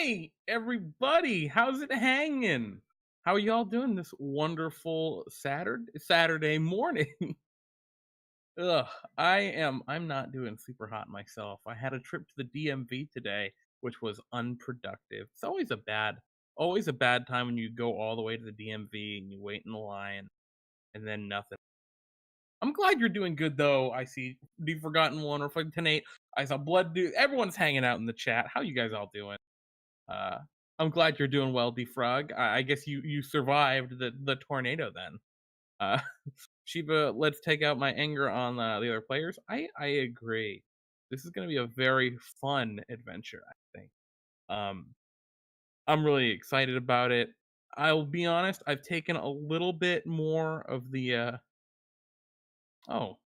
Hey, everybody, how's it hanging? How are y'all doing this wonderful Saturday morning? Ugh, I'm not doing super hot myself. I had a trip to the DMV today, which was unproductive. It's always a bad time when you go all the way to the DMV and you wait in the line and then nothing. I'm glad you're doing good though. I see the Forgotten One, Reflect 10-8. I saw Blood Dude. Everyone's hanging out in the chat. How you guys all doing? Uh, I'm glad you're doing well, Defrog. I guess you survived the tornado then. Uh, Shiba, let's take out my anger on the other players. I agree. This is going to be a very fun adventure. I think. Um, I'm really excited about it. I'll be honest. I've taken a little bit more of the oh,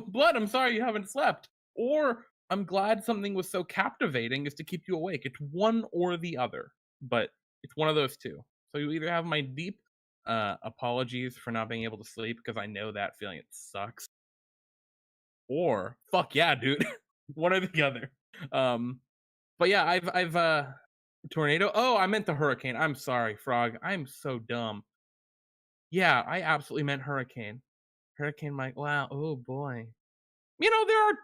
blood. I'm sorry you haven't slept. Or I'm glad something was so captivating as to keep you awake. It's one or the other, but it's one of those two. So you either have my deep apologies for not being able to sleep because I know that feeling, it sucks, or fuck yeah, dude, one or the other. Um, but yeah, I've tornado. Oh, I meant the hurricane. I'm sorry, Frog. I'm so dumb. Yeah, I absolutely meant hurricane. Hurricane Mike. Wow. Oh boy.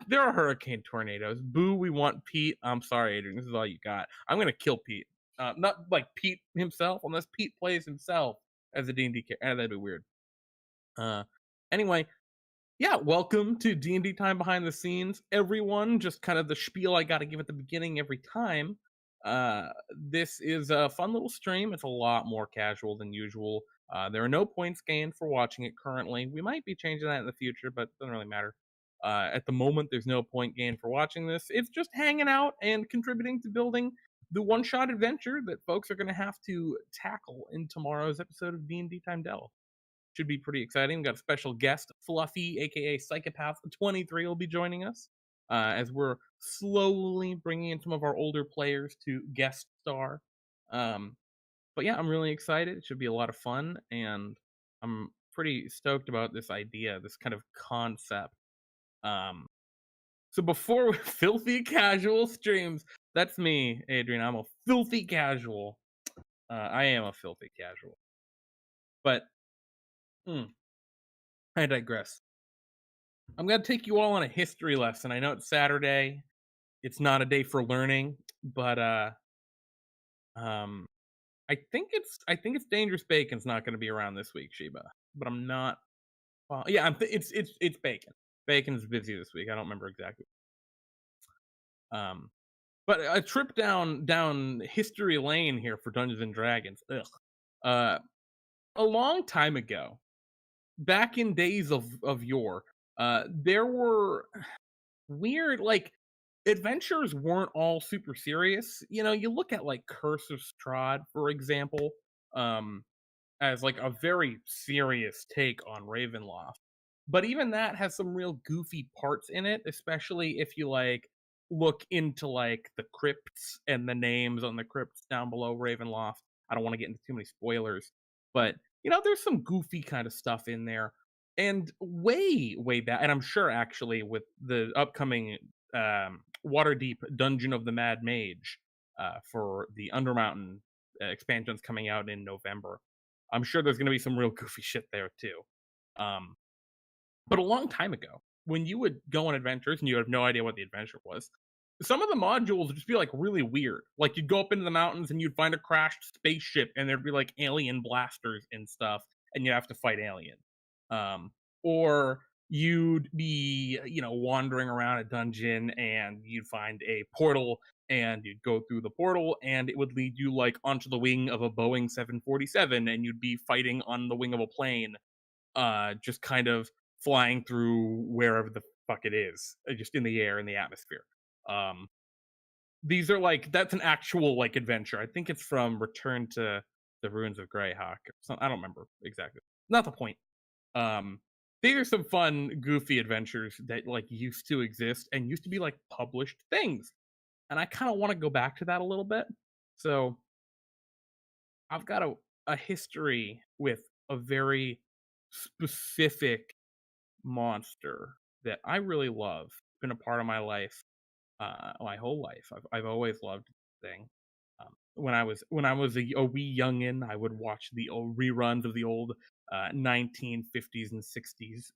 There are hurricane tornadoes. Boo, we want Pete. I'm sorry, Adrian. This is all you got. I'm gonna kill Pete. Not like Pete himself, unless Pete plays himself as a D&D character. That'd be weird. Uh, anyway, yeah. Welcome to D&D time behind the scenes, everyone. Just kind of the spiel I got to give at the beginning every time. This is a fun little stream. It's a lot more casual than usual. There are no points gained for watching it currently. We might be changing that in the future, but it doesn't really matter. At the moment, there's no point gained for watching this. It's just hanging out and contributing to building the one-shot adventure that folks are going to have to tackle in tomorrow's episode of D&D Time Dell. Should be pretty exciting. We've got a special guest, Fluffy, aka Psychopath 23, will be joining us as we're slowly bringing in some of our older players to guest star. Um, but yeah, I'm really excited. It should be a lot of fun, and I'm pretty stoked about this idea, this kind of concept. Um, so before filthy casual streams, that's me, Adrian. I'm a filthy casual. I am a filthy casual. But I digress. I'm gonna take you all on a history lesson. I know it's Saturday. It's not a day for learning, but um, I think it's Dangerous Bacon's not gonna be around this week, Sheba. But I'm not. Well, yeah, it's Bacon. Bacon's busy this week. I don't remember exactly. Um, but a trip down history lane here for Dungeons and Dragons. Ugh. Uh, a long time ago, back in days of yore, there were weird, like, adventures weren't all super serious. You look at like Curse of Strahd, for example, um, as like a very serious take on Ravenloft. But even that has some real goofy parts in it, especially if you like look into like the crypts and the names on the crypts down below Ravenloft. I don't want to get into too many spoilers, but there's some goofy kind of stuff in there. And way back, and I'm sure actually with the upcoming Waterdeep Dungeon of the Mad Mage for the Undermountain expansions coming out in November, I'm sure there's going to be some real goofy shit there too. Um, but a long time ago, when you would go on adventures and you have no idea what the adventure was, some of the modules would just be like really weird. Like you'd go up into the mountains and you'd find a crashed spaceship and there'd be like alien blasters and stuff, and you'd have to fight aliens. Or you'd be, wandering around a dungeon and you'd find a portal and you'd go through the portal and it would lead you like onto the wing of a Boeing 747 and you'd be fighting on the wing of a plane, just kind of flying through wherever the fuck it is, just in the air, in the atmosphere. Um, these are like that's an actual like adventure. I think it's from Return to the Ruins of Greyhawk. I don't remember exactly. Not the point. Um, these are some fun, goofy adventures that like used to exist and used to be like published things, and I kind of want to go back to that a little bit. So I've got a history with a very specific monster that I really love. It's been a part of my life, my whole life. I've always loved this thing. When I was a wee youngin, I would watch the old reruns of the old 1950s and 60s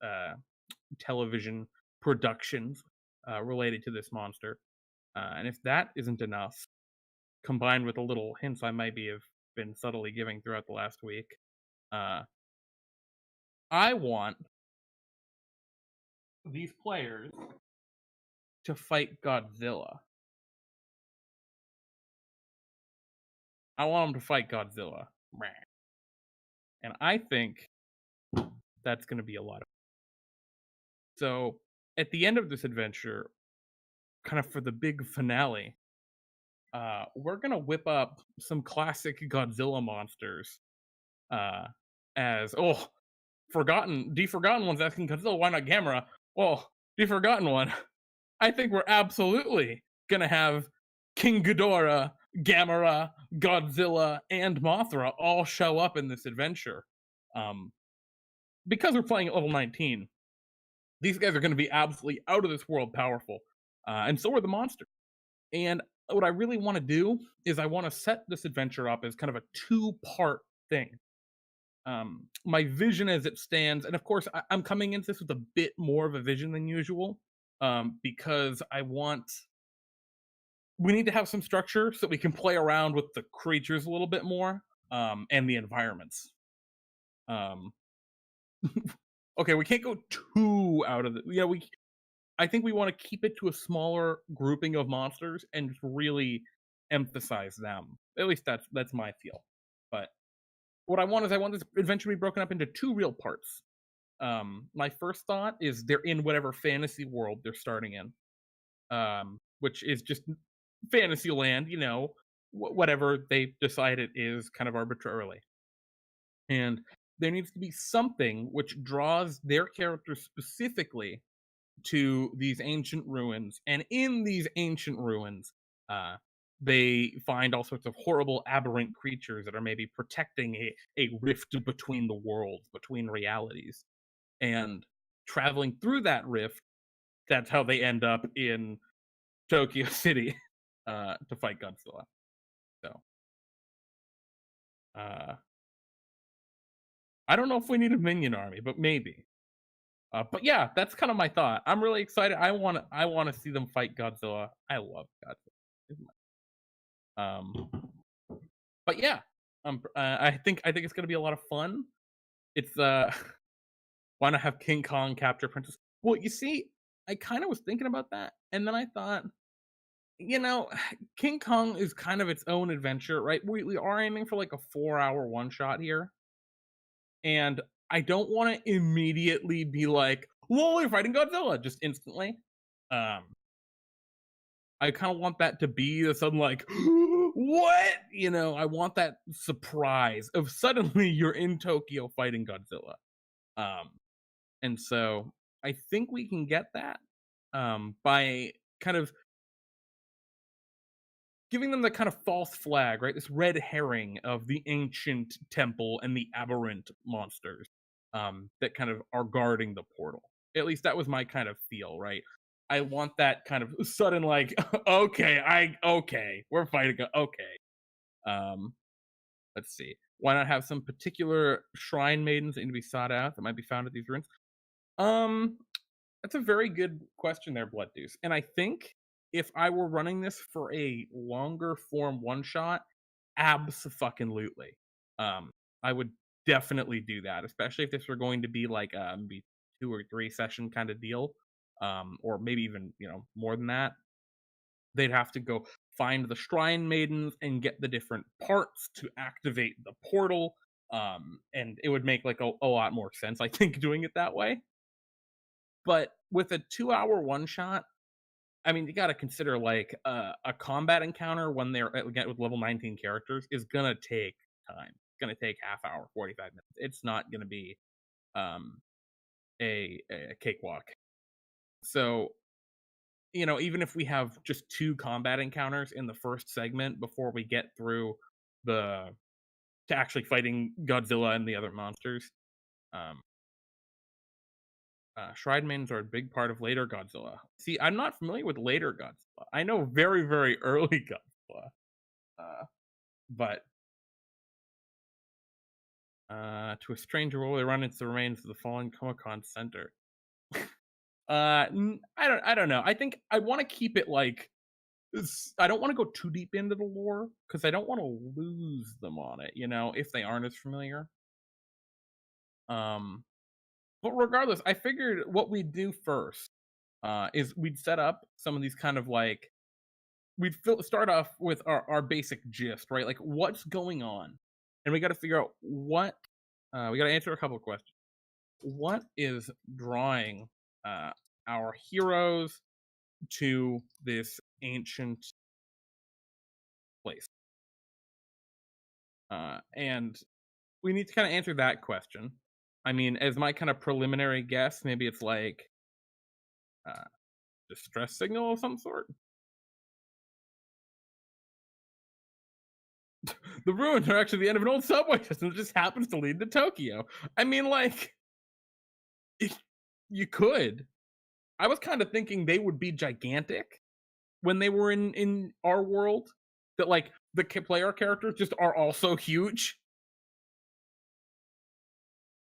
television productions related to this monster. And if that isn't enough, combined with the little hints I maybe have been subtly giving throughout the last week, uh, I want these players to fight Godzilla. I want them to fight Godzilla. And I think that's going to be a lot of. So at the end of this adventure, kind of for the big finale, we're going to whip up some classic Godzilla monsters uh, as, oh, forgotten one's asking Godzilla, why not Gamera? Well, the forgotten one, I think we're absolutely gonna have King Ghidorah, Gamera, Godzilla, and Mothra all show up in this adventure. Um, because we're playing at level 19, these guys are gonna be absolutely out of this world powerful. And so are the monsters. And what I really want to do is I want to set this adventure up as kind of a two-part thing. My vision as it stands, and of course, I'm coming into this with a bit more of a vision than usual, because we need to have some structure so we can play around with the creatures a little bit more, and the environments. Um, okay, we can't go too out of the. Yeah, we. I think we want to keep it to a smaller grouping of monsters and just really emphasize them. At least that's my feel. But what I want is I want this adventure to be broken up into two real parts. My first thought is they're in whatever fantasy world they're starting in, which is just fantasy land, whatever they decide it is, kind of arbitrarily. And there needs to be something which draws their characters specifically to these ancient ruins. And in these ancient ruins, uh, they find all sorts of horrible, aberrant creatures that are maybe protecting a rift between the worlds, between realities. And traveling through that rift, that's how they end up in Tokyo City to fight Godzilla. So, uh, I don't know if we need a minion army, but maybe. But yeah, that's kind of my thought. I'm really excited. I want to see them fight Godzilla. I love Godzilla. Um, but yeah, I think it's gonna be a lot of fun. It's why not have King Kong capture Princess? Well, you see, I kind of was thinking about that, and then I thought, you know, King Kong is kind of its own adventure, right? We are aiming for like a 4-hour one shot here, and I don't want to immediately be like, "Whoa, we're fighting Godzilla!" just instantly. Um, I kind of want that to be a sudden like, "What?" I want that surprise of suddenly you're in Tokyo fighting Godzilla. Um, and so I think we can get that by kind of giving them the kind of false flag, right? This red herring of the ancient temple and the aberrant monsters that kind of are guarding the portal. At least that was my kind of feel, right? I want that kind of sudden, like, okay, we're fighting. Okay, um, let's see. Why not have some particular shrine maidens that need to be sought out that might be found at these ruins? Um, that's a very good question there, Blood Deuce. And I think if I were running this for a longer form one shot, abso-fucking-lutely. I would definitely do that, especially if this were going to be like maybe 2 or 3 session kind of deal, or maybe even more than that. They'd have to go find the shrine maidens and get the different parts to activate the portal. And it would make like a lot more sense, I think, doing it that way. But with a 2-hour one shot, I mean, you got to consider like a combat encounter when they're again with level 19 characters is gonna take time. It's gonna take half hour, 45 minutes. It's not gonna be um, a cakewalk. So even if we have just 2 combat encounters in the first segment before we get through the to actually fighting Godzilla and the other monsters, um, Shrine Maidens are a big part of later Godzilla. See, I'm not familiar with later Godzilla. I know very, very early Godzilla. Uh, but to a stranger will they run into the remains of the fallen Comic-Con center. I don't know. I think I want to keep it like I don't want to go too deep into the lore because I don't want to lose them on it. If they aren't as familiar. Um, but regardless, I figured what we'd do first is we'd set up some of these kind of like start off with our basic gist, right? Like what's going on, and we got to figure out what we got to answer a couple of questions. What is drawing uh, our heroes to this ancient place? And we need to kind of answer that question. I mean, as my kind of preliminary guess, maybe it's like uh, distress signal of some sort. The ruins are actually the end of an old subway system that just happens to lead to Tokyo. I mean, like, if you could. I was kind of thinking they would be gigantic when they were in our world. That like the player characters just are also huge.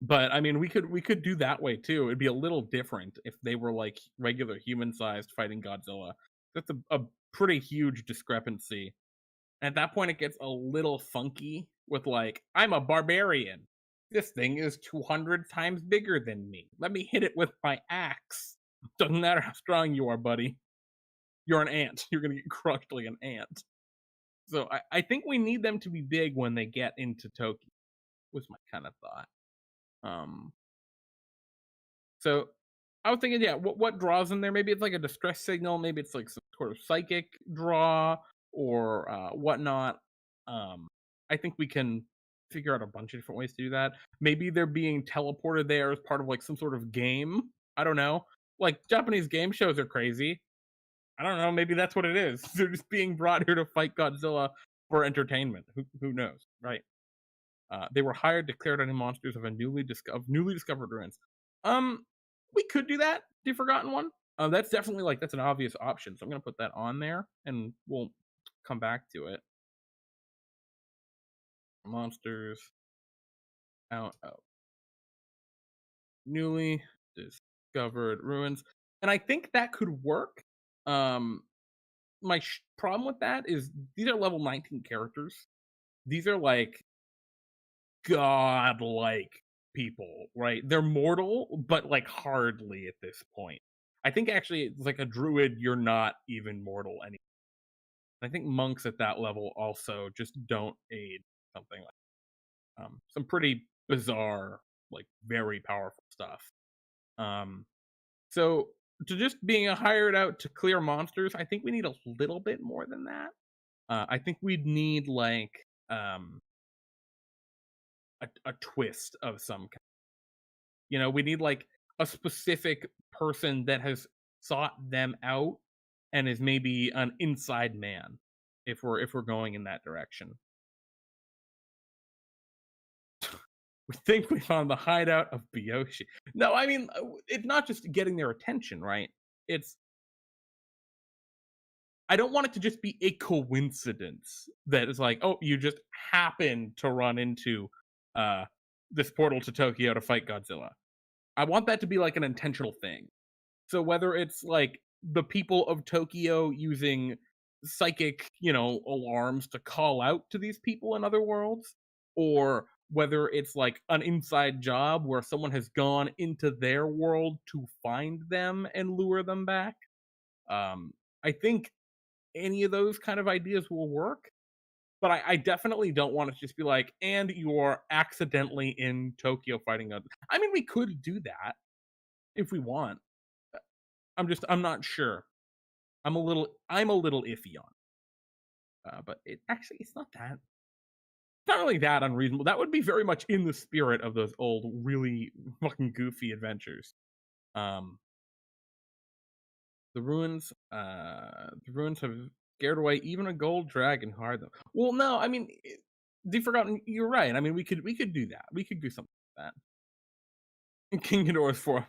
But I mean, we could do that way too. It'd be a little different if they were like regular human-sized fighting Godzilla. That's a pretty huge discrepancy. At that point, it gets a little funky with like, I'm a barbarian. This thing is 200 times bigger than me. Let me hit it with my axe. Doesn't matter how strong you are, buddy. You're an ant. You're gonna get crushed like an ant. So I think we need them to be big when they get into Tokyo. Was my kind of thought. Um, So I was thinking, yeah, what draws in there? Maybe it's like a distress signal. Maybe it's like some sort of psychic draw or whatnot. I think we can figure out a bunch of different ways to do that. Maybe they're being teleported there as part of like some sort of game. I don't know. Like Japanese game shows are crazy. I don't know. Maybe that's what it is. They're just being brought here to fight Godzilla for entertainment. Who knows, right? They were hired, declared any monsters of newly discovered ruins. Um, we could do that. The Forgotten One. That's definitely like that's an obvious option. So I'm gonna put that on there, and we'll come back to it. Monsters out of newly discovered ruins, and I think that could work. Um, my problem with that is these are level 19 characters. These are like godlike people, right? They're mortal, but like hardly at this point. I think actually it's like a druid, you're not even mortal anymore. I think monks at that level also just don't aid something like some pretty bizarre, like very powerful stuff. Um, so to just being hired out to clear monsters, I think we need a little bit more than that. I think we'd need like a twist of some kind. We need like a specific person that has sought them out and is maybe an inside man if we're going in that direction. We think we found the hideout of Biyoshi. No, I mean it's not just getting their attention, right? It's I don't want it to just be a coincidence that it's like, oh, you just happen to run into uh this portal to Tokyo to fight Godzilla. I want that to be like an intentional thing. So whether it's like the people of Tokyo using psychic, alarms to call out to these people in other worlds, or whether it's like an inside job where someone has gone into their world to find them and lure them back. I think any of those kind of ideas will work, but I definitely don't want it to just be like, and you're accidentally in Tokyo fighting. I mean, we could do that if we want. I'm not sure. I'm a little iffy on. But it's not really that unreasonable. That would be very much in the spirit of those old, really fucking goofy adventures. Um, the ruins have scared away even a gold dragon who hired them. Well, no, I mean, the Forgotten. You're right. I mean, we could do that. We could do something like that. King Ghidorah's for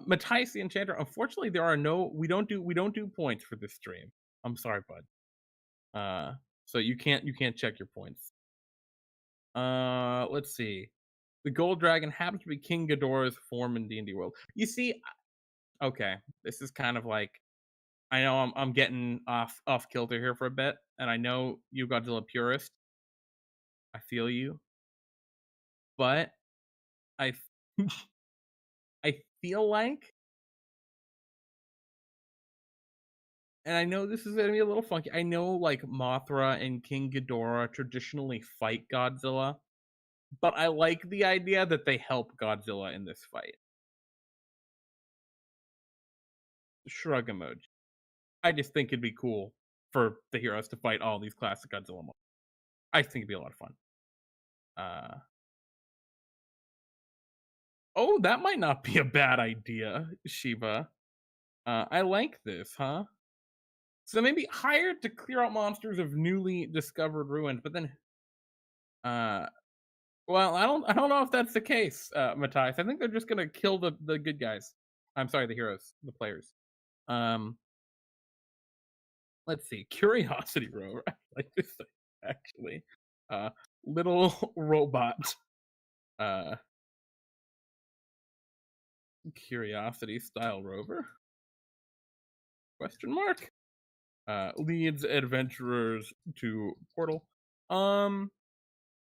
Matthias the Enchanter. Unfortunately, we don't do points for this stream. I'm sorry, bud. Uh, so you can't check your points. Let's see. The gold dragon happens to be King Ghidorah's form in D&D world. You see, okay, this is kind of like, I know I'm getting off kilter here for a bit, and I know you Godzilla purist. I feel you, but I I feel like, and I know this is gonna be a little funky. I know like Mothra and King Ghidorah traditionally fight Godzilla, but I like the idea that they help Godzilla in this fight. Shrug emoji. I just think it'd be cool for the heroes to fight all these classic Godzilla monsters. I think it'd be a lot of fun. Uh, oh, that might not be a bad idea, Shiva. I like this, huh? So maybe hired to clear out monsters of newly discovered ruins, but then, uh, well, I don't know if that's the case, Matthias. I think they're just gonna kill the good guys. I'm sorry, the heroes, the players. Um, let's see, Curiosity Rover. I like this thing, actually. Uh, little robot. Uh, Curiosity style rover? Question mark. Leads adventurers to portal. Um,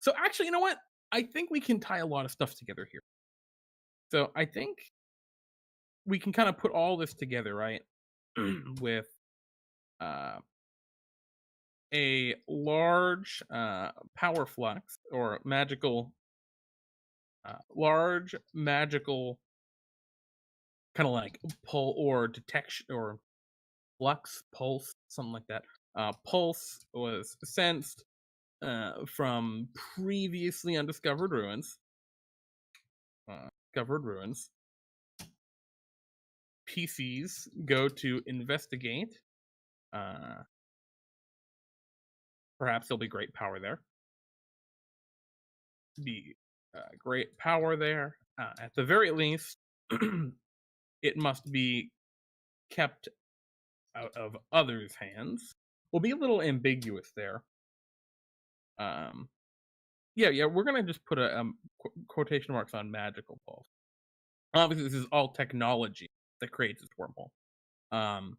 so actually, you know what? I think we can tie a lot of stuff together here. So I think we can kind of put all this together, right? With uh, a large power flux or magical, large magical kind of like pull or detection or flux pulse, something like that. Pulse was sensed from previously undiscovered ruins. Discovered ruins. PCs go to investigate. Uh, Perhaps there'll be great power there. Be great power there. At the very least, it must be kept out of others' hands. We'll be a little ambiguous there. Um, yeah, we're gonna just put a quotation marks on magical pulse. Obviously, this is all technology that creates this wormhole. Um,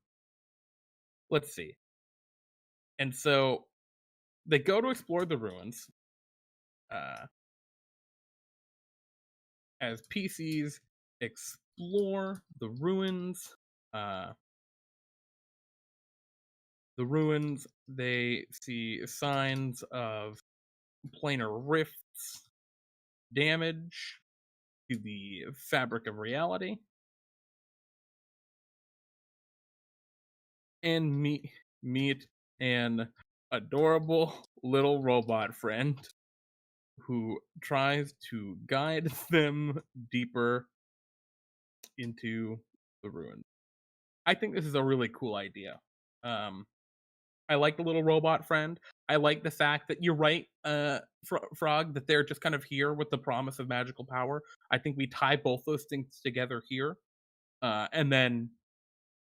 let's see. And so they go to explore the ruins. Uh, as PCs explore uh, the ruins, they see signs of planar rifts, damage to the fabric of reality, and meet an adorable little robot friend who tries to guide them deeper into the ruins. I think this is a really cool idea. Um, I like the little robot friend. I like the fact that you're right, Frog, that they're just kind of here with the promise of magical power. I think we tie both those things together here, and then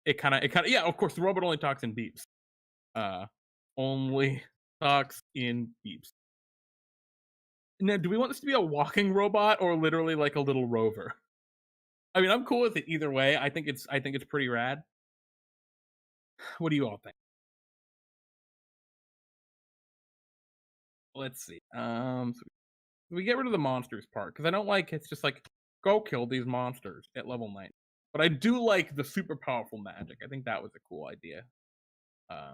it kind of, yeah. Of course, the robot only talks in beeps. Uh, only talks in beeps. Now, do we want this to be a walking robot or literally like a little rover? I mean, I'm cool with it either way. I think it's pretty rad. What do you all think? Let's see. So we get rid of the monsters part because I don't like it's just like go kill these monsters at level 9. But I do like the super powerful magic. I think that was a cool idea. Uh,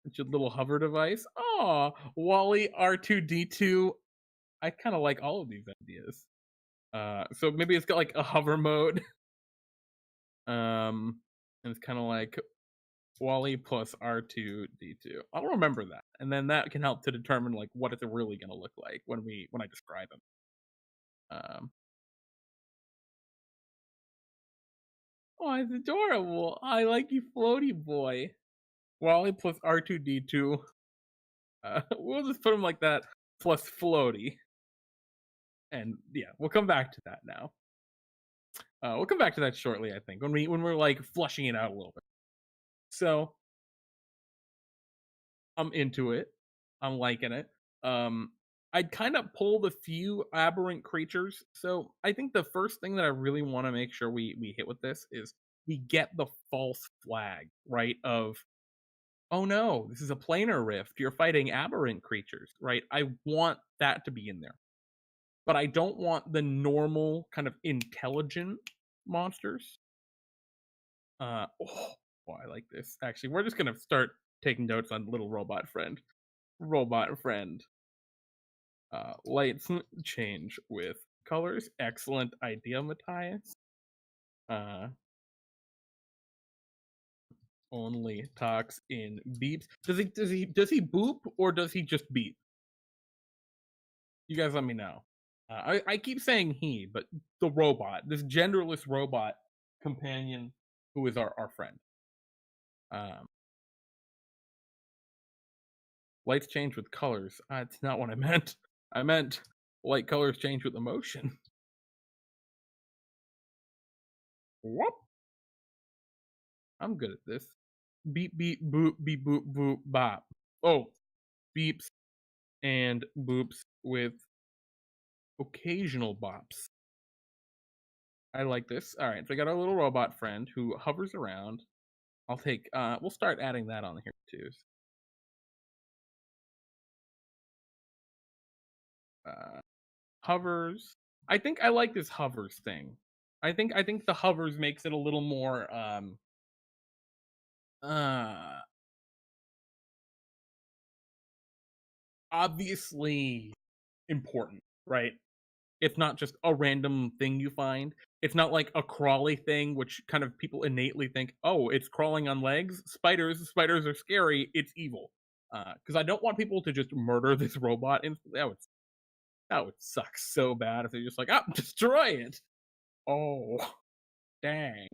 it's your little hover device. Oh, Wally R2D2. I kind of like all of these ideas. So maybe it's got like a hover mode. And it's kind of like Wally plus R2D2. I'll remember that, and then that can help to determine like what it's really going to look like when I describe him. Um, oh, it's adorable. I like you, floaty boy. Wally plus R2D2. We'll just put him like that plus floaty, and yeah, we'll come back to that now. We'll come back to that shortly, I think, when we're like flushing it out a little bit. So I'm into it. I'm liking it. Um, I'd kind of pulled a few aberrant creatures. So I think the first thing that I really want to make sure we hit with this is we get the false flag, right? Of, oh no, this is a planar rift. You're fighting aberrant creatures, right? I want that to be in there. But I don't want the normal kind of intelligent monsters. Oh, I like this. Actually, we're just gonna start taking notes on little robot friend. Robot friend. Lights change with colors. Excellent idea, Matthias. Uh, only talks in beeps. Does he boop or does he just beep? You guys let me know. I keep saying he, but the robot, this genderless robot companion who is our friend. Um, lights change with colors. That's not what I meant. I meant light colors change with emotion. Whoop. I'm good at this. Beep beep boop beep boop boop bop. Oh, beeps and boops with occasional bops. I like this. All right, so I got our little robot friend who hovers around. I'll take. We'll start adding that on here too. Uh, hovers. I think I like this hovers thing. I think the hovers makes it a little more uh obviously important, right? It's not just a random thing you find. It's not like a crawly thing, which kind of people innately think, oh, it's crawling on legs. Spiders are scary. It's evil. Because I don't want people to just murder this robot. And that would suck so bad if they're just like, ah, destroy it. Oh, dang.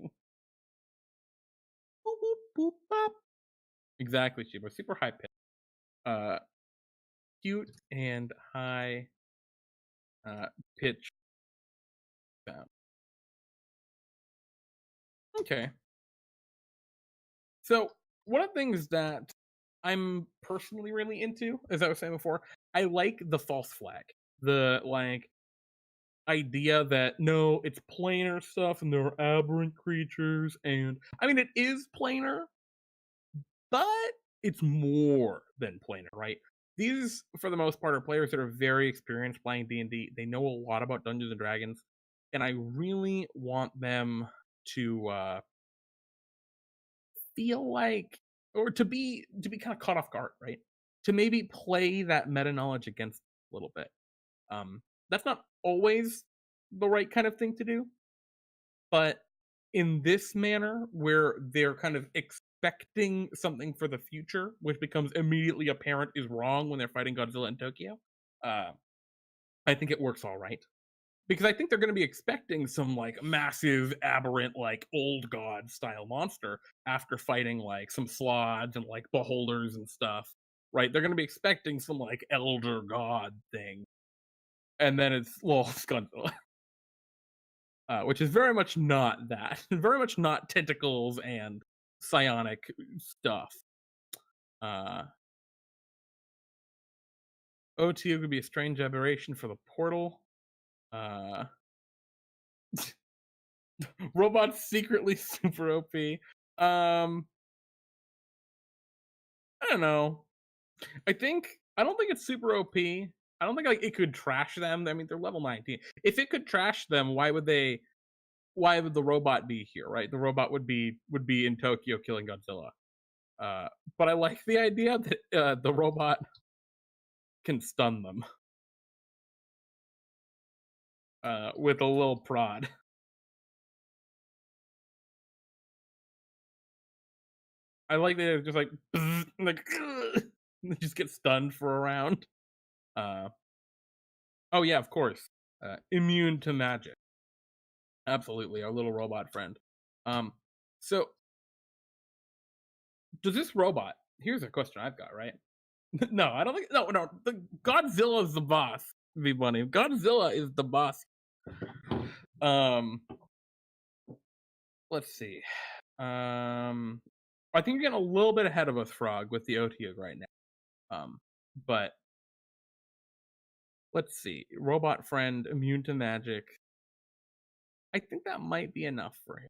Boop, boop, boop, bop. Exactly, Chiba. Super high pitch. Uh, cute and high pitch sound. Okay. So one of the things that I'm personally really into, as I was saying before, I like the false flag. The like idea that no, it's planar stuff and there are aberrant creatures, and I mean it is planar, but it's more than planar, right? These, for the most part, are players that are very experienced playing D&D. They know a lot about Dungeons and Dragons, and I really want them to feel like, or to be kind of caught off guard, right? To maybe play that meta knowledge against a little bit. That's not always the right kind of thing to do, but in this manner, where they're kind of expecting something for the future, which becomes immediately apparent is wrong when they're fighting Godzilla in Tokyo, uh, I think it works all right. Because I think they're going to be expecting some like massive, aberrant, like old god style monster after fighting like some slods and like beholders and stuff, right? They're going to be expecting some like elder god thing, and then it's well, it's Godzilla, which is very much not that, very much not tentacles and psionic stuff. Uh, OTU could be a strange aberration for the portal. Uh, robots secretly super OP. I don't know. I don't think it's super OP. I don't think like it could trash them. I mean, they're level 19. If it could trash them, why would the robot be here, right? The robot would be in Tokyo killing Godzilla. Uh, but I like the idea that the robot can stun them with a little prod. I like that it's just like like they just get stunned for a round. Uh, oh yeah, of course. Immune to magic. Absolutely, our little robot friend. Um, so does this robot? Here's a question I've got. Right? No, I don't think. No, no. The Godzilla is the boss. Be funny. Godzilla is the boss. Um, let's see. I think you're getting a little bit ahead of us, Frog, with the OTO right now. Um, but let's see. Robot friend, immune to magic. I think that might be enough for him,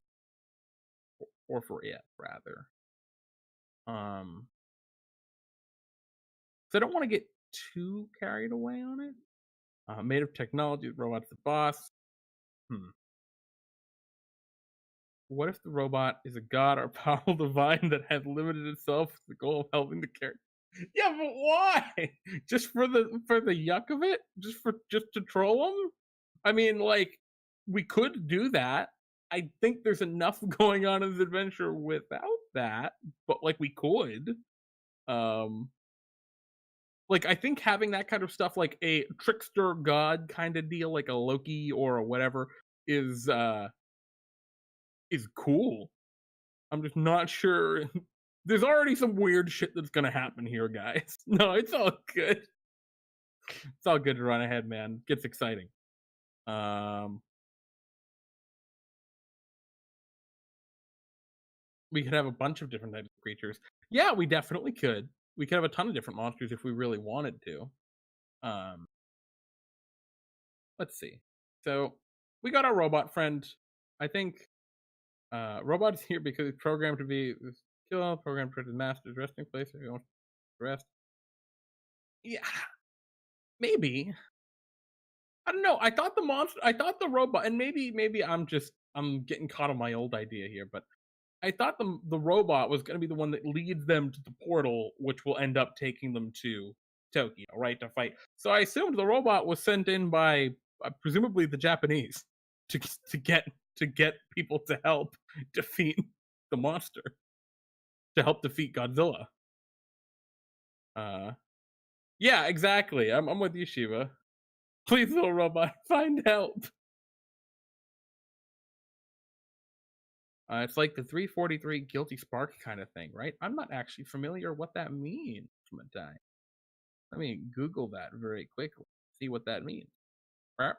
or for it rather. Um, so I don't want to get too carried away on it. Made of technology, robot's the boss. Hmm. What if the robot is a god or powerful divine that has limited itself with the goal of helping the character? Yeah, but why? Just for the yuck of it? Just to troll them? I mean, like, we could do that. I think there's enough going on in this adventure without that, but like we could. Um like I think having that kind of stuff like a trickster god kind of deal, like a Loki or a whatever, is cool. I'm just not sure. There's already some weird shit that's gonna happen here, guys. No, it's all good. It's all good to run ahead, man. Gets exciting. Um, we could have a bunch of different types of creatures. Yeah, we definitely could. We could have a ton of different monsters if we really wanted to. Um, let's see. So we got our robot friend. I think robot is here because it's programmed to be kill, programmed for the master's resting place if you want to rest. Yeah, maybe. I don't know. I thought the robot, and maybe I'm getting caught on my old idea here, but I thought the robot was going to be the one that leads them to the portal, which will end up taking them to Tokyo, right, to fight. So I assumed the robot was sent in by presumably the Japanese to to get to get people to help defeat the monster, to help defeat Godzilla. Uh, yeah, exactly. I'm with you, Shiva. Please, little robot, find help. It's like the 343 guilty spark kind of thing, right? I'm not actually familiar what that means, Matai. Let me Google that very quickly. See what that means. Right?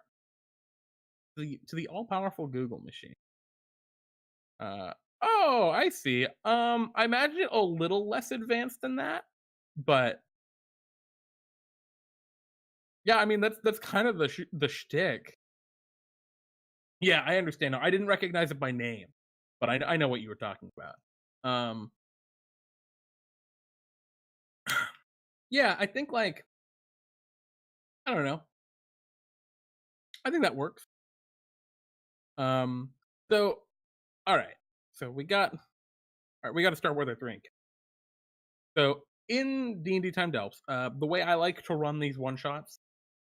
To the all powerful Google machine. Uh oh, I see. I imagine it a little less advanced than that, but yeah, I mean that's kind of the shtick. Yeah, I understand now. I didn't recognize it by name, but I know what you were talking about. Um, yeah, I think like I don't know. I think that works. Um, so all right. So all right. We got to start with our drink. So in D&D Time Delves, the way I like to run these one shots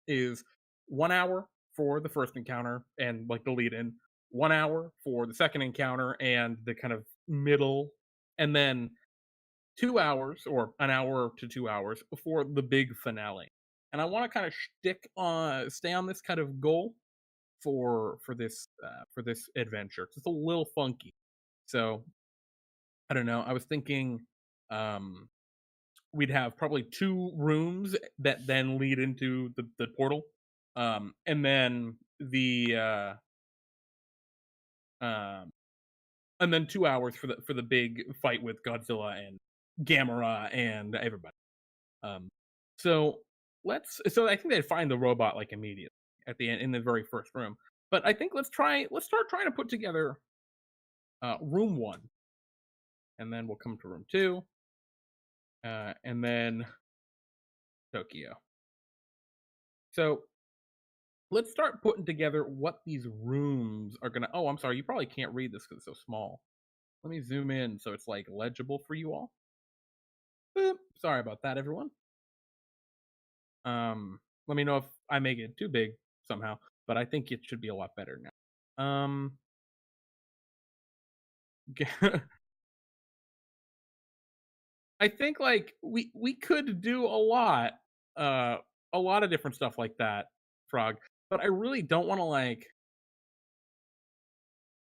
is 1 hour for the first encounter and like the lead in, 1 hour for the second encounter and the kind of middle, and then 2 hours or an hour to 2 hours before the big finale. And I want to kind of stay on this kind of goal for this adventure. It's a little funky, so I don't know. I was thinking um, we'd have probably two rooms that then lead into the portal, and then um, and then 2 hours for the big fight with Godzilla and Gamera and everybody. Um, so so I think they'd find the robot like immediately at the end in the very first room. But I think let's start trying to put together room one, and then we'll come to room two, and then Tokyo. So let's start putting together what these rooms are gonna. Oh, I'm sorry, you probably can't read this because it's so small. Let me zoom in so it's like legible for you all. Boop. Sorry about that, everyone. Let me know if I make it too big somehow, but I think it should be a lot better now. I think like we could do uh, a lot of different stuff like that, Frog. But I really don't want to like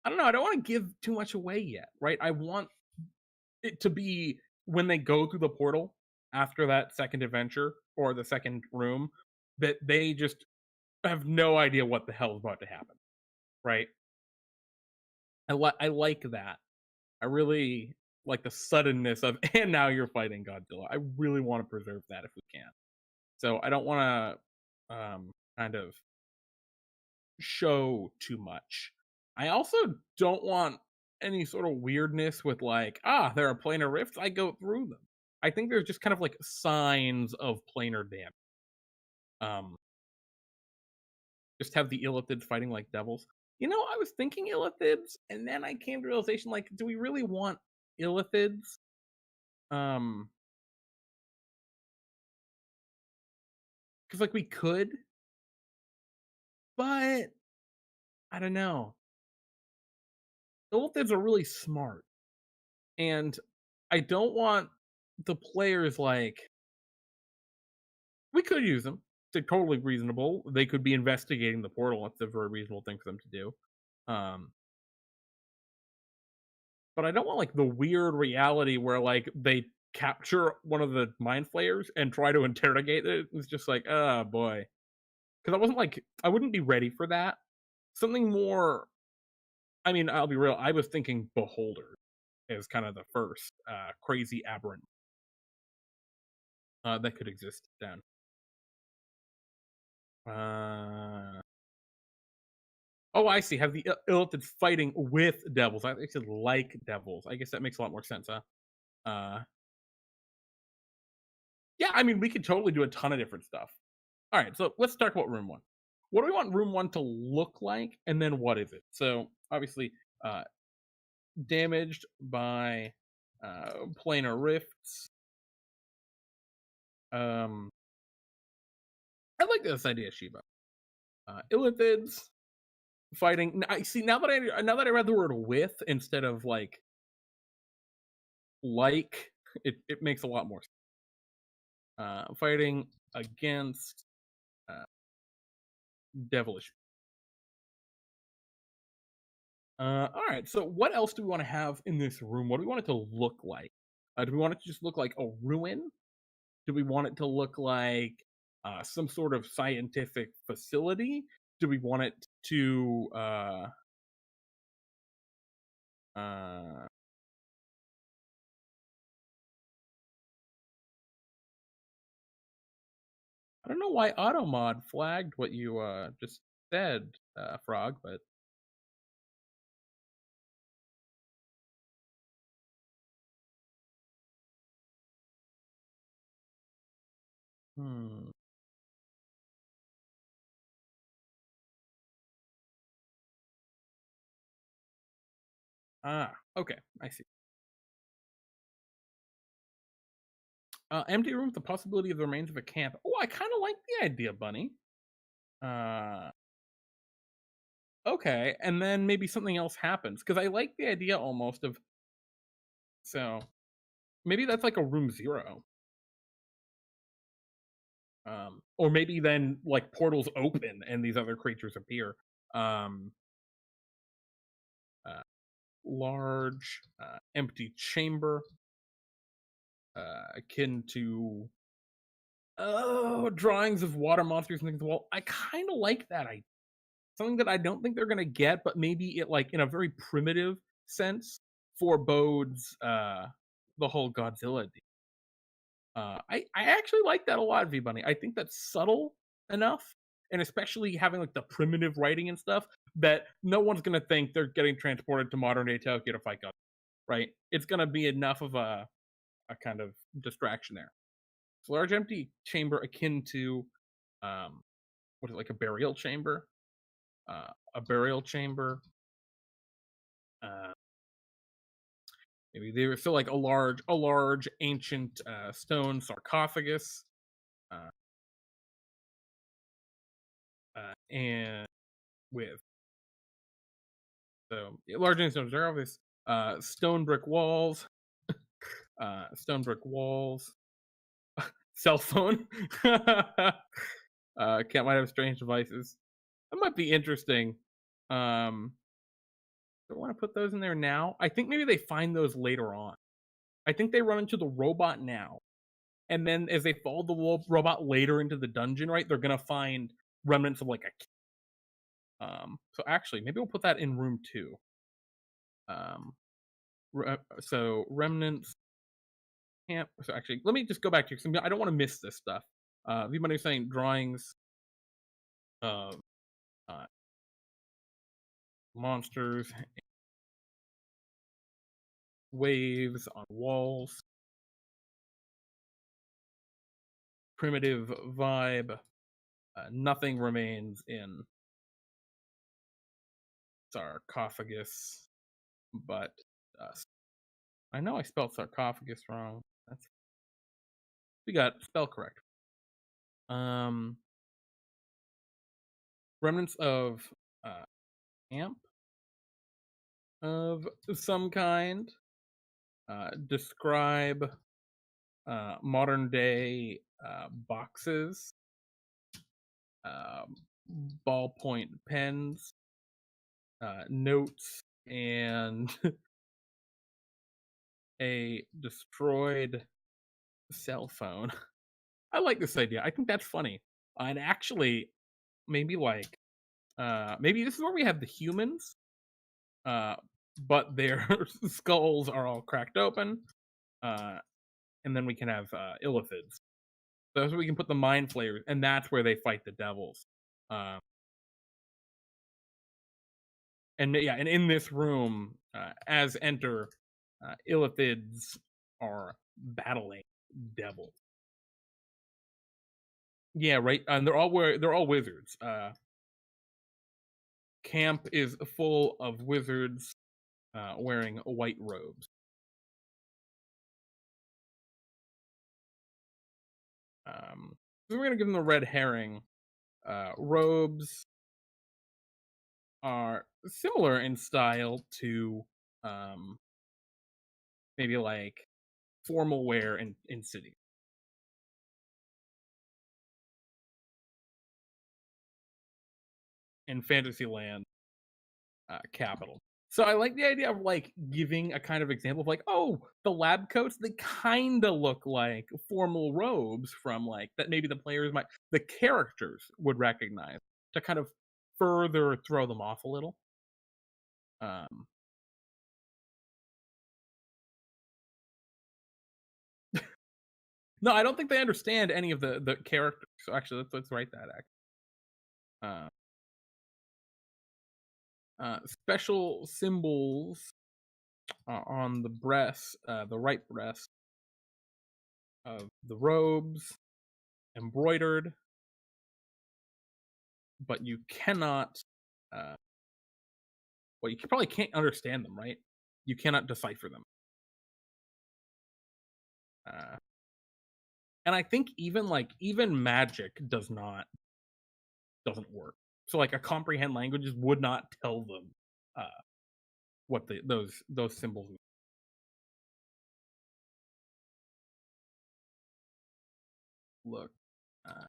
I don't know. I don't want to give too much away yet, right? I want it to be when they go through the portal after that second adventure or the second room that they just have no idea what the hell is about to happen, right? I like that. I really. like the suddenness of and now you're fighting Godzilla. I really want to preserve that if we can. So I don't want to kind of show too much. I also don't want any sort of weirdness with like, there are planar rifts, I go through them. I think there's just kind of like signs of planar damage. Um, just have the illithids fighting like devils. You know, I was thinking illithids, and then I came to realization like, do we really want illithids? Um, because like we could, but I don't know. Illithids are really smart, and I don't want the players like we could use them. They're totally reasonable. They could be investigating the portal. That's a very reasonable thing for them to do. Um, but I don't want like the weird reality where like they capture one of the mind flayers and try to interrogate it. It's just like, oh boy, because I wasn't like I wouldn't be ready for that. Something more. I mean, I'll be real. I was thinking Beholder as kind of the first crazy aberrant that could exist then. Uh, oh, I see. Have the illithids fighting with devils. I said like devils. I guess that makes a lot more sense, huh? Uh, yeah, I mean, we could totally do a ton of different stuff. All right, so let's talk about room one. What do we want room one to look like, and then what is it? So obviously, uh, damaged by planar rifts. Um, I like this idea, Shiba. Illithids fighting. I see now that I read the word with instead of like it makes a lot more sense. Fighting against uh, devilish. All right. So, what else do we want to have in this room? What do we want it to look like? Do we want it to just look like a ruin? Do we want it to look like some sort of scientific facility? Do we want it to? Uh, I don't know why AutoMod flagged what you just said, Frog, but hmm. Okay, I see. Empty room with the possibility of the remains of a camp. Oh, I kind of like the idea, Bunny. Uh, okay, and then maybe something else happens because I like the idea almost of so maybe that's like a room zero. Or maybe then like portals open and these other creatures appear. Um, uh, large empty chamber, akin to drawings of water monsters and things. Well, I kind of like that idea. Something that I don't think they're gonna get, but maybe it like in a very primitive sense forebodes the whole Godzilla deal. I actually like that a lot, V Bunny. I think that's subtle enough, and especially having like the primitive writing and stuff that no one's gonna think they're getting transported to modern day Tokyo to fight Godzilla, right? It's gonna be enough of a kind of distraction there. It's a large empty chamber akin to um, what is it, like a burial chamber? A burial chamber. Uh, maybe they were still like a large ancient stone sarcophagus. Uh, and with so large ancient sarcophagus, stone brick walls, cell phone. Cat might have strange devices. That might be interesting. Um, do I want to put those in there now? I think maybe they find those later on. I think they run into the robot now, and then as they follow the robot later into the dungeon, right, they're gonna find remnants of like a. So actually, maybe we'll put that in room two. Um, So remnants camp. So actually, let me just go back to, 'cause I don't want to miss this stuff. Everybody was saying drawings of uh, monsters, waves on walls, primitive vibe. Nothing remains in sarcophagus, but dust. I know I spelled sarcophagus wrong. That's we got spell correct. Um, remnants of camp of some kind. Describe modern day boxes, um, ballpoint pens, notes, and a destroyed cell phone. I like this idea. I think that's funny. And actually, maybe like maybe this is where we have the humans, uh, but their skulls are all cracked open, uh, and then we can have illithids. So that's where we can put the mind flayers, and that's where they fight the devils. Um, and yeah, and in this room, as enter illithids are battling devils. Yeah, right. And they're all wizards. Camp is full of wizards wearing white robes. So we're gonna give them a red herring. Robes are similar in style to um, maybe like formal wear in city in Fantasyland capital. So I like the idea of like giving a kind of example of like, oh, the lab coats, they kind of look like formal robes from like that maybe the characters would recognize to kind of further throw them off a little. Um, no, I don't think they understand any of the characters. So actually, let's write that. Uh, special symbols on the breast, the right breast of the robes, embroidered, but you cannot. Uh, well, you probably can't understand them, right? You cannot decipher them. Uh, and I think even magic doesn't work. So like a comprehend languages would not tell them uh, what those symbols mean. Look. Uh,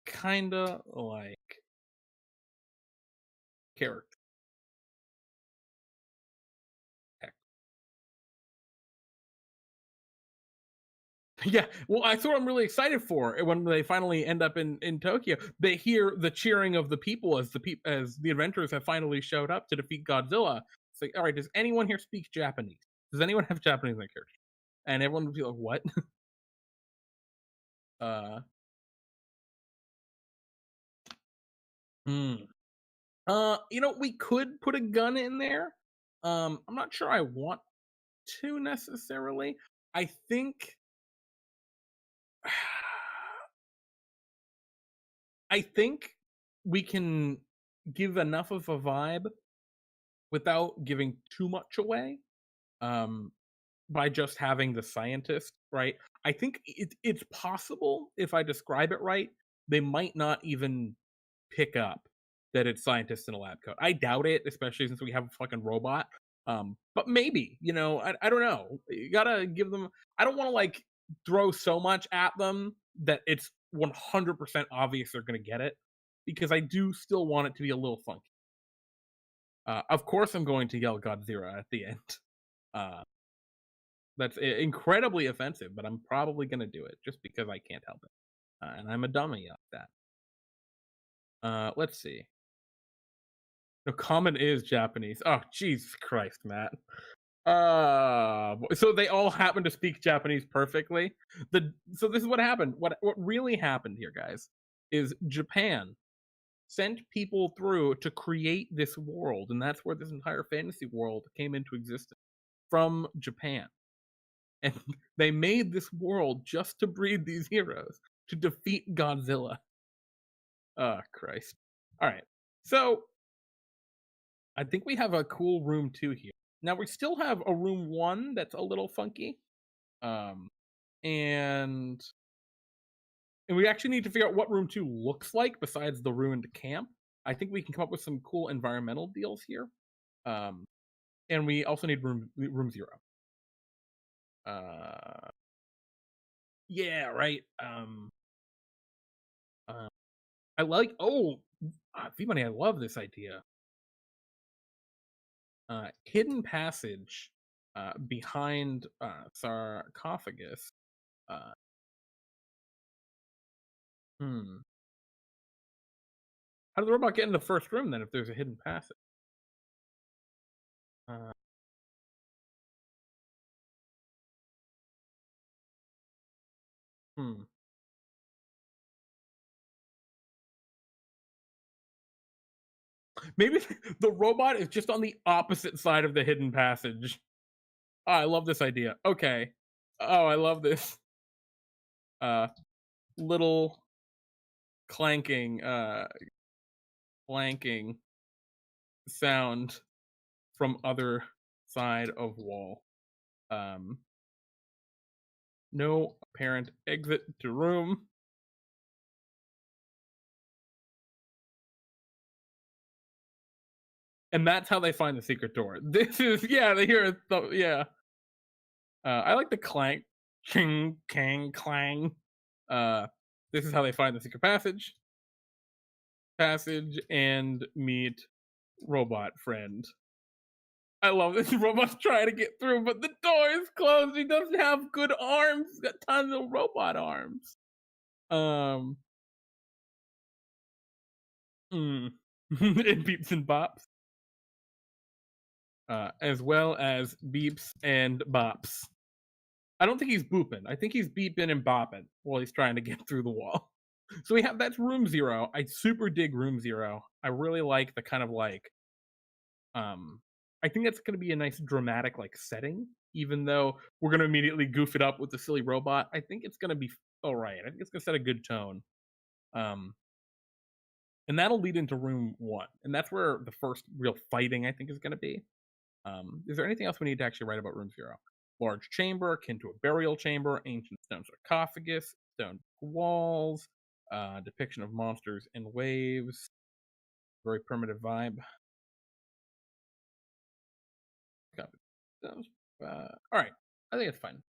Kinda like character. Yeah, well, that's what I'm really excited for. When they finally end up in Tokyo, they hear the cheering of the people as the adventurers have finally showed up to defeat Godzilla. It's like, all right, does anyone here speak Japanese? Does anyone have Japanese in their character? And everyone would be like, what? uh, hmm. We could put a gun in there. I'm not sure I want to necessarily. I think I think we can give enough of a vibe without giving too much away. Um, by just having the scientist, right? I think it's possible if I describe it right, they might not even pick up that it's scientists in a lab coat. I doubt it, especially since we have a fucking robot. But maybe, I don't know. You gotta give them. I don't want to like throw so much at them that it's 100% obvious they're gonna get it, because I do still want it to be a little funky. Of course, I'm going to yell Godzilla at the end. Uh, that's incredibly offensive, but I'm probably gonna do it just because I can't help it, and I'm a dummy at that. Let's see. No, common is Japanese. Oh, Jesus Christ, Matt. So they all happen to speak Japanese perfectly. So this is what happened. What really happened here, guys, is Japan sent people through to create this world, and that's where this entire fantasy world came into existence from Japan. And they made this world just to breed these heroes to defeat Godzilla. Oh Christ! All right, so I think we have a cool room 2 here. Now we still have a room 1 that's a little funky. Um, and we actually need to figure out what room 2 looks like besides the ruined camp. I think we can come up with some cool environmental deals here. Um, and we also need room 0. Uh, yeah, right. I like V-Money, I love this idea. Hidden passage behind sarcophagus. Uh, hmm. How does the robot get in the first room then if there's a hidden passage? Uh, hmm. Maybe the robot is just on the opposite side of the hidden passage. Oh, I love this idea. Okay. Oh, I love this. Uh, little clanking, clanking sound from other side of wall. Um, no apparent exit to room. And that's how they find the secret door. This is they hear it. Yeah. I like the clank, ching, kang, clang. Uh, this is how they find the secret passage, and meet robot friend. I love this. Robot's trying to get through, but the door is closed. He doesn't have good arms. He's got tons of robot arms. Um, and beeps and bops, as well as beeps and bops. I don't think he's booping. I think he's beeping and bopping while he's trying to get through the wall. So we have that's room 0. I super dig room 0. I really like the kind of like I think that's going to be a nice dramatic like setting, even though we're going to immediately goof it up with the silly robot. I think it's going to be all right. I think it's going to set a good tone. Um and that'll lead into room 1. And that's where the first real fighting I think is going to be. Is there anything else we need to actually write about room 0? Large chamber akin to a burial chamber, ancient stone sarcophagus, stone walls, depiction of monsters and waves, very primitive vibe. All right, I think it's fine.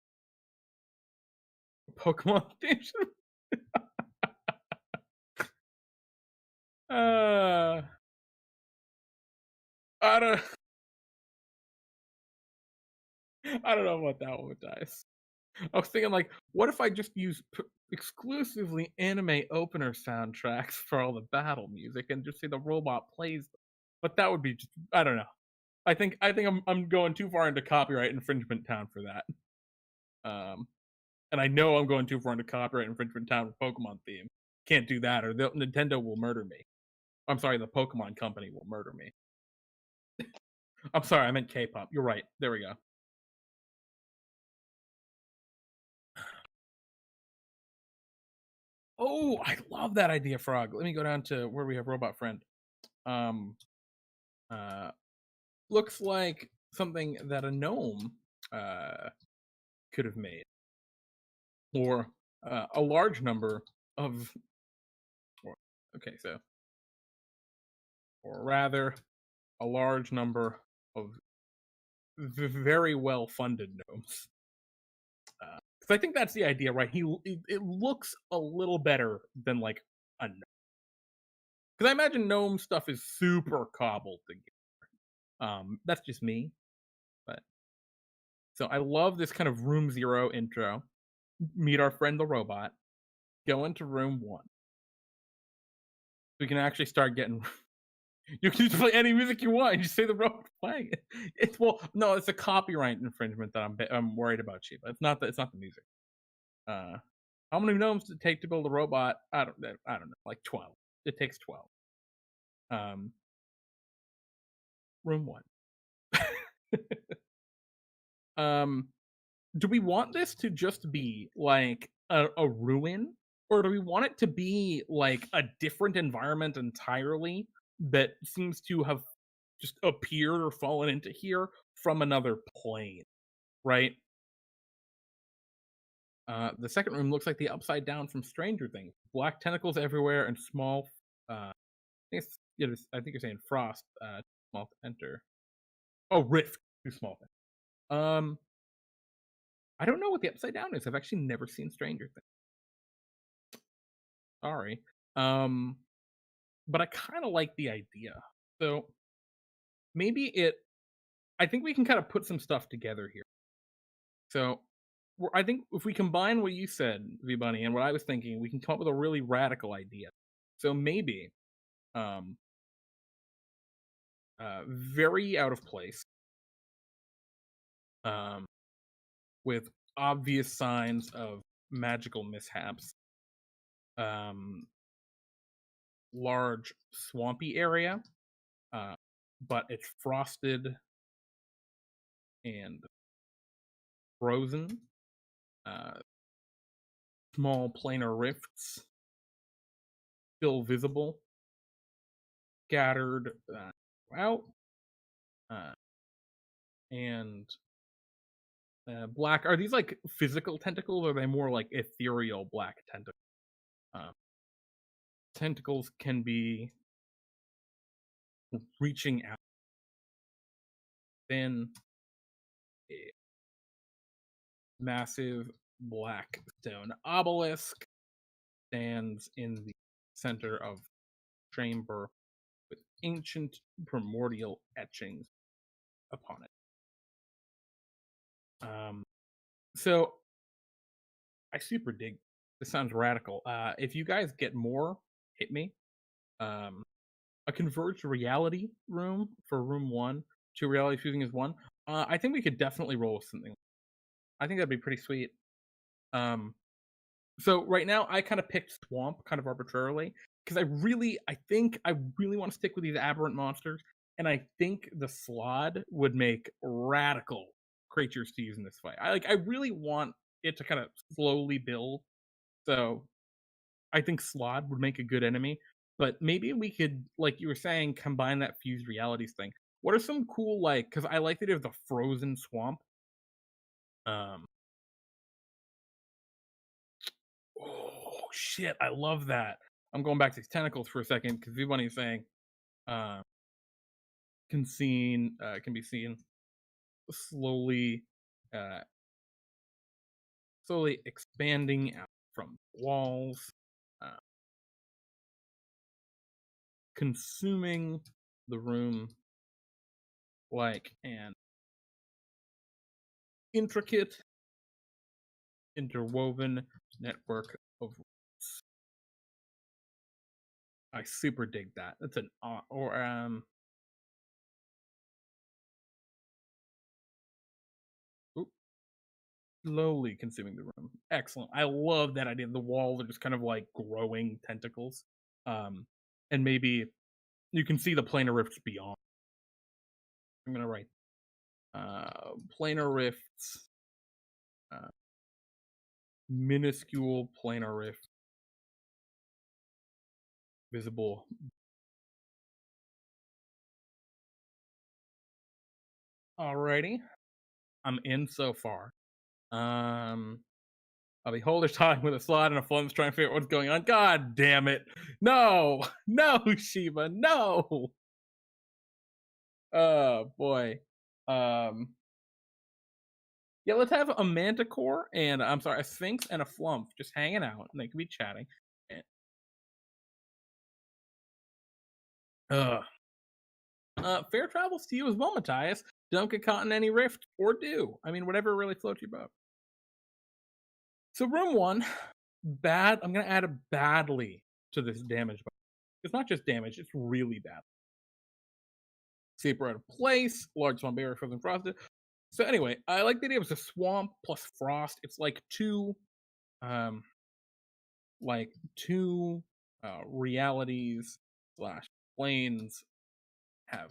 Pokemon station. uh, I don't. I don't know about that one, Dice. I was thinking, like, what if I just use exclusively anime opener soundtracks for all the battle music and just say the robot plays them? But that would be just, I don't know. I think I'm going too far into copyright infringement town for that. And I know I'm going too far into copyright infringement town for Pokemon theme. Can't do that, or Nintendo will murder me. I'm sorry, the Pokemon company will murder me. I'm sorry, I meant K-pop. You're right. There we go. Oh, I love that idea, Frog. Let me go down to where we have Robot Friend. Um, uh, looks like something that a gnome could have made, or a large number of. Okay, so, or rather, a large number of very well funded gnomes. Because I think that's the idea, right? It looks a little better than like a gnome. Because I imagine gnome stuff is super cobbled together. That's just me, but so I love this kind of room 0 intro. Meet our friend the robot. Go into room 1. We can actually start getting You can just play any music you want. You just say the robot playing it. It's well, no, it's a copyright infringement that I'm worried about, Chiba. It's not the music. Uh, how many gnomes does it take to build a robot? I don't know, like 12. It takes 12. Um, room one. um, do we want this to just be like a ruin, or do we want it to be like a different environment entirely that seems to have just appeared or fallen into here from another plane, right? The second room looks like the upside down from Stranger Things. Black tentacles everywhere and small. I think you're saying frost. Small to enter. Oh, rift. Too small. Um, I don't know what the upside down is. I've actually never seen Stranger Things. Sorry. Um, but I kind of like the idea. So maybe it. I think we can kind of put some stuff together here. So I think if we combine what you said, V Bunny, and what I was thinking, we can come up with a really radical idea. So maybe, um, very out of place, um, with obvious signs of magical mishaps. Um, Large swampy area, uh, but it's frosted and frozen. Uh, Small planar rifts still visible, scattered out, uh, and black. Are these like physical tentacles, or are they more like ethereal black tentacles? Uh, Tentacles can be reaching out. Then a massive black stone obelisk stands in the center of the chamber with ancient primordial etchings upon it. So I super dig. This sounds radical. If you guys get more, hit me. Um, a converged reality room for room one, two reality fusing as one. I think we could definitely roll with something. I think that'd be pretty sweet. Um, so right now I kind of picked swamp kind of arbitrarily because I think I really want to stick with these aberrant monsters, and I think the slod would make radical creatures to use in this fight. I really want it to kind of slowly build. So I think Slod would make a good enemy, but maybe we could, like you were saying, combine that fused realities thing. What are some cool like? Because I like the idea of the frozen swamp. Um, oh shit, I love that. I'm going back to these tentacles for a second because everybody is saying uh, can be seen slowly, uh, slowly expanding out from walls, uh, consuming the room like an intricate interwoven network of roots. I super dig that. That's an or oop, slowly consuming the room. Excellent. I love that idea. The walls are just kind of like growing tentacles. Um, and maybe you can see the planar rifts beyond. I'm gonna write planar rifts, uh, minuscule planar rift visible. Alrighty, I'm in so far. Um, A beholder's talking with a slot and a flum's trying to figure out what's going on. God damn it. No. No, Shiva. No. Oh boy. Um yeah, let's have a manticore and I'm sorry, a sphinx and a flump just hanging out and they can be chatting. Uh, Fair travels to you as well, Matthias. Don't get caught in any rift or do. I mean, whatever really floats your boat. So room one, bad. I'm gonna add a badly to this damage. It's not just damage; it's really bad. Saber out of place, large swamp area frozen frosted. So anyway, I like the idea of a swamp plus frost. It's um like two realities slash planes have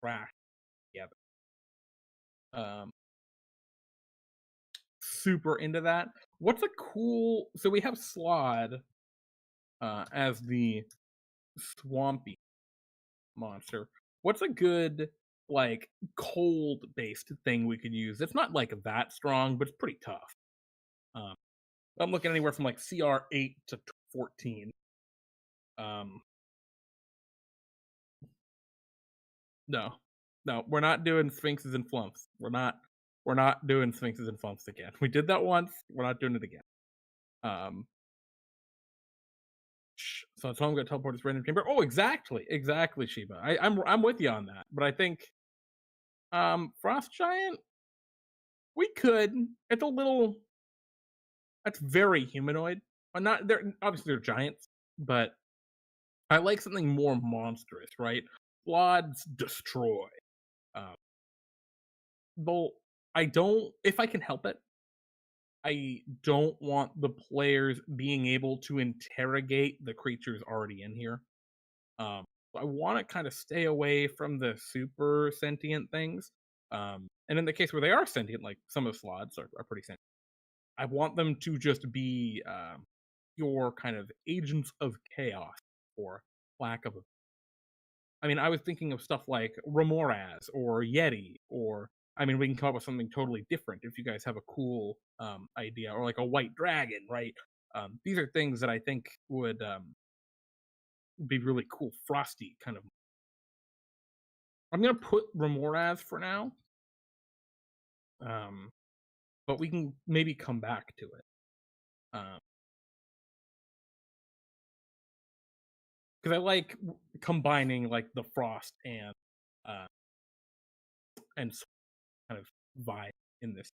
crashed together. Um Super into that. What's a cool so we have Slod as the swampy monster. What's a good like cold based thing we could use? It's not like that strong, but it's pretty tough. Um, I'm looking anywhere from like CR 8 to 14. Um, no, no, we're not doing sphinxes and flumps. We're not doing sphinxes and flumps again. We did that once. We're not doing it again. Um, so I'm gonna teleport this random chamber. Oh, exactly, Shiba. I'm with you on that. But I think Frost Giant, we could. It's a little. That's very humanoid. Not they're obviously they're giants, but I like something more monstrous, right? Floods destroy. Uh, though I don't, if I can help it, I don't want the players being able to interrogate the creatures already in here. Um, I want to kind of stay away from the super sentient things. And in the case where they are sentient, like some of the slots are pretty sentient, I want them to just be your kind of agents of chaos, or lack of a. I mean, I was thinking of stuff like Remoraz or Yeti, or I mean, we can come up with something totally different if you guys have a cool idea, or like a white dragon, right? These are things that I think would be really cool, frosty kind of. I'm gonna put Remoraz for now, um, but we can maybe come back to it. Um, because I like combining like the frost uh and kind of vibe in this.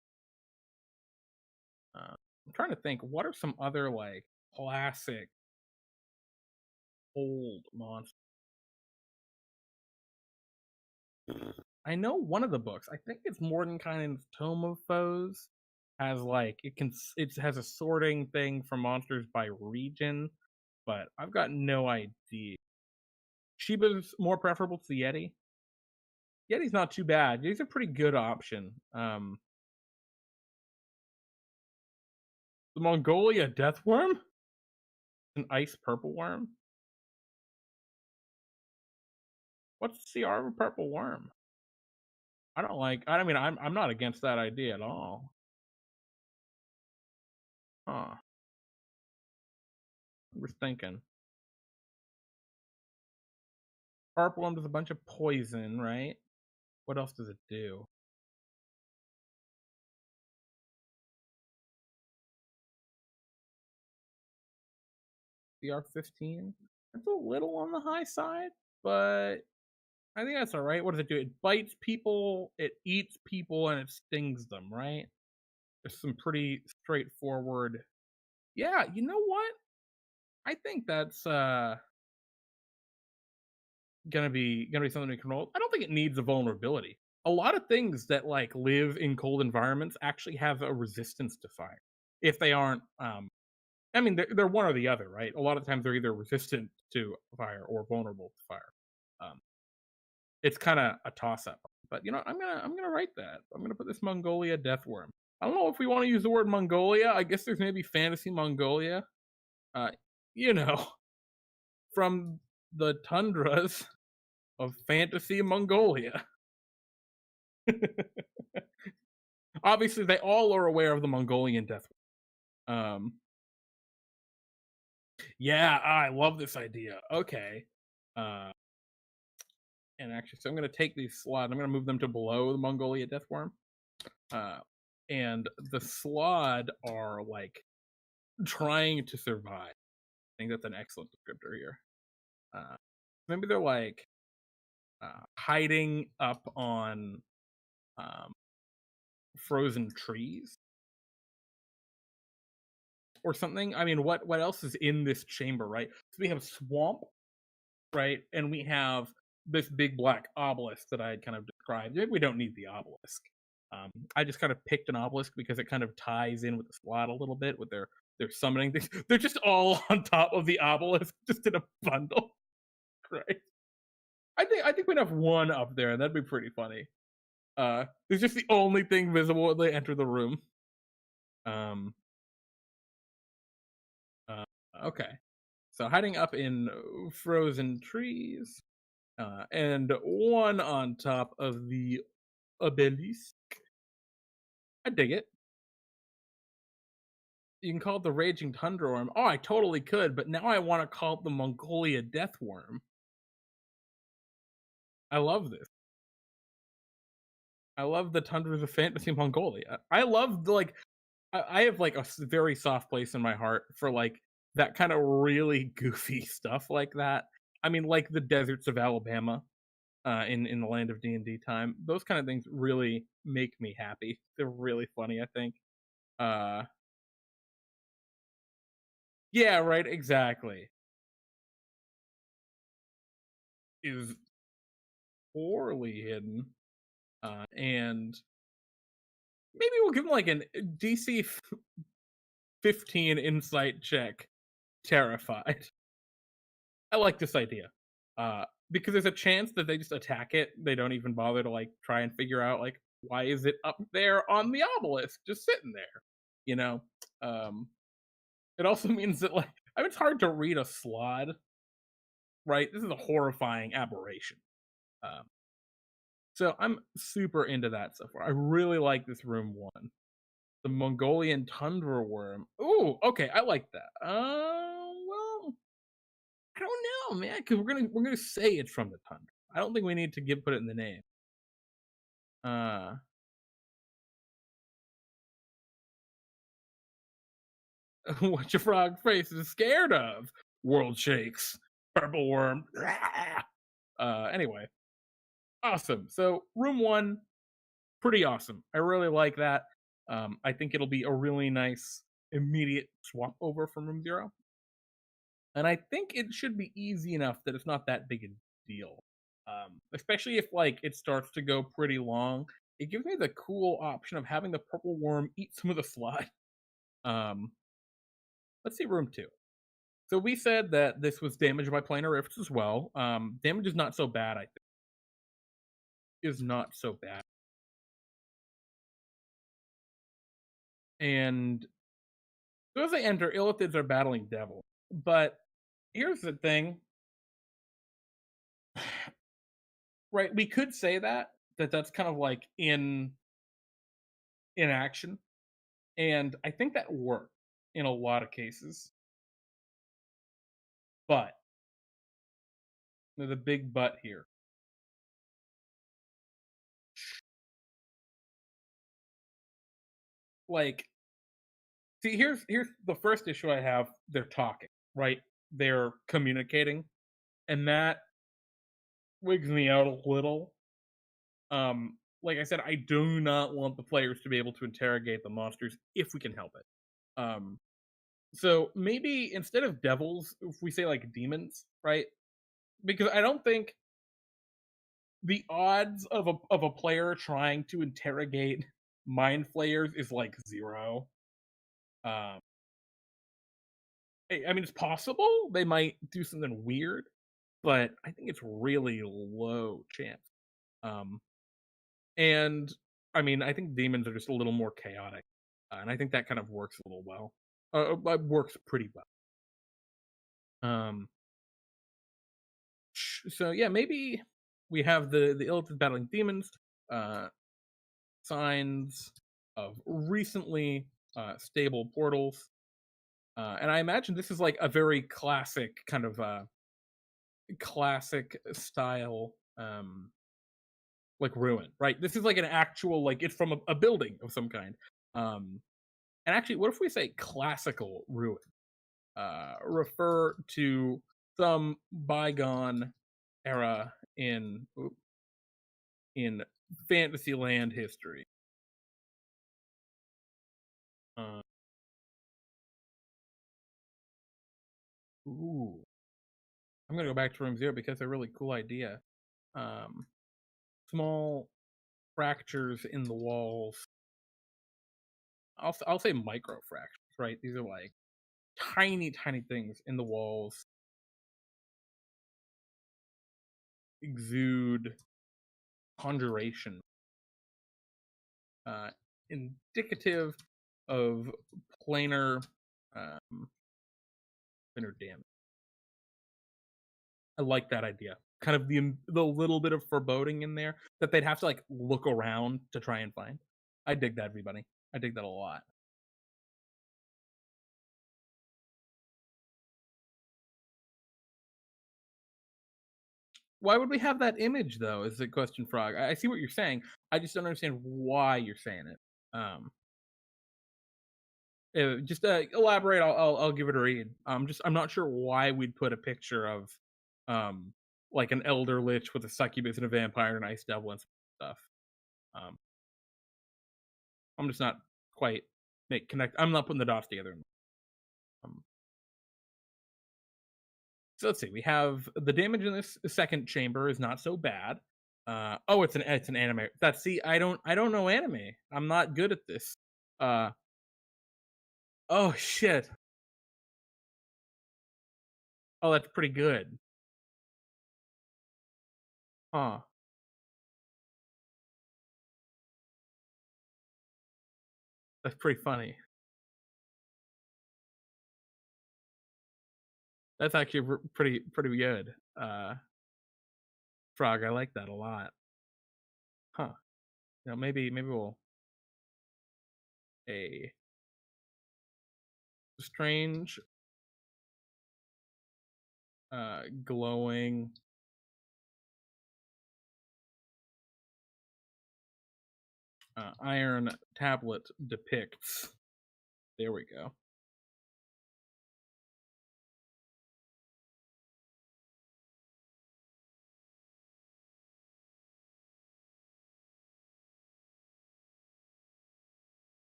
I'm trying to think, what are some other like classic old monsters? I know one of the books. I think it's Mordenkainen's Tome of Foes. Has like it has a sorting thing for monsters by region, but I've got no idea. Shiba's more preferable to the Yeti. Yeti's not too bad. Yeti's a pretty good option. The Mongolia death worm, an ice purple worm. What's the CR of a purple worm? I don't like. I mean, I'm not against that idea at all. Huh? I'm just thinking. Purple worm does a bunch of poison, right? What else does it do? CR 15. That's a little on the high side, but I think that's all right. What does it do? It bites people, it eats people, and it stings them, right? There's some pretty straightforward. Yeah, you know what? I think that's gonna be something we can roll. I don't think it needs a vulnerability. A lot of things that like live in cold environments actually have a resistance to fire. If they aren't, I mean, they're one or the other, right? A lot of times they're either resistant to fire or vulnerable to fire. Um, it's kind of a toss up. But you know, I'm gonna write that. I'm gonna put this Mongolia Deathworm. I don't know if we want to use the word Mongolia. I guess there's maybe fantasy Mongolia. Uh, you know, from the tundras of fantasy Mongolia. Obviously, they all are aware of the Mongolian death. Yeah, I love this idea. Okay. Uh, and actually, so I'm going to take these slots. I'm going to move them to below the Mongolia Deathworm. Uh, and the Slod are like trying to survive. I think that's an excellent descriptor here. Maybe they're like hiding up on um, frozen trees or something. I mean, what else is in this chamber, right? So we have swamp, right, and we have this big black obelisk that I had kind of described. Maybe we don't need the obelisk. I just kind of picked an obelisk because it kind of ties in with the slot a little bit with their summoning things. They're just all on top of the obelisk, just in a bundle. Right. I think we'd have one up there, and that'd be pretty funny. It's just the only thing visible when they enter the room. Um, uh, okay. So hiding up in frozen trees, and one on top of the obelisk. I dig it. You can call it the Raging Tundra Worm. Oh, I totally could, but now I want to call it the Mongolia Death Worm. I love this. I love the tundras of fantasy Mongolia. I love the, like, I have like a very soft place in my heart for like that kind of really goofy stuff like that. I mean, like the deserts of Alabama, in the land of D&D time. Those kind of things really make me happy. They're really funny, I think. Uh, yeah, right, exactly. Is poorly hidden, and maybe we'll give him like an DC 15 insight check. Terrified. I like this idea. Because there's a chance that they just attack it. They don't even bother to like try and figure out like why is it up there on the obelisk just sitting there, you know? Um, it also means that like I mean, it's hard to read a slod, right? This is a horrifying aberration. Um, so I'm super into that so far. I really like this room one. The Mongolian tundra worm. Ooh, okay, I like that. Well, I don't know, man, because we're gonna say it's from the tundra. I don't think we need to give put it in the name. Uh, what your frog face is scared of? World shakes. Purple worm. Anyway, awesome. So room one, pretty awesome. I really like that. I think it'll be a really nice immediate swap over from room zero. And I think it should be easy enough that it's not that big a deal. Especially if like it starts to go pretty long. It gives me the cool option of having the purple worm eat some of the slime. Um, let's see room two. So we said that this was damaged by planar rifts as well. Damage is not so bad, I think. Is not so bad. And so as they enter, illithids are battling devil. But here's the thing. Right, we could say that's kind of like in action. And I think that worked in a lot of cases. But there's a big but here. Like, see, here's the first issue I have. They're talking, right? They're communicating, and that wigs me out a little. Like I said, I do not want the players to be able to interrogate the monsters if we can help it. So maybe instead of devils, if we say like demons, right? Because I don't think the odds of a player trying to interrogate mind flayers is like zero. Um, I mean, it's possible they might do something weird, but I think it's really low chance. Um, and I mean, I think demons are just a little more chaotic, and I think that kind of works a little well. Works pretty well. Um, so yeah, maybe we have the illithid battling demons. Uh, signs of recently stable portals. And I imagine this is like a very classic kind of classic style like ruin, right? This is like an actual like it's from a building of some kind. Um and actually what if we say classical ruin? Refer to some bygone era in Fantasyland history. Uh, ooh, I'm gonna go back to room zero because it's a really cool idea. Um, Small fractures in the walls. I'll say micro fractures, right? These are like tiny, tiny things in the walls exude conjuration, uh, indicative of planar um, planar damage. I like that idea. Kind of the little bit of foreboding in there that they'd have to like look around to try and find. I dig that, everybody. I dig that a lot. Why would we have that image though? Is the question, Frog. I see what you're saying. I just don't understand why you're saying it. Just elaborate. I'll give it a read. I'm not sure why we'd put a picture of, um, like an elder lich with a succubus and a vampire and ice devil and stuff. Um, I'm just not quite make connect. I'm not putting the dots together. Um, so let's see. We have the damage in this second chamber is not so bad. Oh, it's an anime. That's see. I don't know anime. I'm not good at this. Uh, oh shit. Oh, that's pretty good. Huh. That's pretty funny. That's actually pretty good. Frog, I like that a lot. Huh. Maybe we'll a strange glowing iron tablet depicts. There we go.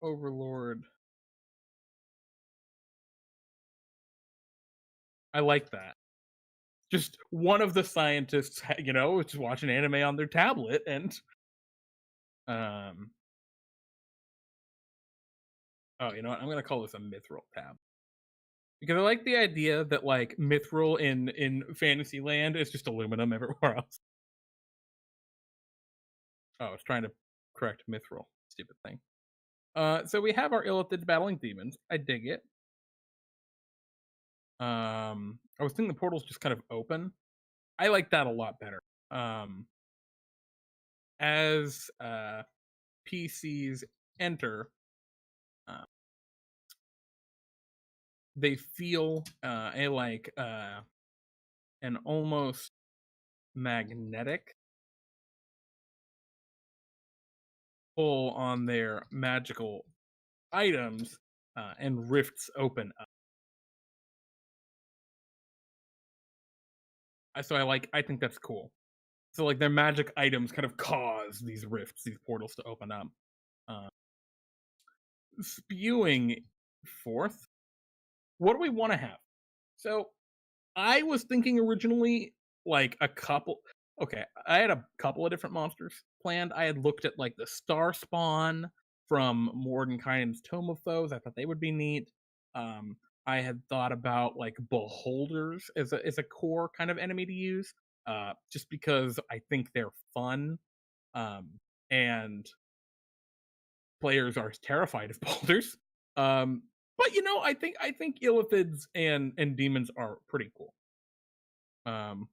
Overlord. I like that. Just one of the scientists, is watching anime on their tablet, and um. Oh, you know what? I'm gonna call this a mithril tab because I like the idea that like mithril in Fantasyland is just aluminum everywhere else. Oh, I was trying to correct mithril. Stupid thing. So we have our illithids battling demons. I dig it. I was thinking the portal's just kind of open. I like that a lot better. Um, as PCs enter, uh, they feel a like an almost magnetic pull on their magical items, and rifts open up. So I think that's cool. So like their magic items kind of cause these rifts, these portals to open up. Uh, Spewing forth. What do we want to have? So I was thinking originally like a couple. Okay, I had a couple of different monsters planned. I had looked at like the Star Spawn from Mordenkainen's Tome of Foes. I thought they would be neat. I had thought about like beholders as a core kind of enemy to use, just because I think they're fun, um, and players are terrified of boulders. Um, but I think illithids and demons are pretty cool. Um,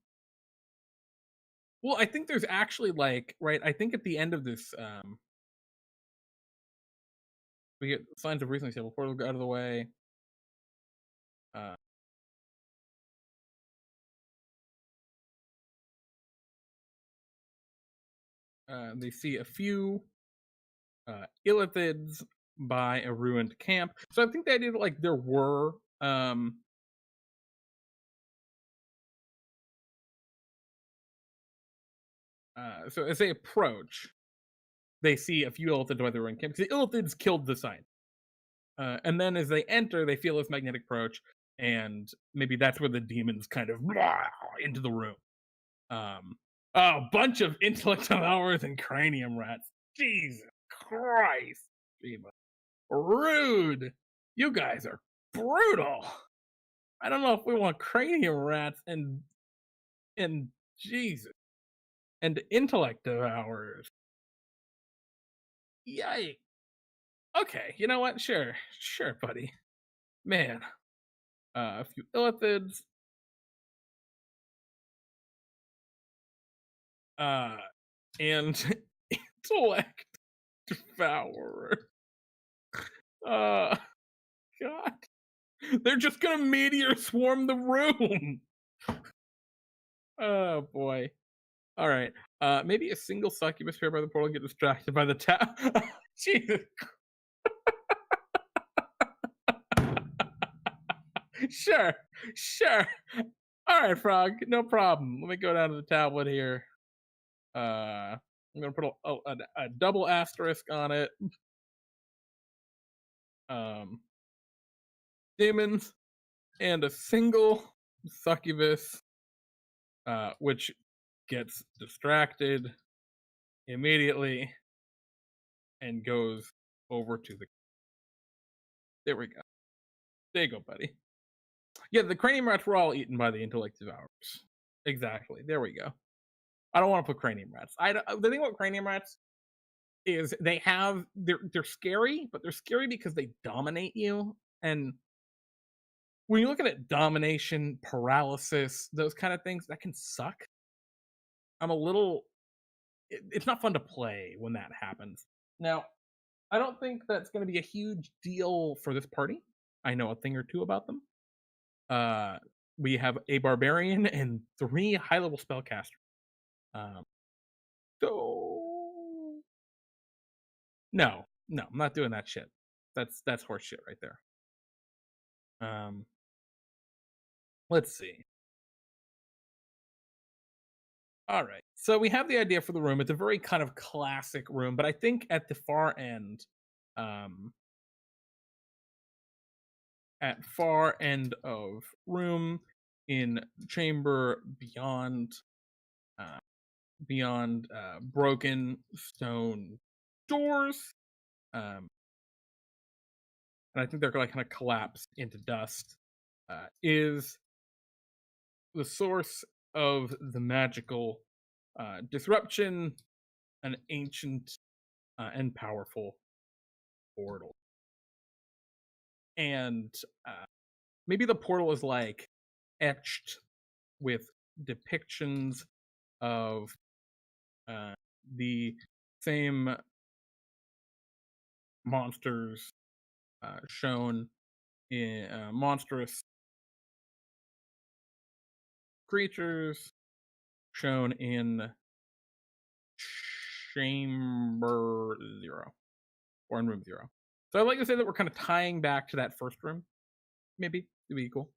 well, I think there's actually like right. I think at the end of this, we get signs of recently stable portal go out of the way. Uh, they see a few illithids by a ruined camp. So I think the idea that like there were so as they approach, they see a few illithids by the ruined camp. The illithids killed the sign. And then as they enter, they feel this magnetic approach, and maybe that's where the demons kind of into the room. Um, oh, a bunch of intellect devourers and cranium rats. Jesus Christ. Sheba. Rude. You guys are brutal. I don't know if we want cranium rats and Jesus and intellect devourers. Yikes. Okay, you know what? Sure, buddy. Man, a few illithids, uh, and intellect devourer. Uh, God, they're just gonna meteor swarm the room. Oh boy. All right. Maybe a single succubus paired by the portal get distracted by the tap. Jesus. Sure, sure. All right, Frog. No problem. Let me go down to the tablet here. I'm gonna put a double asterisk on it. Um, demons and a single succubus, which gets distracted immediately and goes over to the. There we go. There you go, buddy. Yeah, the cranium rats were all eaten by the intellect devourers. Exactly. There we go. I don't want to put cranium rats. The thing about cranium rats is they're scary, but they're scary because they dominate you. And when you're looking at domination, paralysis, those kind of things, that can suck. I'm a little. It's not fun to play when that happens. Now, I don't think that's going to be a huge deal for this party. I know a thing or two about them. We have a barbarian and 3 high-level spellcasters. Um, so no, I'm not doing that shit. That's horse shit right there. Um, let's see. All right, so we have the idea for the room. It's a very kind of classic room, but I think at the um, far end of room in chamber uh, beyond broken stone doors, um, and I think they're like kind of collapsed into dust. Is the source of the magical disruption, an ancient and powerful portal. And maybe the portal is like etched with depictions of uh, the same monsters shown in monstrous creatures shown in chamber 0 or in room 0. So I'd like to say that we're kind of tying back to that first room. Maybe it'd be cool.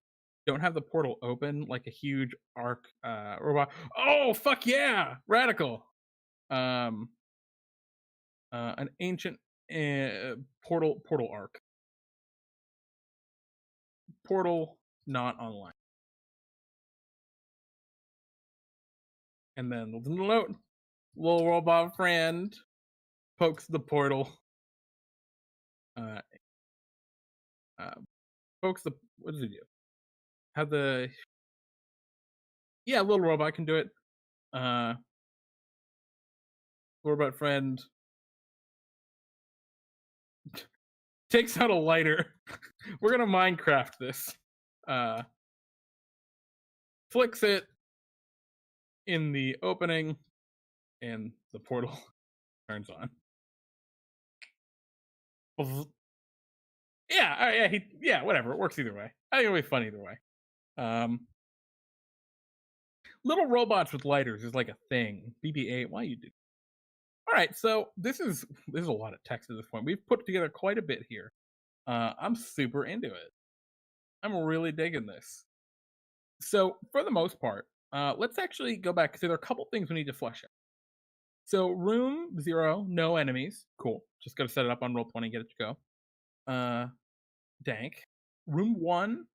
Don't have the portal open like a huge arc robot. Oh fuck yeah, radical. Um, an ancient portal arc. Portal not online. And then the note, little robot friend pokes the portal. Uh, pokes the. What does he do? Have the. Yeah, little robot can do it. Robot friend takes out a lighter. We're gonna Minecraft this. Flicks it in the opening, and the portal turns on. Yeah, whatever. It works either way. I think it'll be fun either way. Little robots with lighters is like a thing. BB-8, why you do? All right, so this is a lot of text at this point. We've put together quite a bit here. I'm super into it. I'm really digging this. So for the most part, let's actually go back because there are a couple things we need to flesh out. So room 0, no enemies. Cool. Just got to set it up on Roll20, get it to go. Dank. Room 1.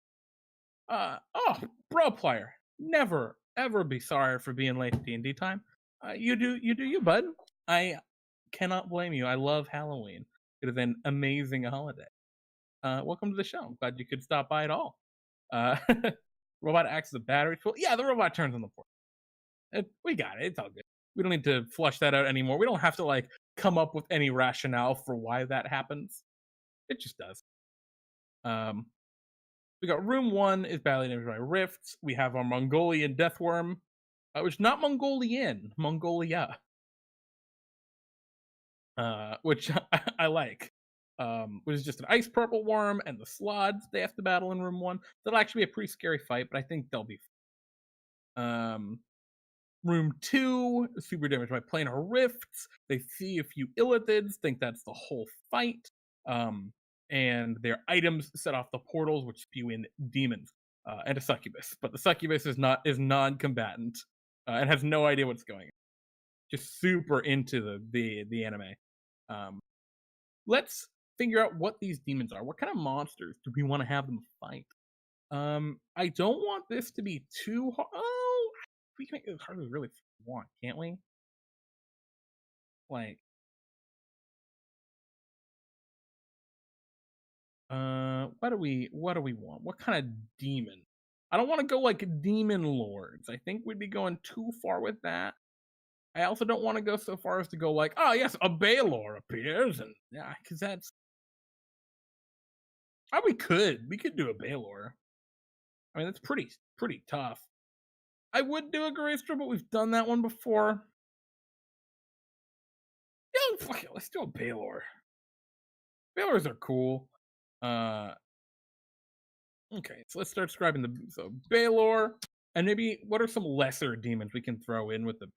Bro player. Never ever be sorry for being late to D&D time. You do you, bud. I cannot blame you. I love Halloween. It is an amazing holiday. Welcome to the show. I'm glad you could stop by at all. Uh, robot acts as a battery tool. Yeah, the robot turns on the port. We got it. It's all good. We don't need to flush that out anymore. We don't have to like come up with any rationale for why that happens. It just does. Um, we got room one is badly damaged by rifts. We have our Mongolian deathworm, which is not Mongolian, Mongolia, which I like. Which is just an ice purple worm, and the slods they have to battle in room one. That'll actually be a pretty scary fight, but I think they'll be. Room two, super damaged by planar rifts. They see a few illithids, think that's the whole fight. And their items set off the portals, which spew in demons and a succubus. But the succubus is non-combatant and has no idea what's going on. Just super into the anime. Let's figure out what these demons are. What kind of monsters do we want to have them fight? I don't want this to be too hard. Oh, we can make it as hard as we really want, can't we? Like, what do we want? What kind of demon? I don't want to go like demon lords. I think we'd be going too far with that. I also don't want to go so far as to go like, oh yes, a Baylor appears, and yeah, because that's. Oh, we could do a Baylor. I mean, that's pretty tough. I would do a Graystra, but we've done that one before. Yeah, fuck it, let's do a Baylor. Baylors are cool. Okay, so let's start describing the Baylor, and maybe what are some lesser demons we can throw in with the.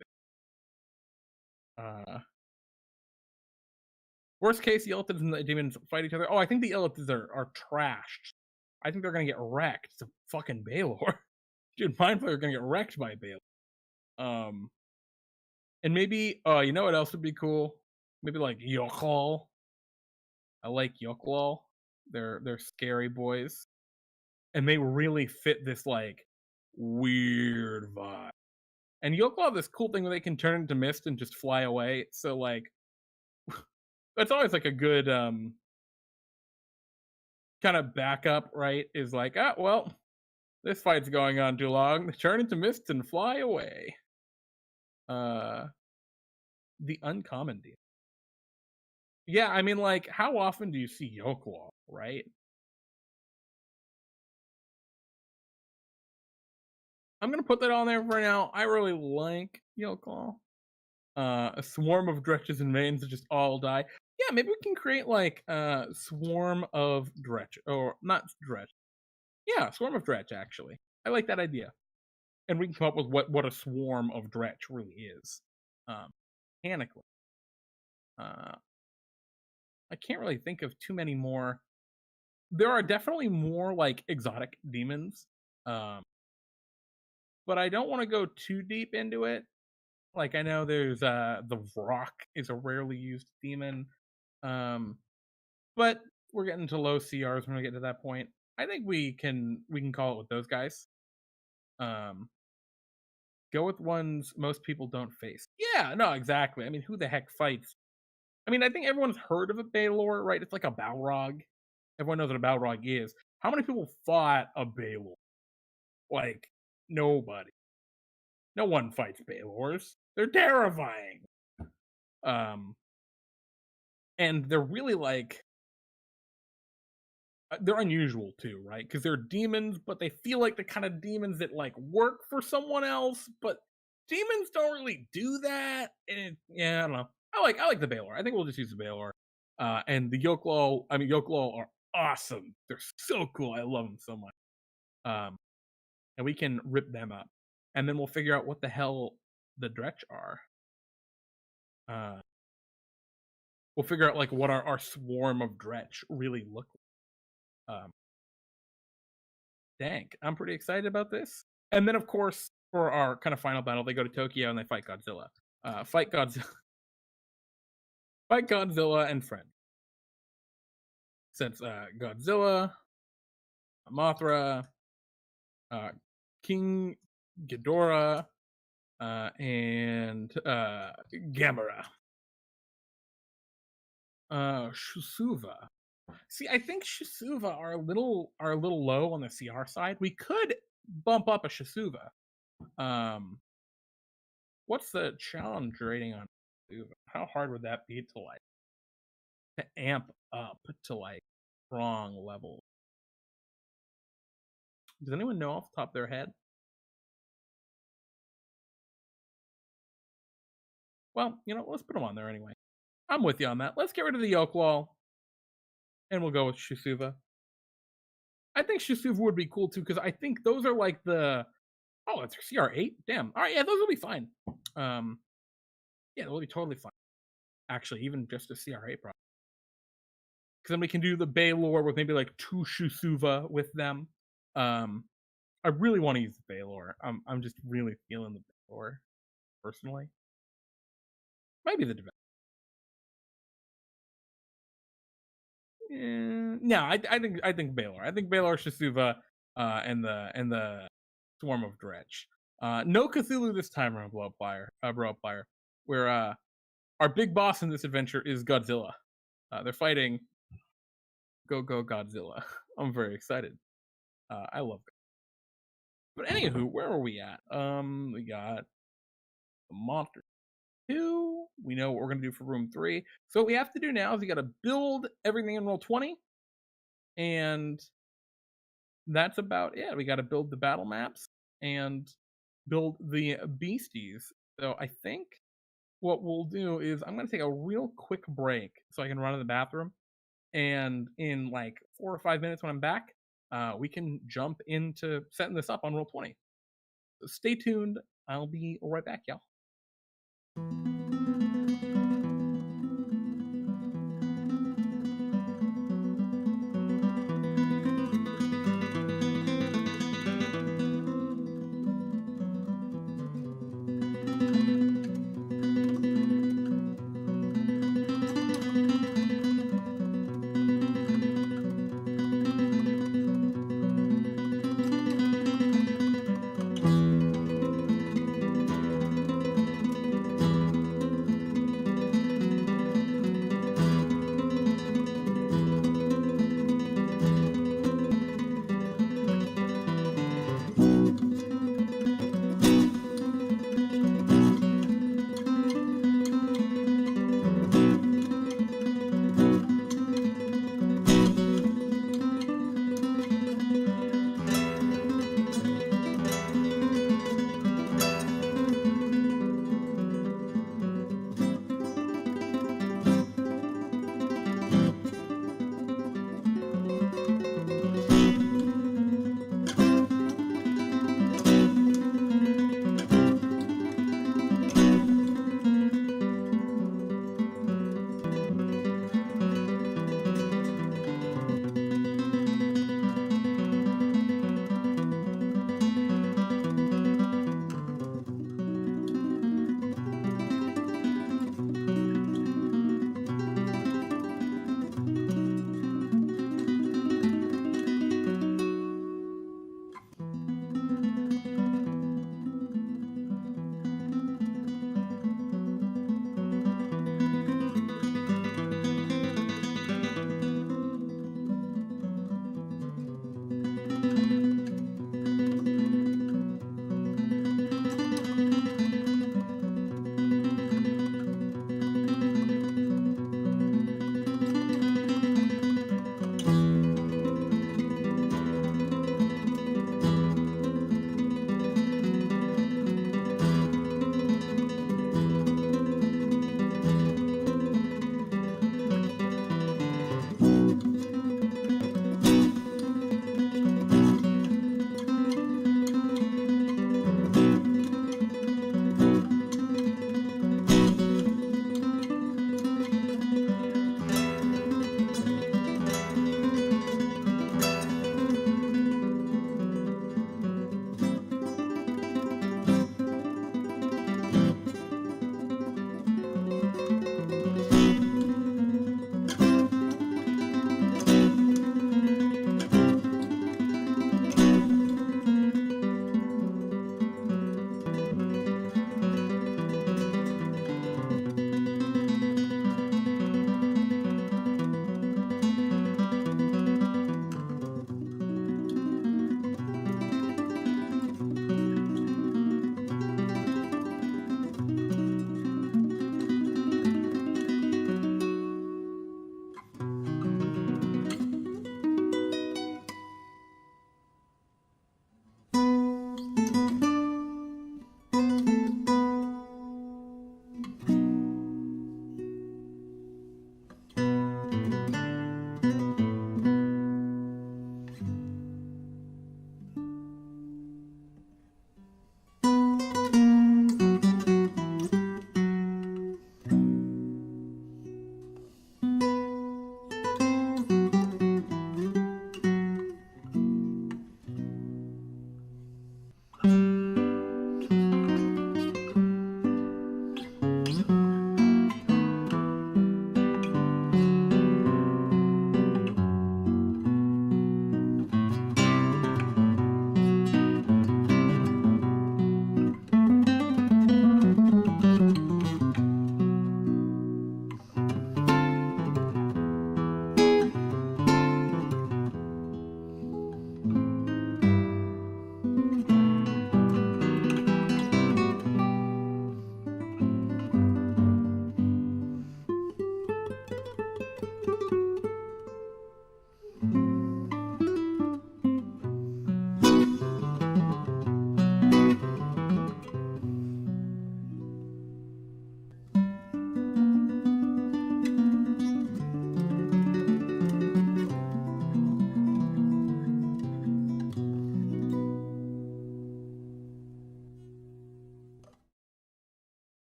Worst case, the Illithids and the demons fight each other. Oh, I think the Illithids are trashed. I think they're gonna get wrecked. It's a fucking Baylor. Dude, Mindflayer are gonna get wrecked by Baylor. And maybe you know what else would be cool? Maybe like Yoklal. I like Yoklal. They're scary boys. And they really fit this like weird vibe. And Yoklal have this cool thing where they can turn into mist and just fly away. So like that's always like a good kind of backup, right? Is like, ah, well, this fight's going on too long. Turn into mist and fly away. The uncommon demon. Yeah, I mean, like, how often do you see Yoklal, right? I'm gonna put that on there for now. I really like Yoklal. A swarm of dretches and veins that just all die. Yeah, maybe we can create like a swarm of dretch, or not dretch. Yeah, swarm of dretch. Actually, I like that idea, and we can come up with what a swarm of dretch really is. Mechanically, I can't really think of too many more. There are definitely more like exotic demons, but I don't want to go too deep into it. Like I know there's the Rock is a rarely used demon, but we're getting to low CRs when we get to that point. I think we can call it with those guys. Go with ones most people don't face. Yeah, no, exactly. I mean, who the heck fights? I mean, I think everyone's heard of a Baylor, right? It's like a Balrog. Everyone knows what a Balrog is. How many people fought a Baylor? Like nobody. No one fights Baylors. They're terrifying. And they're really like they're unusual too, right? Because they're demons, but they feel like the kind of demons that like work for someone else. But demons don't really do that. And yeah, I don't know. I like the Baylor. I think we'll just use the Baylor. And the Yoklal. I mean, Yoklal are awesome. They're so cool. I love them so much. And we can rip them up, and then we'll figure out what the hell the Dretch are. We'll figure out like what our swarm of Dretch really look like. Dang, I'm pretty excited about this. And then, of course, for our kind of final battle, they go to Tokyo and they fight Godzilla. Fight Godzilla, fight Godzilla and friends. Since Godzilla, Mothra, King Ghidorah, and Gamera. Shusuva. See, I think Shisuva are a little low on the CR side. We could bump up a Shisuva. Um, what's the challenge rating on Shisuva? How hard would that be to like to amp up to like strong level? Does anyone know off the top of their head? Well, let's put them on there anyway. I'm with you on that. Let's get rid of the Yoke Wall, and we'll go with Shisuva. I think Shisuva would be cool too, because I think those are like the it's CR8. Damn. All right, yeah, those will be fine. Yeah, they'll be totally fine. Actually, even just a CR8 probably. Because then we can do the Baylor with maybe like 2 Shusuva with them. I really want to use the Baylor. I'm just really feeling the Baylor personally. Maybe the Develop. No, I think Baylor. I think Baylor, Shisuva, and the Swarm of Dredge. No Cthulhu this time around, Blow Player. Where our big boss in this adventure is Godzilla. They're fighting Go Godzilla. I'm very excited. I love it. But anywho, where are we at? We got the Monster 2. We know what we're gonna do for room 3. So what we have to do now is we gotta build everything in roll 20. And that's about it. We gotta build the battle maps and build the beasties. So I think what we'll do is I'm gonna take a real quick break so I can run to the bathroom. And in like 4 or 5 minutes when I'm back, we can jump into setting this up on roll 20. So stay tuned. I'll be right back, y'all.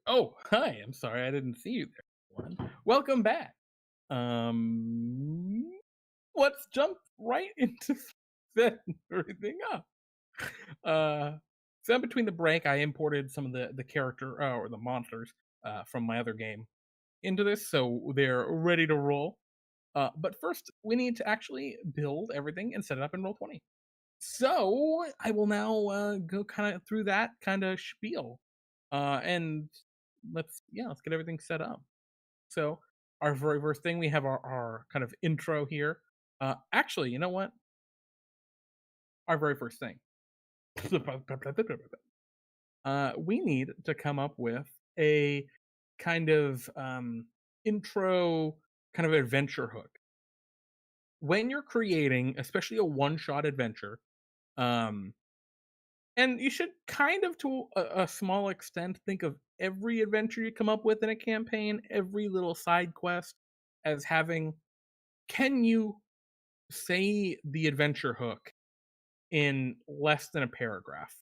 Oh, hi. I'm sorry I didn't see you there. Everyone. Welcome back. Um, let's jump right into setting everything up. Uh, so in between the break, I imported some of the character or the monsters from my other game into this, so they're ready to roll. But first, we need to actually build everything and set it up in Roll20. So I will now go kind of through that kind of spiel, and let's get everything set up. So our very first thing, we have our kind of intro here. Actually, you know what? Our very first thing, we need to come up with a kind of intro, kind of adventure hook. When you're creating, especially a one-shot adventure, um, and you should kind of, to a small extent, think of every adventure you come up with in a campaign, every little side quest, as having, can you say the adventure hook in less than a paragraph,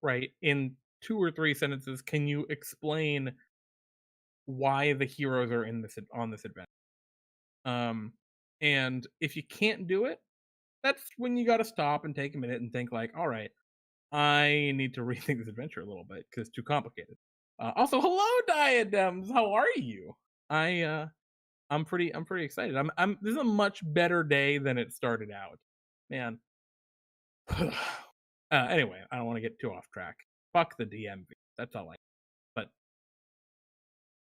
right? In two or three sentences, can you explain why the heroes are in this on this adventure? Um, and if you can't do it, that's when you got to stop and take a minute and think like, all right, I need to rethink this adventure a little bit because it's too complicated. Also, hello diadems, how are you? I I'm pretty excited. This is a much better day than it started out, man. Anyway, I don't want to get too off track. Fuck the DMV. That's all I. But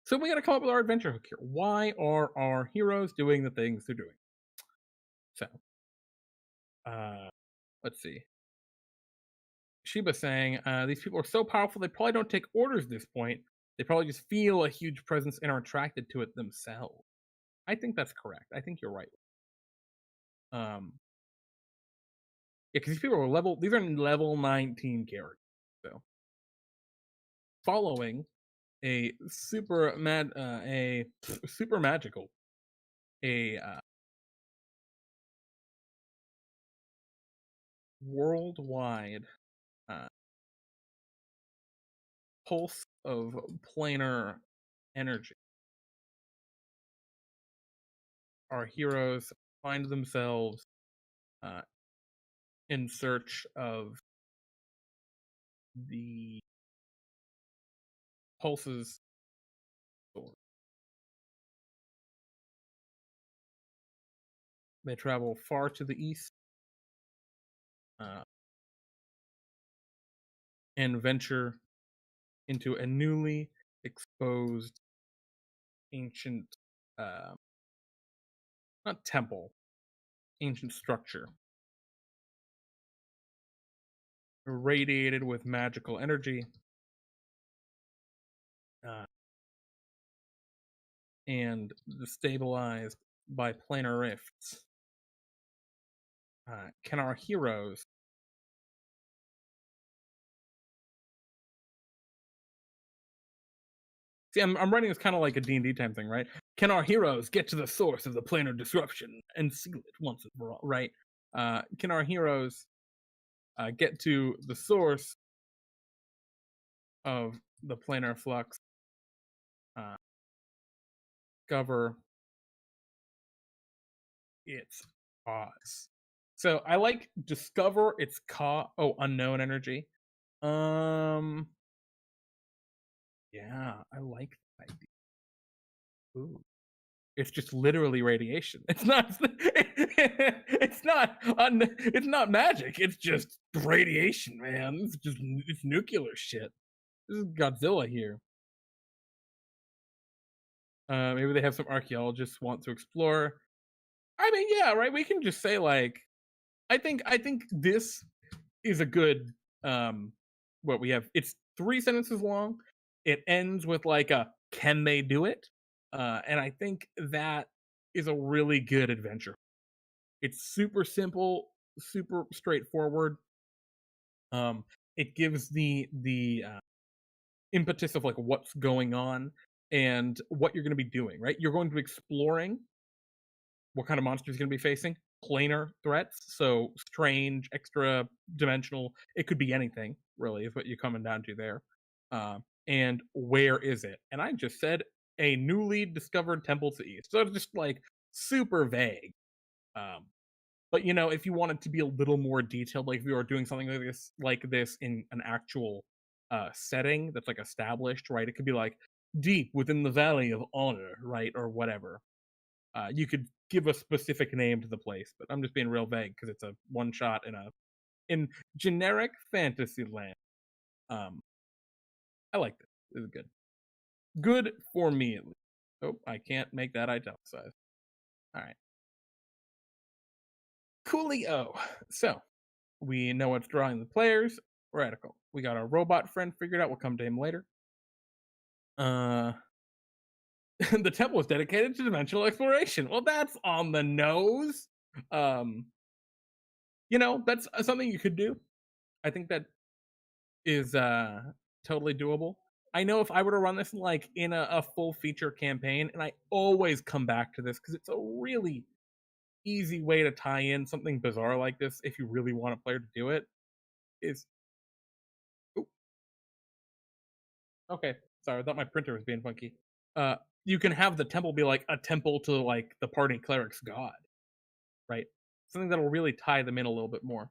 so we got to come up with our adventure hook here. Why are our heroes doing the things they're doing? So, uh, let's see. Shiba saying, these people are so powerful they probably don't take orders at this point. They probably just feel a huge presence and are attracted to it themselves. I think that's correct. I think you're right. Yeah, because these people are level. These are level 19 characters. So, following a super magical, a worldwide uh, pulse of planar energy. Our heroes find themselves uh, in search of the pulse's source. They travel far to the east uh, and venture into a newly exposed ancient, uh, not temple, ancient structure, radiated with magical energy uh, and destabilized by planar rifts. Can our heroes see? I'm writing this kind of like a D&D type thing, right? Can our heroes get to the source of the planar disruption and seal it once and for all? Right? Can our heroes get to the source of the planar flux? Uh, discover its cause. So I like discover its cause. Oh, unknown energy. Um, yeah, I like that idea. Ooh. It's just literally radiation. It's not. It's not. It's not magic. It's just radiation, man. It's nuclear shit. This is Godzilla here. Maybe they have some archaeologists want to explore. I mean, yeah, right. We can just say like, I think this is a good what we have. It's three sentences long. It ends with like a can they do it? And I think that is a really good adventure. It's super simple, super straightforward. Um, it gives the impetus of like what's going on and what you're going to be doing. Right, you're going to be exploring what kind of monsters you're going to be facing. Planar threats, so strange, extra dimensional. It could be anything, really, is what you're coming down to there. and where is it? And I just said a newly discovered temple to east. So it's just like super vague. Um, but if you wanted to be a little more detailed, like if you were doing something like this in an actual setting that's like established, right? It could be like deep within the Valley of Honor, right, or whatever. You could give a specific name to the place, but I'm just being real vague because it's a one shot in generic fantasy land. Um, I like this. This is good. Good for me at least. Oh, I can't make that italicized. All right. Coolio. So we know what's drawing the players. Radical. We got our robot friend figured out. We'll come to him later. Uh, the temple is dedicated to dimensional exploration. Well, that's on the nose. Um, that's something you could do. I think that is totally doable. I know if I were to run this like in a full feature campaign, and I always come back to this because it's a really easy way to tie in something bizarre like this if you really want a player to do it. Is Oop, okay. Sorry, I thought my printer was being funky. Uh, you can have the temple be like a temple to like the party cleric's god, right? Something that'll really tie them in a little bit more.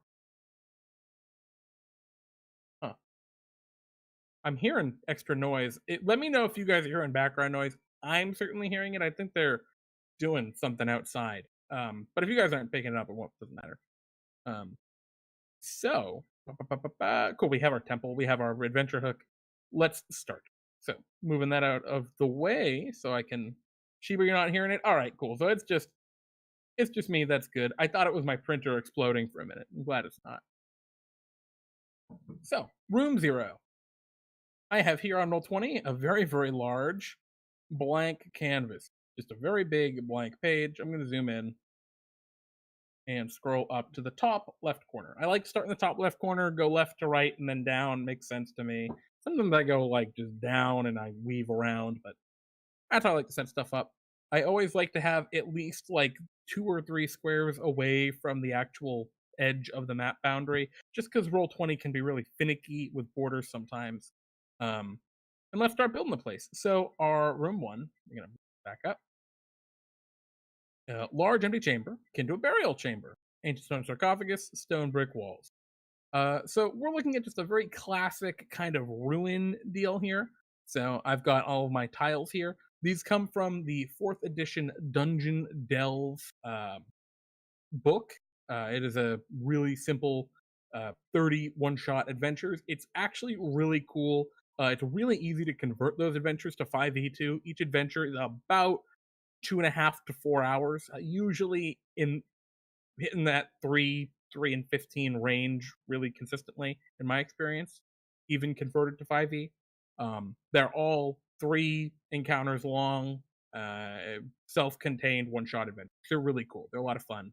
Huh. I'm hearing extra noise. Let me know if you guys are hearing background noise. I'm certainly hearing it. I think they're doing something outside. But if you guys aren't picking it up, it won't doesn't matter. Um, so cool. We have our temple. We have our adventure hook. Let's start. So moving that out of the way, so I can. Sheba, you're not hearing it. All right, cool. So it's just me. That's good. I thought it was my printer exploding for a minute. I'm glad it's not. So room 0. I have here on Roll20 a very, very large blank canvas. Just a very big blank page. I'm going to zoom in and scroll up to the top left corner. I like to start in the top left corner, go left to right, and then down. Makes sense to me. Sometimes I go like just down and I weave around, but that's how I like to set stuff up. I always like to have at least like 2 or 3 squares away from the actual edge of the map boundary, just because Roll20 can be really finicky with borders sometimes. Um, and let's start building the place. So our room 1, we're gonna back up. Large empty chamber, akin to a burial chamber. Ancient stone sarcophagus, stone brick walls. So we're looking at just a very classic kind of ruin deal here. So I've got all of my tiles here. These come from the 4th edition Dungeon Delve book. It is a really simple 30 one-shot adventures. It's actually really cool. It's really easy to convert those adventures to 5e2. Each adventure is about 2.5 to 4 hours, usually in hitting that 3 and 15 range really consistently in my experience, even converted to 5e. They're all 3 encounters long, self-contained one-shot adventures. They're really cool. They're a lot of fun.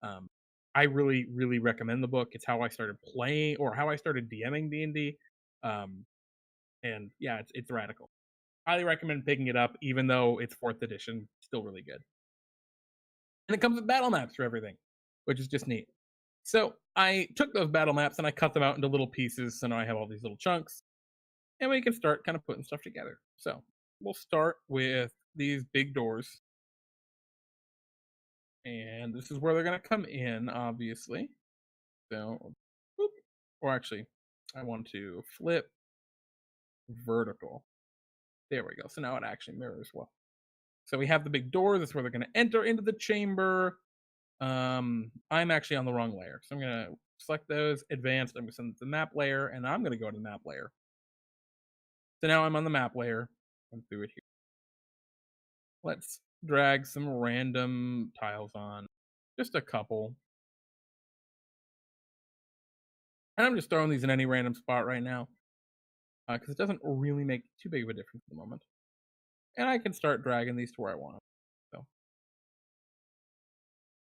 um, I really really recommend the book. It's how I started playing, or how I started DMing D&D. um, and yeah, it's radical. Highly recommend picking it up, even though it's 4th edition. Still really good. And it comes with battle maps for everything, which is just neat. So I took those battle maps and I cut them out into little pieces, so now I have all these little chunks, and we can start kind of putting stuff together. So we'll start with these big doors, and this is where they're going to come in, obviously. So, whoop, or actually, I want to flip vertical. There we go. So now it actually mirrors well. So we have the big door. This is where they're going to enter into the chamber. I'm actually on the wrong layer, so I'm gonna select those, advanced. I'm gonna send it to the map layer, and I'm gonna go to the map layer. So now I'm on the map layer. I'm through it here. Let's drag some random tiles on, just a couple. And I'm just throwing these in any random spot right now, because it doesn't really make too big of a difference at the moment. And I can start dragging these to where I want them. So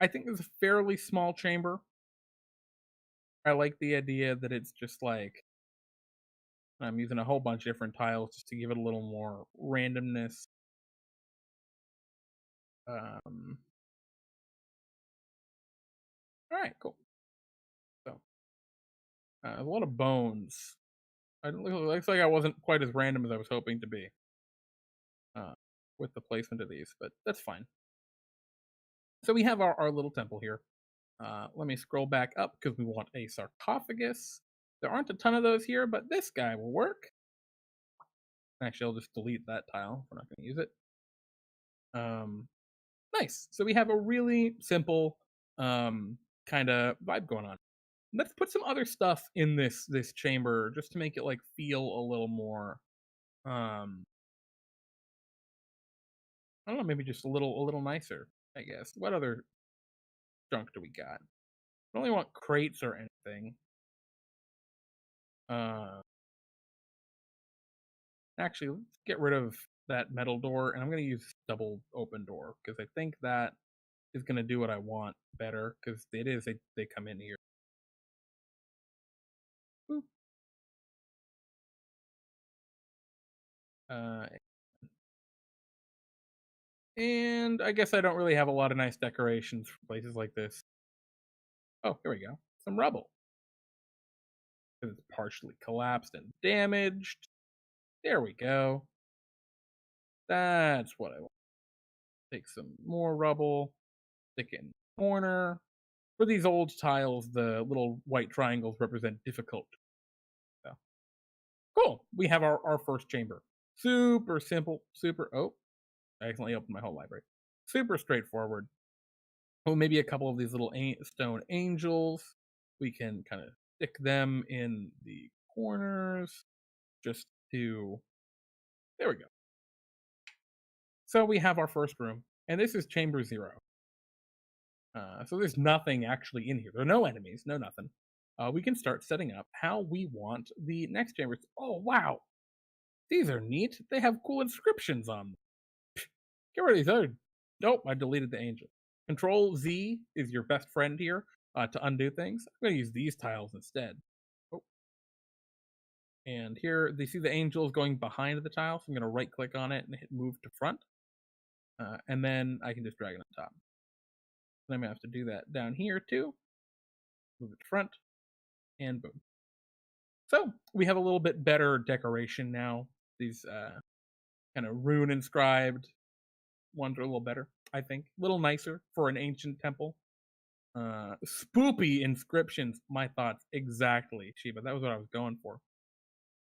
I think it's a fairly small chamber. I like the idea that it's just like I'm using a whole bunch of different tiles just to give it a little more randomness. Um, all right, cool. So a lot of bones. Looks like I wasn't quite as random as I was hoping to be uh, with the placement of these, but that's fine. So we have our little temple here. Let me scroll back up because we want a sarcophagus. There aren't a ton of those here, but this guy will work. Actually, I'll just delete that tile. We're not going to use it. Um, nice. So we have a really simple kind of vibe going on. Let's put some other stuff in this chamber just to make it like feel a little more. Um, I don't know, maybe just a little nicer. I guess. What other junk do we got? I don't really want crates or anything. Uh, Actually, let's get rid of that metal door, and I'm going to use double open door because I think that is going to do what I want better because it is they come in here. Boop. Uh, and I guess I don't really have a lot of nice decorations for places like this. Oh, here we go. Some rubble. It's partially collapsed and damaged. There we go. That's what I want. Take some more rubble, stick it in the corner. For these old tiles, the little white triangles represent difficult. So cool. We have our first chamber. Super simple. Super. Oh, I accidentally opened my whole library. Super straightforward. Oh, maybe a couple of these little stone angels. We can kind of stick them in the corners just to. There we go. So we have our first room, and this is chamber 0. So there's nothing actually in here. There are no enemies, no nothing. We can start setting up how we want the next chambers. Oh wow, these are neat. They have cool inscriptions on them. Get rid of these other. Nope, I deleted the angel. Control Z is your best friend here to undo things. I'm going to use these tiles instead. Oh, and here they see the angels going behind the tile, so I'm going to right click on it and hit move to front. And then I can just drag it on top. And I'm going to have to do that down here too. Move it to front, and boom. So we have a little bit better decoration now. These kind of rune inscribed ones are a little better, I think. A little nicer for an ancient temple. Spoopy inscriptions, my thoughts exactly, Shiba. That was what I was going for.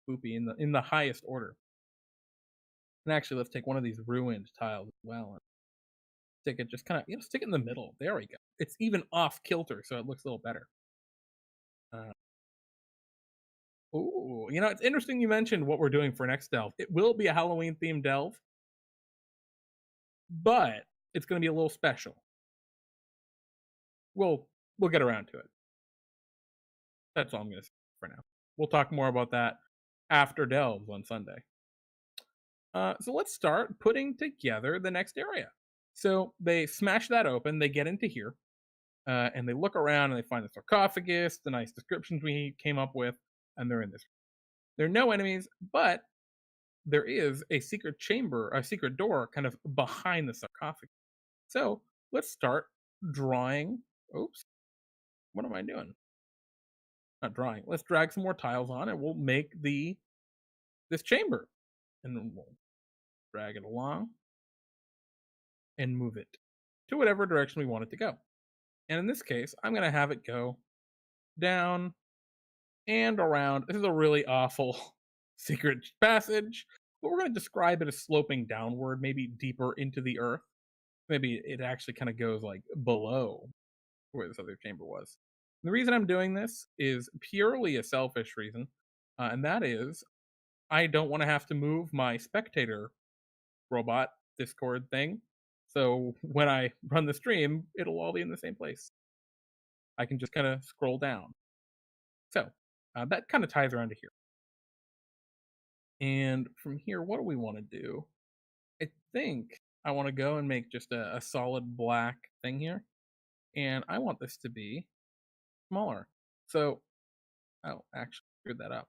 Spoopy in the highest order. And actually, let's take one of these ruined tiles as well and stick it just kind of stick it in the middle. There we go. It's even off kilter, so it looks a little better. Ooh, it's interesting you mentioned what we're doing for next delve. It will be a Halloween themed delve, but it's going to be a little special. We'll get around to it. That's all I'm going to say for now. We'll talk more about that after delves on Sunday. So let's start putting together the next area. So they smash that open, they get into here, and they look around and they find the sarcophagus, the nice descriptions we came up with, and they're in this. There are no enemies, but there is a secret chamber, a secret door kind of behind the sarcophagus. So let's start drawing. Oops, what am I doing? Not drawing. Let's drag some more tiles on and we'll make this chamber. And we'll drag it along and move it to whatever direction we want it to go. And in this case, I'm going to have it go down and around. This is a really awful secret passage, but we're going to describe it as sloping downward, maybe deeper into the earth. Maybe it actually kind of goes like below where this other chamber was. And the reason I'm doing this is purely a selfish reason, and that is I don't want to have to move my spectator robot Discord thing. So when I run the stream, it'll all be in the same place. I can just kind of scroll down. So that kind of ties around to here. And from here, what do we want to do? I think I want to go and make just a solid black thing here. And I want this to be smaller. So, oh, actually screwed that up.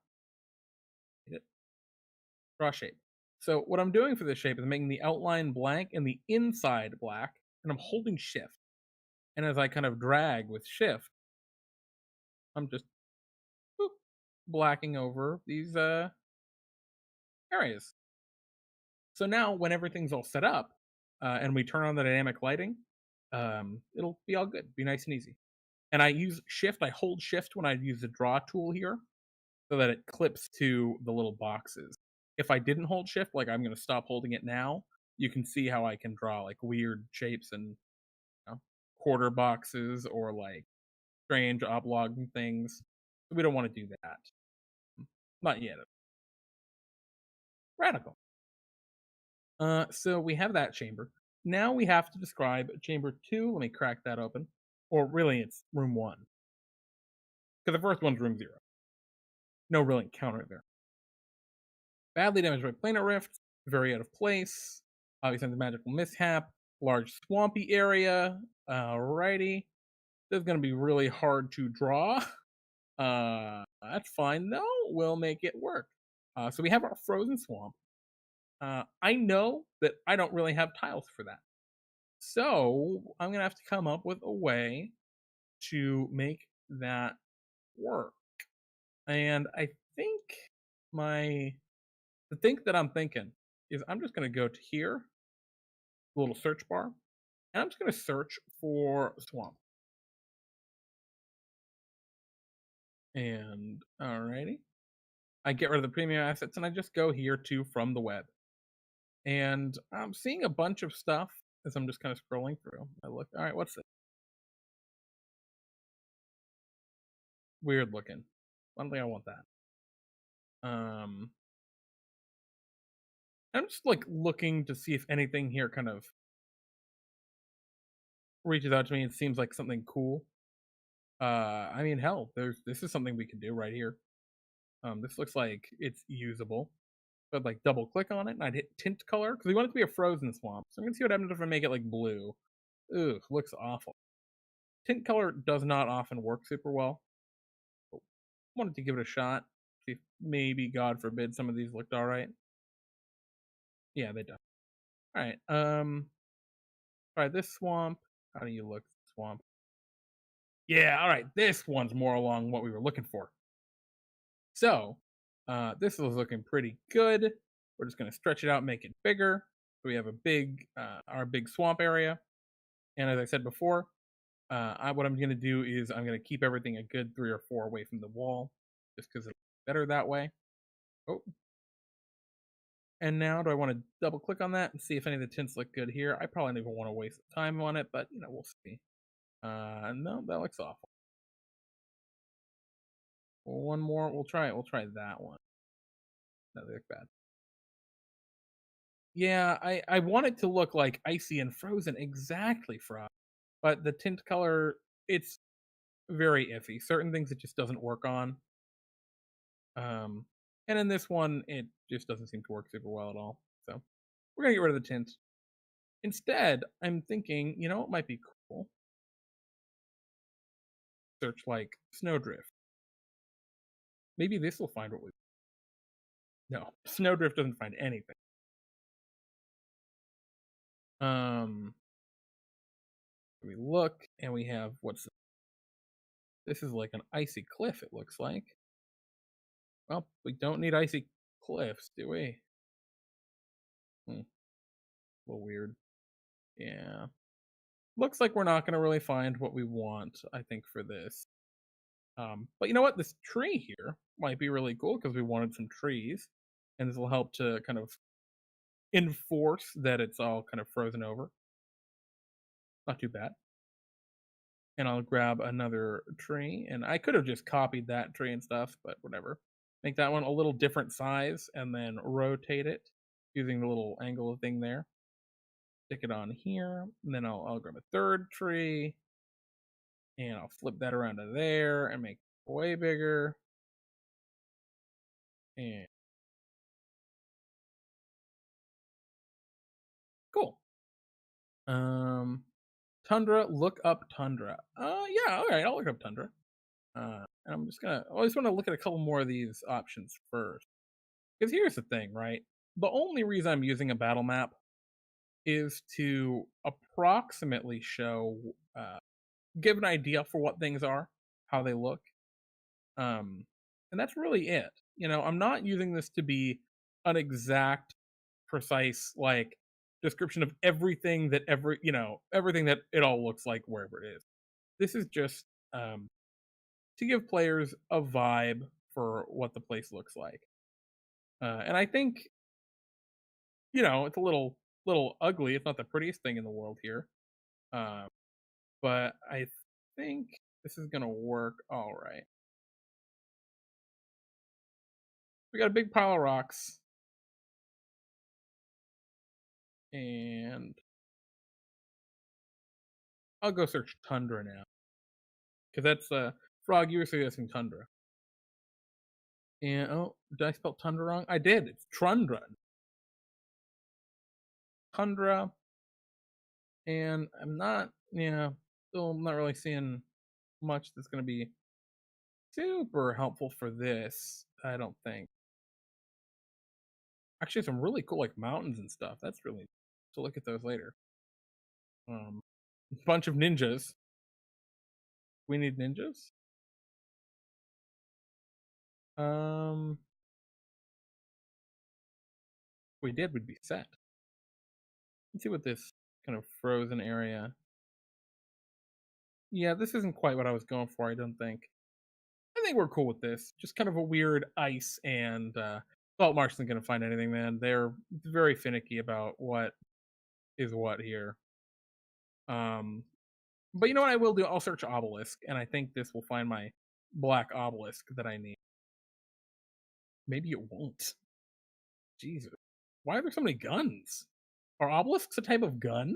Draw shape. So what I'm doing for this shape is making the outline blank and the inside black, and I'm holding shift. And as I kind of drag with shift, I'm just, boop, blacking over these areas. So now when everything's all set up, and we turn on the dynamic lighting, it'll be all good, be nice and easy. And I use shift, I hold shift when I use the draw tool here so that it clips to the little boxes. If I didn't hold shift, like I'm going to stop holding it now, you can see how I can draw like weird shapes and know, quarter boxes or like strange oblong things. We don't want to do that. Not yet. Radical. So we have that chamber. Now we have to describe chamber two. Let me crack that open. Or really, it's room one. Because the first one's room zero. No real encounter there. Badly damaged by planar rift. Very out of place. Obviously, the magical mishap. Large swampy area. Alrighty. This is going to be really hard to draw. That's fine though. We'll make it work. So we have our frozen swamp. I know that I don't really have tiles for that. So I'm gonna have to come up with a way to make that work. And I think the thing that I'm thinking is I'm just gonna go to here, the little search bar, and I'm just gonna search for swamp. And alrighty. I get rid of the premium assets and I just go here to from the web. And I'm seeing a bunch of stuff as I'm just kind of scrolling through. I look, all right, what's this? Weird looking. I don't think I want that. I'm just like looking to see if anything here kind of reaches out to me and seems like something cool. I mean, hell, this is something we can do right here. This looks like it's usable. But like double click on it and I'd hit tint color because we want it to be a frozen swamp. So I'm gonna see what happens if I make it like blue. Ugh, looks awful. Tint color does not often work super well. But wanted to give it a shot. See if maybe, God forbid, some of these looked all right. Yeah, they don't. All right. Try this swamp. How do you look, swamp? Yeah, all right. This one's more along what we were looking for. So, this is looking pretty good. We're just gonna stretch it out, make it bigger. So we have a big, our big swamp area. And as I said before, what I'm gonna do is I'm gonna keep everything a good 3 or 4 away from the wall, just because it's better that way. Oh, and now do I want to double click on that and see if any of the tints look good here? I probably don't even want to waste time on it, but we'll see. No, that looks awful. One more, we'll try it. We'll try that one. No, they look bad. Yeah, I want it to look like icy and frozen, exactly frost. But the tint color, it's very iffy. Certain things it just doesn't work on. Um, and in this one, it just doesn't seem to work super well at all. So we're gonna get rid of the tint. Instead, I'm thinking, it might be cool. Search like snowdrift. Maybe this will find what we. No, snowdrift doesn't find anything. Um, we look and we have what's this is like an icy cliff. It looks like. Well, we don't need icy cliffs, do we? A little weird. Yeah. Looks like we're not going to really find what we want, I think, for this. But you know what? This tree here might be really cool because we wanted some trees. And this will help to kind of enforce that it's all kind of frozen over. Not too bad. And I'll grab another tree. And I could have just copied that tree and stuff, but whatever. Make that one a little different size and then rotate it using the little angle thing there. Stick it on here. And then I'll grab a third tree. And I'll flip that around to there and make it way bigger. And cool. Tundra, look up Tundra. Yeah, all right, I'll look up Tundra. And I'm just gonna. I just want to look at a couple more of these options first. Because here's the thing, right? The only reason I'm using a battle map is to approximately show, give an idea for what things are, how they look. Um, and that's really it. I'm not using this to be an exact, precise, like, description of everything that everything that it all looks like wherever it is. This is just um, to give players a vibe for what the place looks like. And I think it's a little ugly. It's not the prettiest thing in the world here, uh, but I think this is gonna work all right. We got a big pile of rocks, and I'll go search tundra now because that's frog. You were suggesting tundra, and oh, did I spell tundra wrong? I did. It's trundra, tundra, and I'm not. Yeah, still not really seeing much that's gonna be super helpful for this. I don't think. Actually, some really cool like mountains and stuff. That's really to look at those later. Um, bunch of ninjas. We need ninjas. Um, if we did, we'd be set. Let's see what this kind of frozen area. Yeah, this isn't quite what I was going for. I don't think. I think we're cool with this. Just kind of a weird ice and Salt Marsh isn't going to find anything, man. They're very finicky about what is what here. Um, but you know what I will do? I'll search obelisk, and I think this will find my black obelisk that I need. Maybe it won't. Jesus. Why are there so many guns? Are obelisks a type of gun?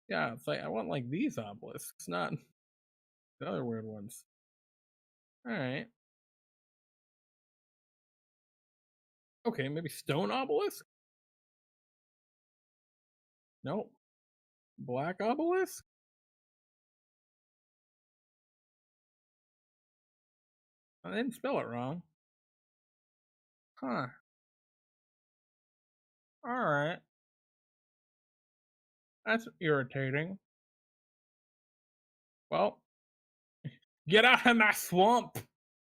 Yeah, it's like I want like these obelisks, not the other weird ones. Alright. Okay, maybe stone obelisk? Nope. Black obelisk? I didn't spell it wrong. Huh. Alright. That's irritating. Well, get out of my swamp!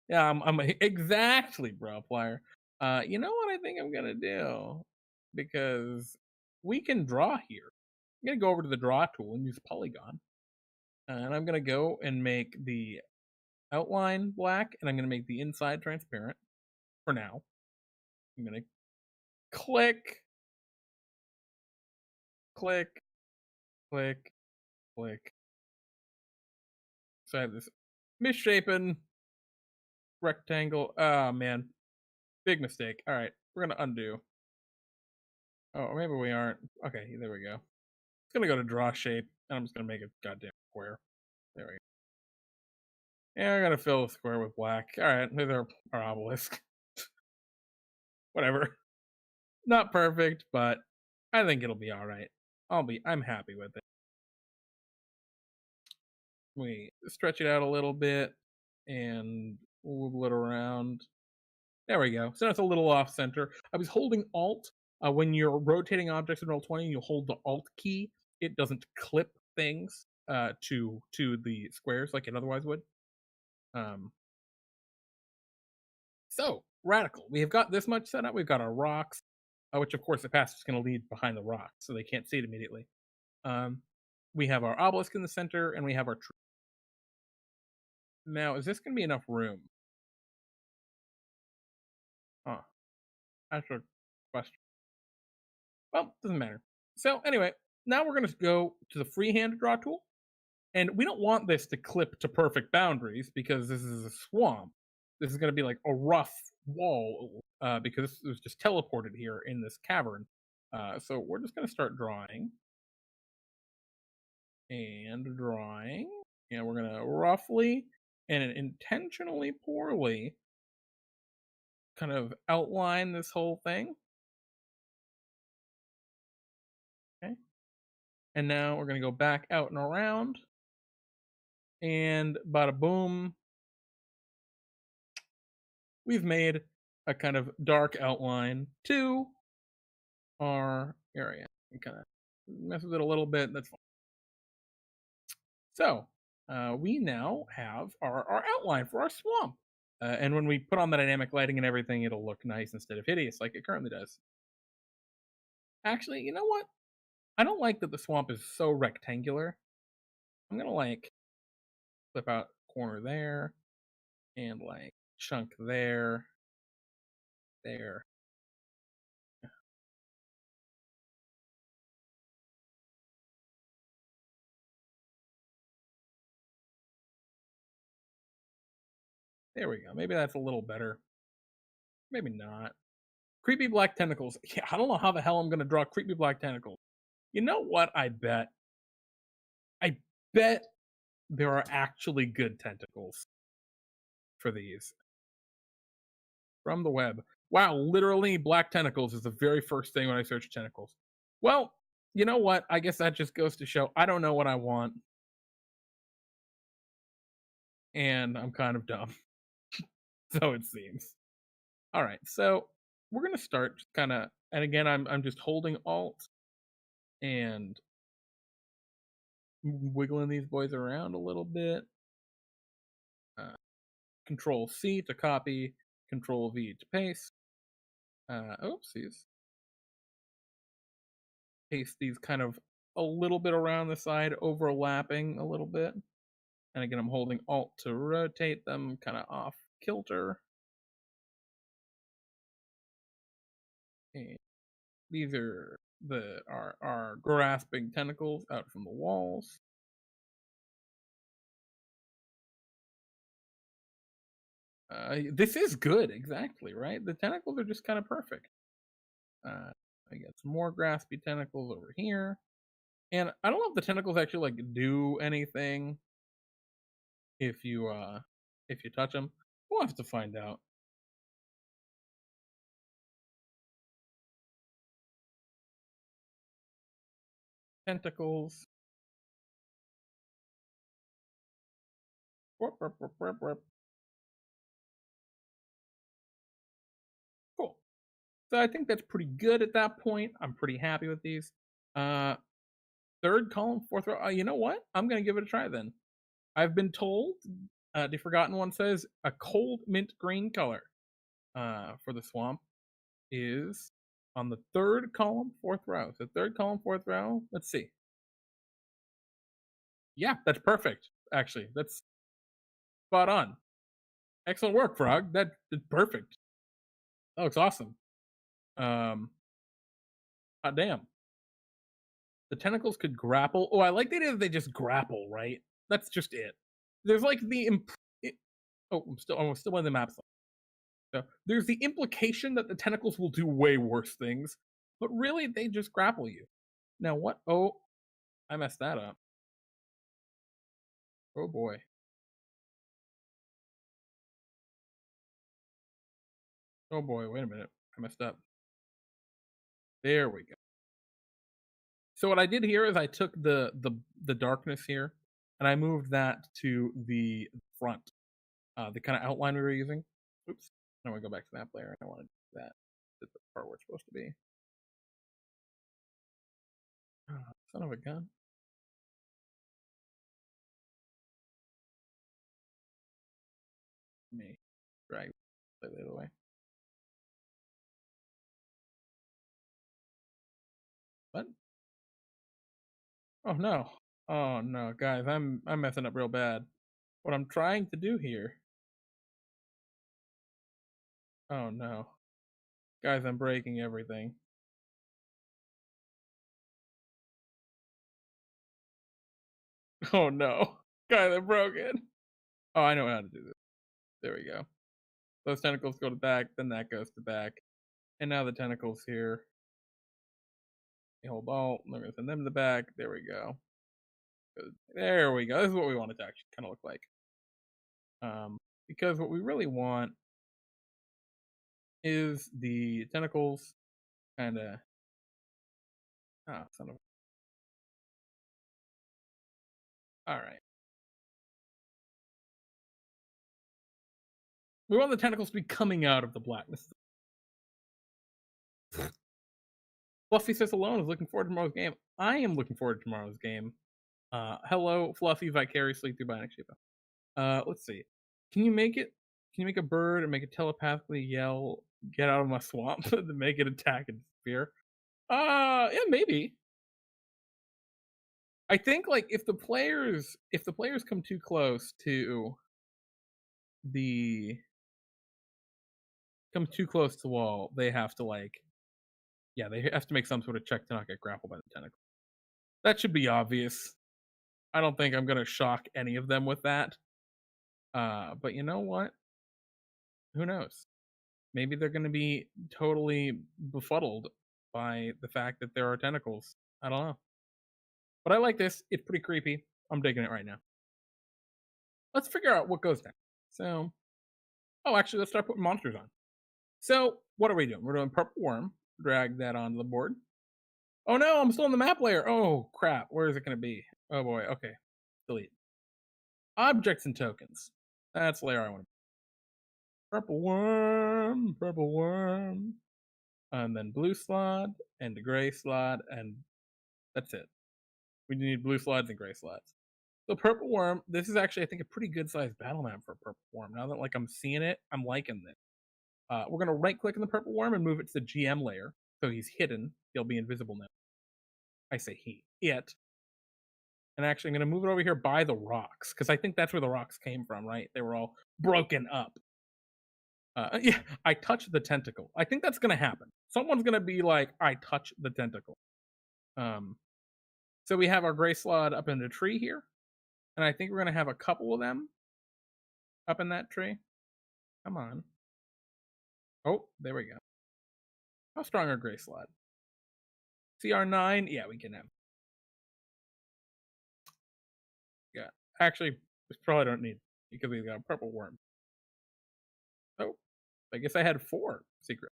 Yeah, I'm exactly, bro, player. You know what I think I'm gonna do? Because we can draw here. I'm gonna go over to the draw tool and use polygon. And I'm gonna go and make the outline black, and I'm gonna make the inside transparent for now. I'm gonna click, click, click, click. So I have this misshapen rectangle. Oh man, big mistake. All right, we're gonna undo. Oh, or maybe we aren't. Okay, there we go. It's gonna go to draw shape, and I'm just gonna make a goddamn square. There we go. Yeah, I'm gonna fill the square with black. All right, there's our obelisk. Whatever. Not perfect, but I think it'll be all right. I'm happy with it. We stretch it out a little bit and wiggle it around. There we go. So that's a little off center. I was holding Alt. When you're rotating objects in Roll20, you hold the Alt key. It doesn't clip things to the squares like it otherwise would. Um, so radical. We have got this much set up. We've got our rocks, which of course the path is going to lead behind the rocks, so they can't see it immediately. Um, we have our obelisk in the center, and we have our tree. Now, is this going to be enough room? Huh. That's a question. Well, doesn't matter. So anyway, now we're going to go to the freehand draw tool, and we don't want this to clip to perfect boundaries because this is a swamp. This is going to be like a rough wall because it was just teleported here in this cavern. So we're just going to start drawing and drawing, and we're going to roughly and intentionally poorly kind of outline this whole thing. Okay. And now we're going to go back out and around. And bada boom. We've made a kind of dark outline to our area. We kind of mess with it a little bit. That's fine. So we now have our outline for our swamp. And when we put on the dynamic lighting and everything, it'll look nice instead of hideous like it currently does. Actually, you know what? I don't like that the swamp is so rectangular. I'm gonna like flip out corner there and like chunk there, there. There we go. Maybe that's a little better. Maybe not. Creepy black tentacles. Yeah, I don't know how the hell I'm gonna draw creepy black tentacles. You know what? I bet there are actually good tentacles for these from the web. Wow, literally black tentacles is the very first thing when I search tentacles. Well, you know what? I guess that just goes to show I don't know what I want, and I'm kind of dumb. So it seems. All right, so we're gonna start just kind of, and again, I'm just holding Alt and wiggling these boys around a little bit. Uh, Control C to copy, Control V to paste. Oopsies. Paste these kind of a little bit around the side, overlapping a little bit. And again, I'm holding Alt to rotate them kind of off kilter. And these are our grasping tentacles out from the walls. This is good, exactly, right? The tentacles are just kind of perfect. I get some more graspy tentacles over here. And I don't know if the tentacles actually like do anything if you touch them. We'll have to find out. Tentacles. Warp, warp, warp, warp, warp. Cool. So I think that's pretty good at that point. I'm pretty happy with these. Uh Third column, fourth row. You know what? I'm gonna give it a try then. I've been told the Forgotten One says a cold mint green color for the swamp is on the third column, fourth row. So third column, fourth row. Let's see. Yeah, that's perfect. Actually, that's spot on. Excellent work, Frog. That's perfect. That looks awesome. Hot damn. The tentacles could grapple. Oh, I like the idea that they just grapple. Right. That's just it. There's like oh, I'm still in the map. So there's the implication that the tentacles will do way worse things, but really they just grapple you. Now what? Oh, I messed that up. Oh boy. Oh boy. Wait a minute. I messed up. There we go. So what I did here is I took the darkness here, and I moved that to the front, the kind of outline we were using. Oops. I want to go back to that layer. I want to do that. That's the part where it's supposed to be. Oh, son of a gun. Me drag the other way. What? Oh no. Oh no, guys, I'm messing up real bad. What I'm trying to do here. Oh no. Guys, I'm breaking everything. Oh no. Guys, I'm broken. Oh, I know how to do this. There we go. Those tentacles go to back, then that goes to back. And now the tentacles here. You hold Alt, and I'm gonna send them to the back. There we go. There we go. This is what we want it to actually kind of look like. Because what we really want is the tentacles kind of. Ah, son of. All right. We want the tentacles to be coming out of the blackness. Fluffy says alone is looking forward to tomorrow's game. I am looking forward to tomorrow's game. Hello, Fluffy, vicariously through Bionic Shiba. Let's see. Can you make it? Can you make a bird and make it telepathically yell, "Get out of my swamp," to make it attack and disappear? Yeah, maybe. I think like if the players come too close to the the wall, they have to like yeah, they have to make some sort of check to not get grappled by the tentacle. That should be obvious. I don't think I'm gonna shock any of them with that. But you know what? Who knows? Maybe they're gonna be totally befuddled by the fact that there are tentacles. I don't know. But I like this. It's pretty creepy. I'm digging it right now. Let's figure out what goes next. So, oh, actually, let's start putting monsters on. So, what are we doing? We're doing purple worm. Drag that onto the board. Oh no, I'm still in the map layer. Oh crap, where is it going to be? Oh boy, okay. Delete. Objects and tokens. That's the layer I want to. Purple worm, and then blue slot, and the gray slot, and that's it. We need blue slots and gray slots. So purple worm, this is actually I think a pretty good sized battle map for a purple worm. Now that like I'm seeing it, I'm liking this. We're gonna right click on the purple worm and move it to the GM layer, so he's hidden. He'll be invisible now. I say it. And actually, I'm gonna move it over here by the rocks because I think that's where the rocks came from, right? They were all broken up. Yeah, I touched the tentacle. I think that's gonna happen. Someone's gonna be like, "I touch the tentacle." Um, so we have our gray slot up in the tree here, and I think we're gonna have a couple of them up in that tree. Come on. Oh, there we go. How strong are gray slot? CR9? Yeah, we can have. Yeah. Actually, we probably don't need because we got a purple worm. Oh, I guess I had 4 secret.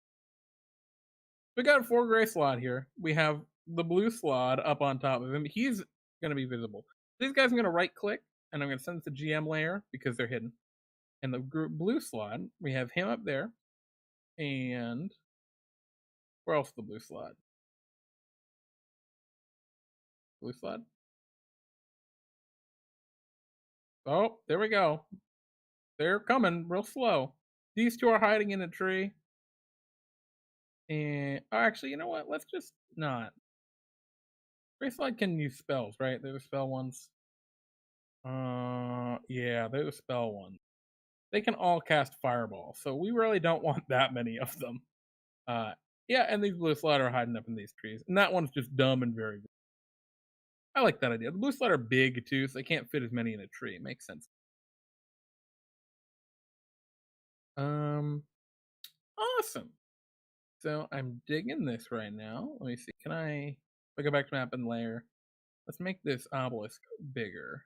We got 4 gray slot here. We have the blue slot up on top of him. He's going to be visible. These guys I'm going to right click and I'm going to send it to GM layer because they're hidden. And the blue slot, we have him up there. And where else is the blue slot? Blue slot? Oh, there we go. They're coming real slow. These 2 are hiding in a tree. And oh, actually, you know what? Let's just not. Gray slot can use spells, right? They're the spell ones. Yeah, they're the spell ones. They can all cast fireball, so we really don't want that many of them. Uh, yeah, and these blue slot are hiding up in these trees, and that one's just dumb and very. I like that idea. The blue slot are big too, so they can't fit as many in a tree. It makes sense. Um, awesome. So I'm digging this right now. Let me see. Can I? If I go back to map and layer, let's make this obelisk bigger,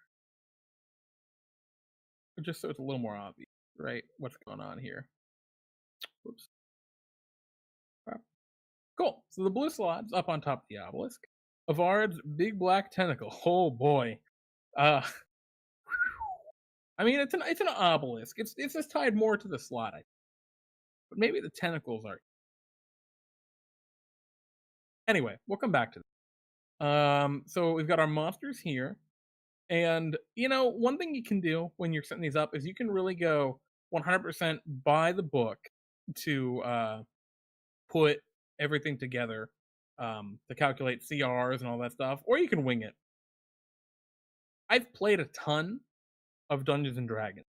just so it's a little more obvious, right? What's going on here? Whoops. Cool. So the blue slot's up on top of the obelisk. Avard's big black tentacle. Oh boy. Uh I mean it's an obelisk. It's just tied more to the slot, but maybe the tentacles are. Anyway, we'll come back to that. So we've got our monsters here. And you know, one thing you can do when you're setting these up is you can really go 100% by the book to put everything together to calculate CRs and all that stuff, or you can wing it. I've played a ton of Dungeons and Dragons,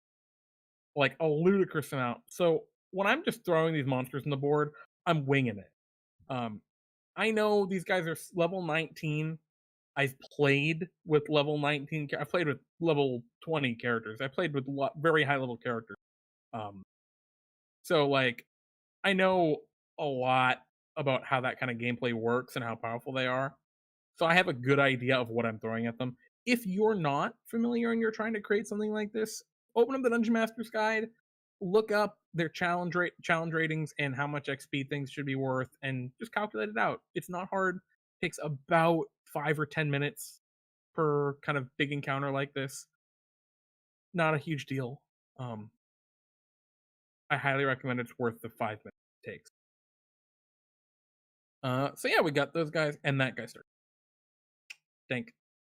like a ludicrous amount. So when I'm just throwing these monsters on the board, I'm winging it. Um, I know these guys are level 19. I've played with level 19. I played with level 20 characters. I played with very high level characters. Um, so like I know a lot about how that kind of gameplay works and how powerful they are. So I have a good idea of what I'm throwing at them. If you're not familiar and you're trying to create something like this, open up the Dungeon Master's Guide, look up their challenge ratings and how much XP things should be worth, and just calculate it out. It's not hard. It takes about 5 or 10 minutes per kind of big encounter like this. Not a huge deal. I highly recommend it's worth the 5 minutes it takes. So yeah, we got those guys and that guy started. Dank.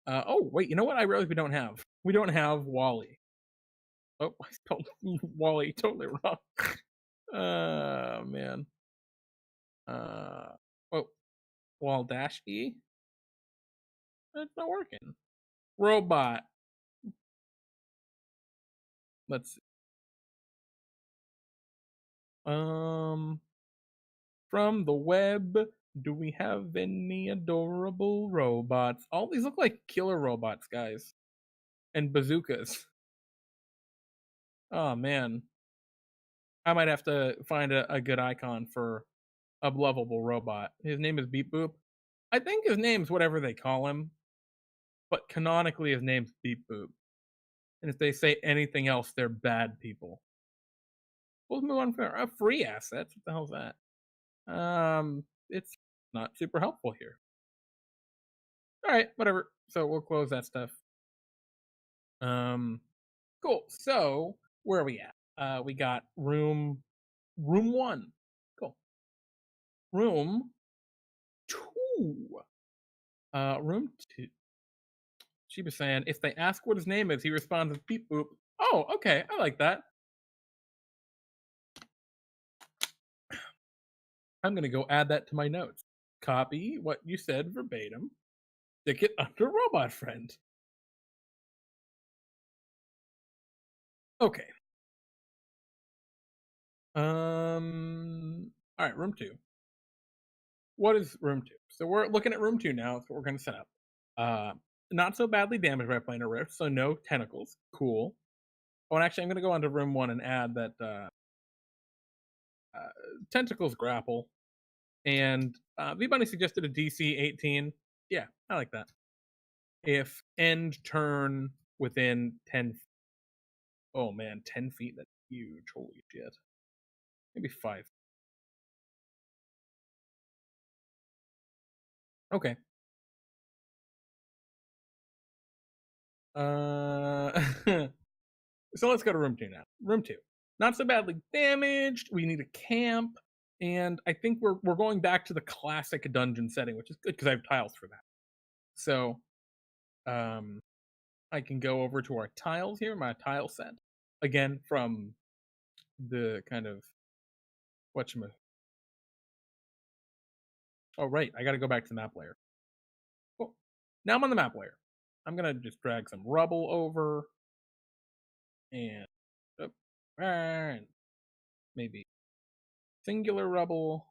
Oh wait, you know what? I realize we don't have. We don't have Wally. Oh, I spelled Wally totally wrong. Man. Uh, oh, Wall dash E. It's not working. Robot. Let's see. Um, from the web, do we have any adorable robots? All these look like killer robots, guys, and bazookas. Oh man, I might have to find a good icon for a lovable robot. His name is Beep Boop. I think his name's whatever they call him, but canonically his name's Beep Boop. And if they say anything else, they're bad people. We'll move on for free assets. What the hell's that? It's not super helpful here. All right, whatever. So we'll close that stuff. Um, cool. So where are we at? We got room one. Cool. Room two. Room two. She was saying if they ask what his name is, he responds with beep boop. Oh, okay. I like that. I'm gonna go add that to my notes. Copy what you said verbatim. Stick it under robot friend. Okay. All right, room two. What is room two? So we're looking at room two now. That's what we're gonna set up. Uh, not so badly damaged by planar rift, so no tentacles. Cool. Oh, and actually, I'm gonna go onto room one and add that tentacles grapple. And V-Bunny suggested a DC 18. Yeah, I like that. If end turn within 10. Oh man, 10 feet. That's huge. Holy shit. Maybe 5. Okay. Uh, so let's go to room two now. Room two, not so badly damaged. We need a camp, and I think we're going back to the classic dungeon setting, which is good because I have tiles for that. So, um, I can go over to our tiles here, my tile set again from the kind of whatchamacallit. Oh right, I got to go back to the map layer. Cool. Now I'm on the map layer. I'm gonna just drag some rubble over and, oh, and maybe singular rubble.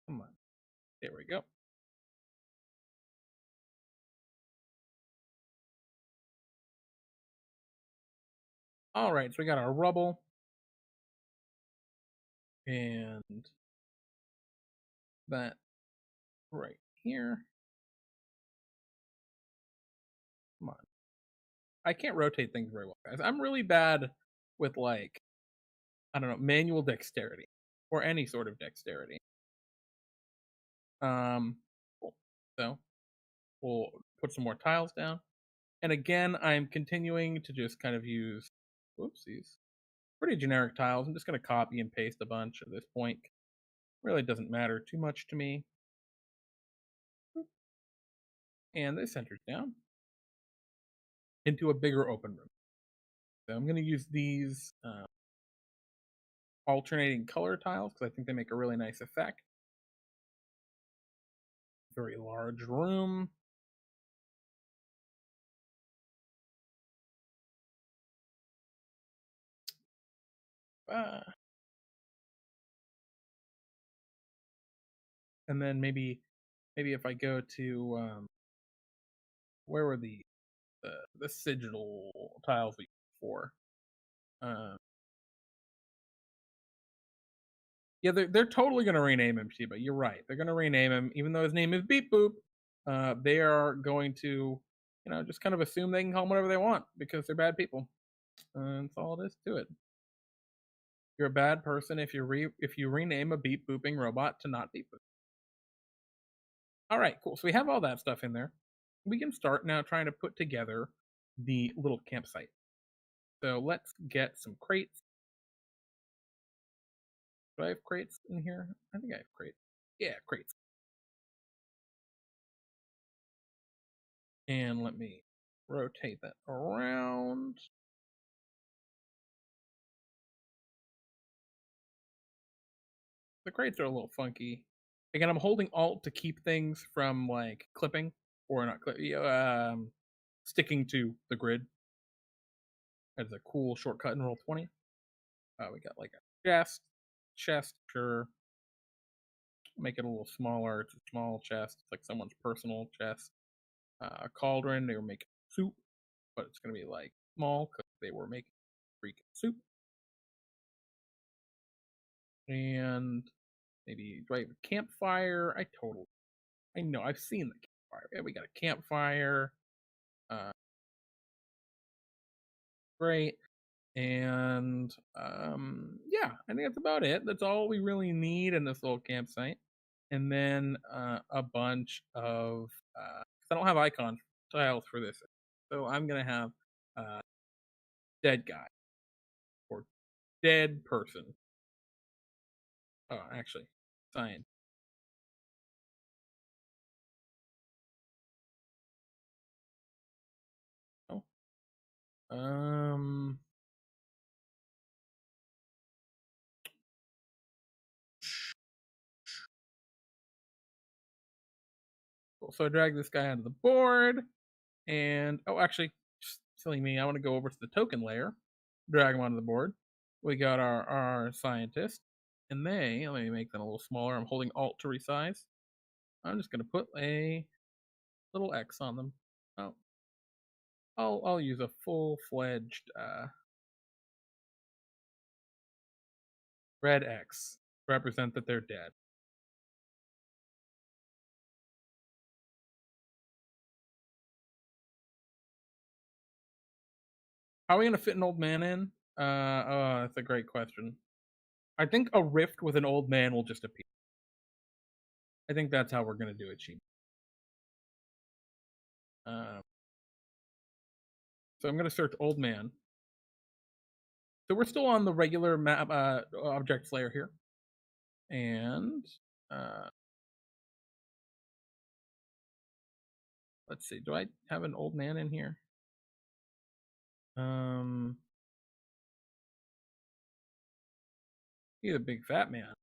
Come on, there we go. All right, so we got our rubble and that right here. Come on. I can't rotate things very well, guys. I'm really bad with like, I don't know, manual dexterity or any sort of dexterity. Cool. So we'll put some more tiles down. And again, I'm continuing to just kind of use, whoopsies, pretty generic tiles. I'm just going to copy and paste a bunch at this point. Really doesn't matter too much to me. And this centers down into a bigger open room. So I'm going to use these alternating color tiles because I think they make a really nice effect. Very large room. Uh, and then maybe if I go to where were the sigil tiles we for? Uh, yeah, they're totally gonna rename him Shiba. You're right. They're gonna rename him, even though his name is Beep Boop. They are going to, just kind of assume they can call him whatever they want because they're bad people. That's all it is to it. You're a bad person if you rename a beep booping robot to not beep boop. All right, cool. So we have all that stuff in there. We can start now trying to put together the little campsite. So let's get some crates. Do I have crates in here? I think I have crates. Yeah, crates. And let me rotate that around. The crates are a little funky. Again, I'm holding Alt to keep things from like clipping or not sticking to the grid. As a cool shortcut in Roll20. We got like a chest, sure. Make it a little smaller. It's a small chest. It's like someone's personal chest. A cauldron. They were making soup, but it's gonna be like small because they were making freaking soup. And maybe do I have a campfire? I know I've seen the campfire. Yeah, we got a campfire. Uh, great. And yeah, I think that's about it. That's all we really need in this little campsite. And then a bunch of I don't have icon tiles for this, so I'm gonna have dead guy or dead person. Oh, actually, science. Oh, um, cool. So I drag this guy onto the board, and oh, actually, silly me, I want to go over to the token layer, drag him onto the board. We got our scientist, and let me make them a little smaller. I'm holding Alt to resize. I'm just gonna put a little X on them. Oh, I'll use a full-fledged red X to represent that they're dead. How are we gonna fit an old man in? Oh, that's a great question. I think a rift with an old man will just appear. I think that's how we're gonna do it, Chief. Uh, so I'm gonna search old man. So we're still on the regular map objects layer here, and uh, let's see. Do I have an old man in here? He's a big fat man.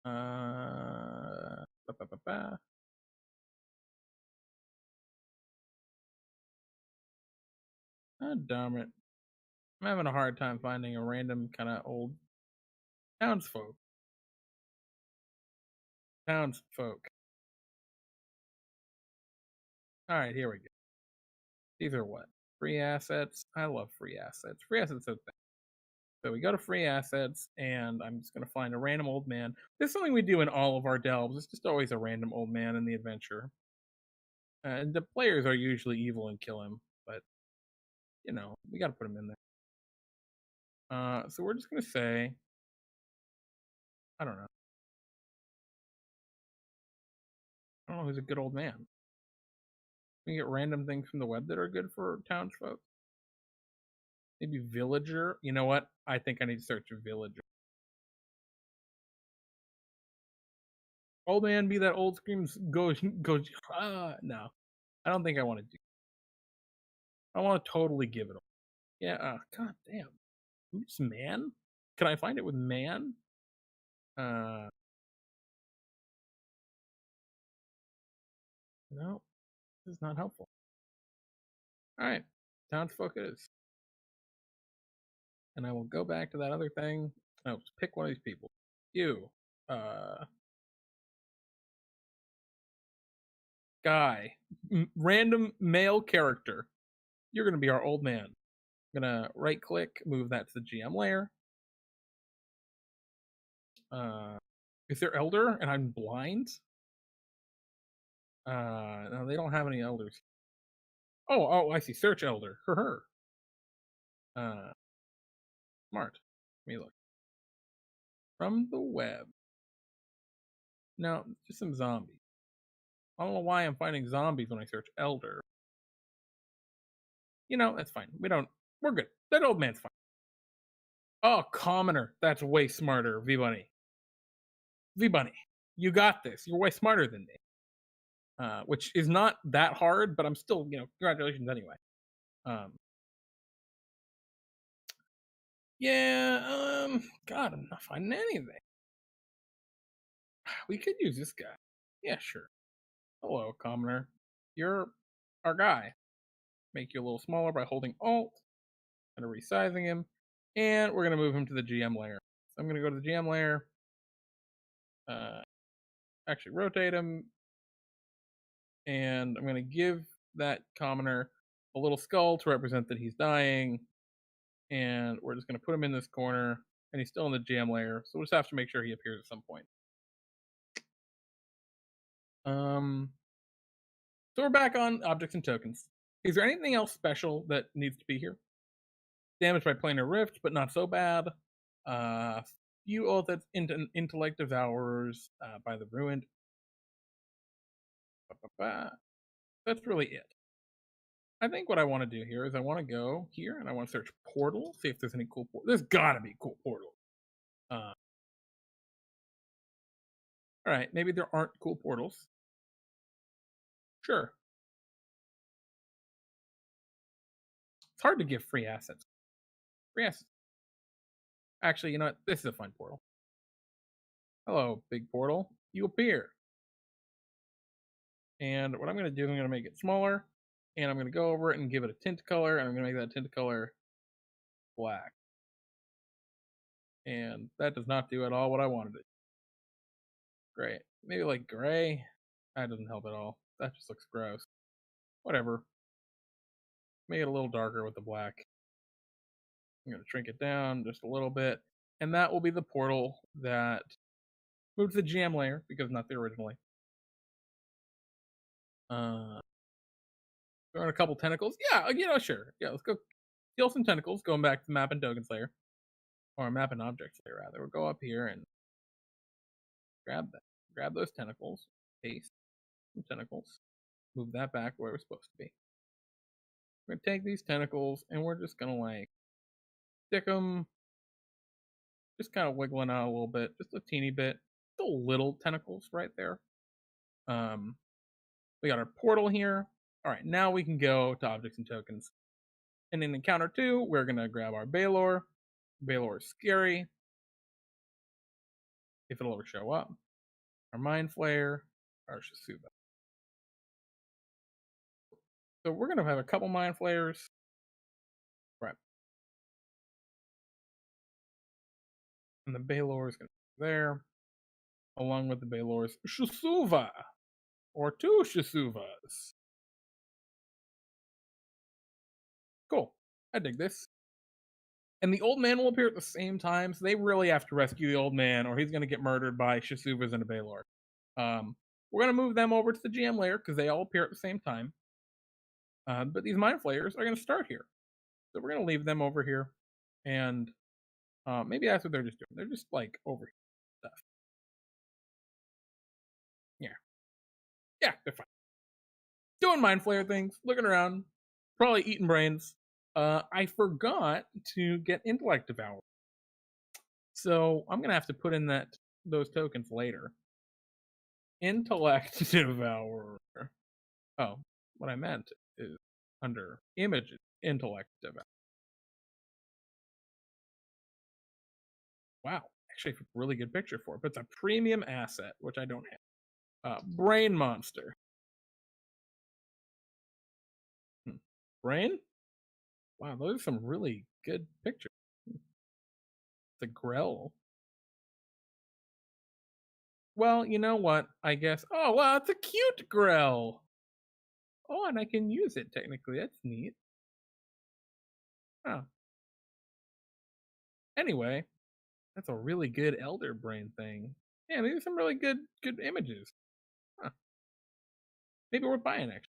Ba, ba, ba, ba. Oh, damn it. I'm having a hard time finding a random kind of old townsfolk. Townsfolk. All right, here we go. These are what? Free assets. I love free assets. Free assets are things. So we go to free assets, and I'm just going to find a random old man. This is something we do in all of our delves. It's just always a random old man in the adventure. And the players are usually evil and kill him, but we got to put him in there. So we're just going to say, I don't know. I don't know who's a good old man. We get random things from the web that are good for townsfolk. Maybe villager. You know what? I think I need to search a villager. Old man, be that old screams goes. No, I don't think I want to do. I want to totally give it. Yeah. God damn. Who's man? Can I find it with man? No, this is not helpful. All right, townsfolk it is. And I will go back to that other thing. I'll just pick one of these people. You, guy, random male character. You're gonna be our old man. I'm gonna right click, move that to the GM layer. Is there elder and I'm blind? No, they don't have any elders. Oh, I see. Search elder. Her. Smart. Let me look. From the web. No, just some zombies. I don't know why I'm finding zombies when I search elder. That's fine. We're good. That old man's fine. Oh, commoner. That's way smarter, V Bunny. V Bunny, you got this. You're way smarter than me. which is not that hard, but I'm still, congratulations anyway. Um, yeah, God, I'm not finding anything. We could use this guy. Yeah, sure. Hello, commoner. You're our guy. Make you a little smaller by holding Alt, kind of resizing him, and we're gonna move him to the GM layer. So I'm gonna go to the GM layer, uh, actually rotate him, and I'm gonna give that commoner a little skull to represent that he's dying, and we're just gonna put him in this corner, and he's still in the GM layer, so we'll just have to make sure he appears at some point. Um, so we're back on objects and tokens. Is there anything else special that needs to be here? Damaged by planar rift, but not so bad. Few that's intellect devourers by the ruined. That's really it. I think what I want to do here is I want to go here and I want to search portal, see if there's any cool portal. There's gotta be cool portals. All right, maybe there aren't cool portals. Sure. It's hard to give free assets. Free assets. Actually, you know what? This is a fun portal. Hello, big portal. You appear. And what I'm going to do is I'm going to make it smaller, and I'm going to go over it and give it a tint color, and I'm going to make that tint color black. And that does not do at all what I wanted it. Great. Maybe like gray. That doesn't help at all. That just looks gross. Whatever. Make it a little darker with the black. I'm going to shrink it down just a little bit. And that will be the portal that moves to the GM layer, because not the originally. Throwing a couple tentacles. Yeah, sure. Yeah, let's go kill some tentacles, going back to the map and tokens layer. Or map and objects layer, rather. We'll go up here and grab that. Grab those tentacles. Paste some tentacles. Move that back where it was supposed to be. We're gonna take these tentacles and we're just gonna like stick them, just kind of wiggling out a little bit, just a teeny bit. Still little tentacles right there. We got our portal here. All right, now we can go to objects and tokens. And in encounter 2, we're gonna grab our Balor. Balor is scary, if it'll ever show up. Our Mind Flayer, our Shisuba. So we're gonna have a couple Mind Flayers. Right. And the Balor is gonna be there, along with the Balor's Shisuva, or 2 Shisuvas. Cool. I dig this. And the old man will appear at the same time, so they really have to rescue the old man, or he's going to get murdered by Shisuvas and a Balor. We're going to move them over to the GM layer because they all appear at the same time. But these Mind Flayers are going to start here. So we're going to leave them over here. And maybe that's what they're just doing. They're just like over here. Stuff. Yeah. Yeah, they're fine. Doing Mind Flayer things, looking around, probably eating brains. I forgot to get Intellect Devour. So I'm gonna have to put in those tokens later. Intellect Devourer. Oh, what I meant is under images, Intellect Devourer. Wow, actually a really good picture for it, but it's a premium asset, which I don't have. Brain Monster. Brain? Wow, those are some really good pictures. The Grell. Well, you know what? I guess. Oh, wow, it's a cute Grell. Oh, and I can use it technically. That's neat. Oh. Anyway, that's a really good Elder Brain thing. Yeah, these are some really good images. Huh. Maybe we're buying actually.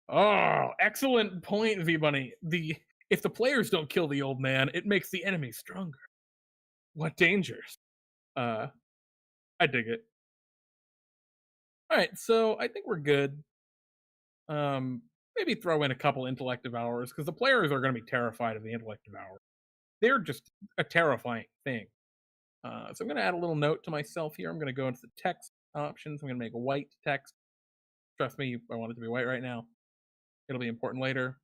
Oh, excellent point, V Bunny. If the players don't kill the old man, it makes the enemy stronger. What dangers? I dig it. All right, so I think we're good. Maybe throw in a couple Intellect Devourers because the players are going to be terrified of the Intellect Devourer. They're just a terrifying thing. So I'm going to add a little note to myself here. I'm going to go into the text options. I'm going to make white text. Trust me, I want it to be white right now. It'll be important later.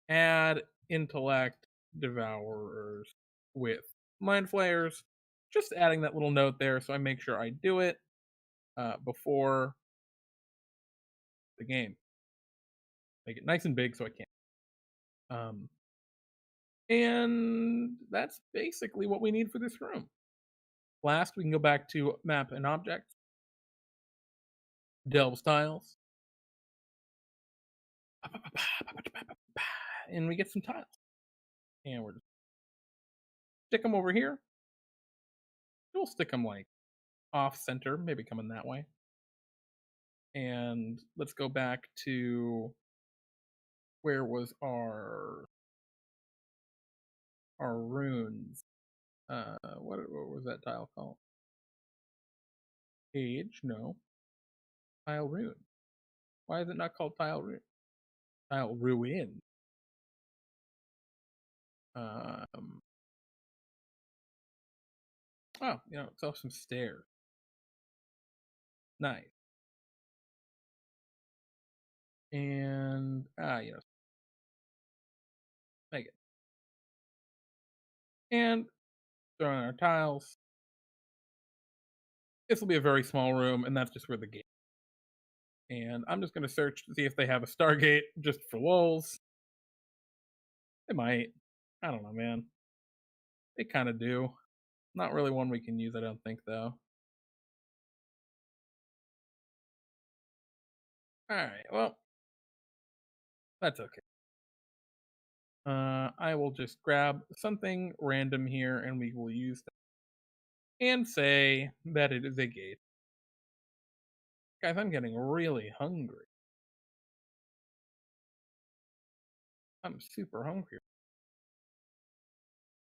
Add intellect devourers with mind flayers. Just adding that little note there so I make sure I do it before the game. Make it nice and big so I can. And that's basically what we need for this room. Last, we can go back to map and object, delve styles, and we get some tiles. And we're just stick them over here. We'll stick them like off center, maybe coming that way. And let's go back to where was our runes? What was that tile called? Age? No. Tile rune. Why is it not called tile rune? Tile ruin. Oh, it's off some stairs. Nice. And make it. And throw in our tiles. This will be a very small room, and that's just where the gate. And I'm just gonna search to see if they have a Stargate just for lulz. They might. I don't know, man. They kind of do. Not really one we can use, I don't think, though. Alright, well. That's okay. I will just grab something random here, and we will use that. And say that it is a gate. Guys, I'm getting really hungry. I'm super hungry.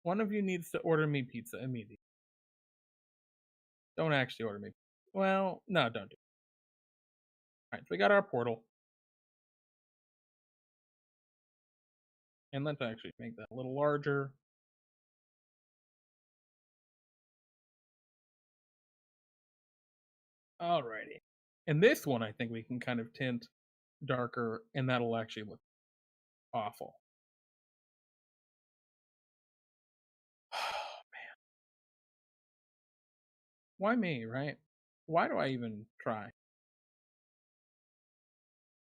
One of you needs to order me pizza immediately. Don't actually order me. Well, no, don't do it. Alright, so we got our portal. And let's actually make that a little larger. Alrighty. And this one, I think we can kind of tint darker, and that'll actually look awful. Man. Why me, right? Why do I even try?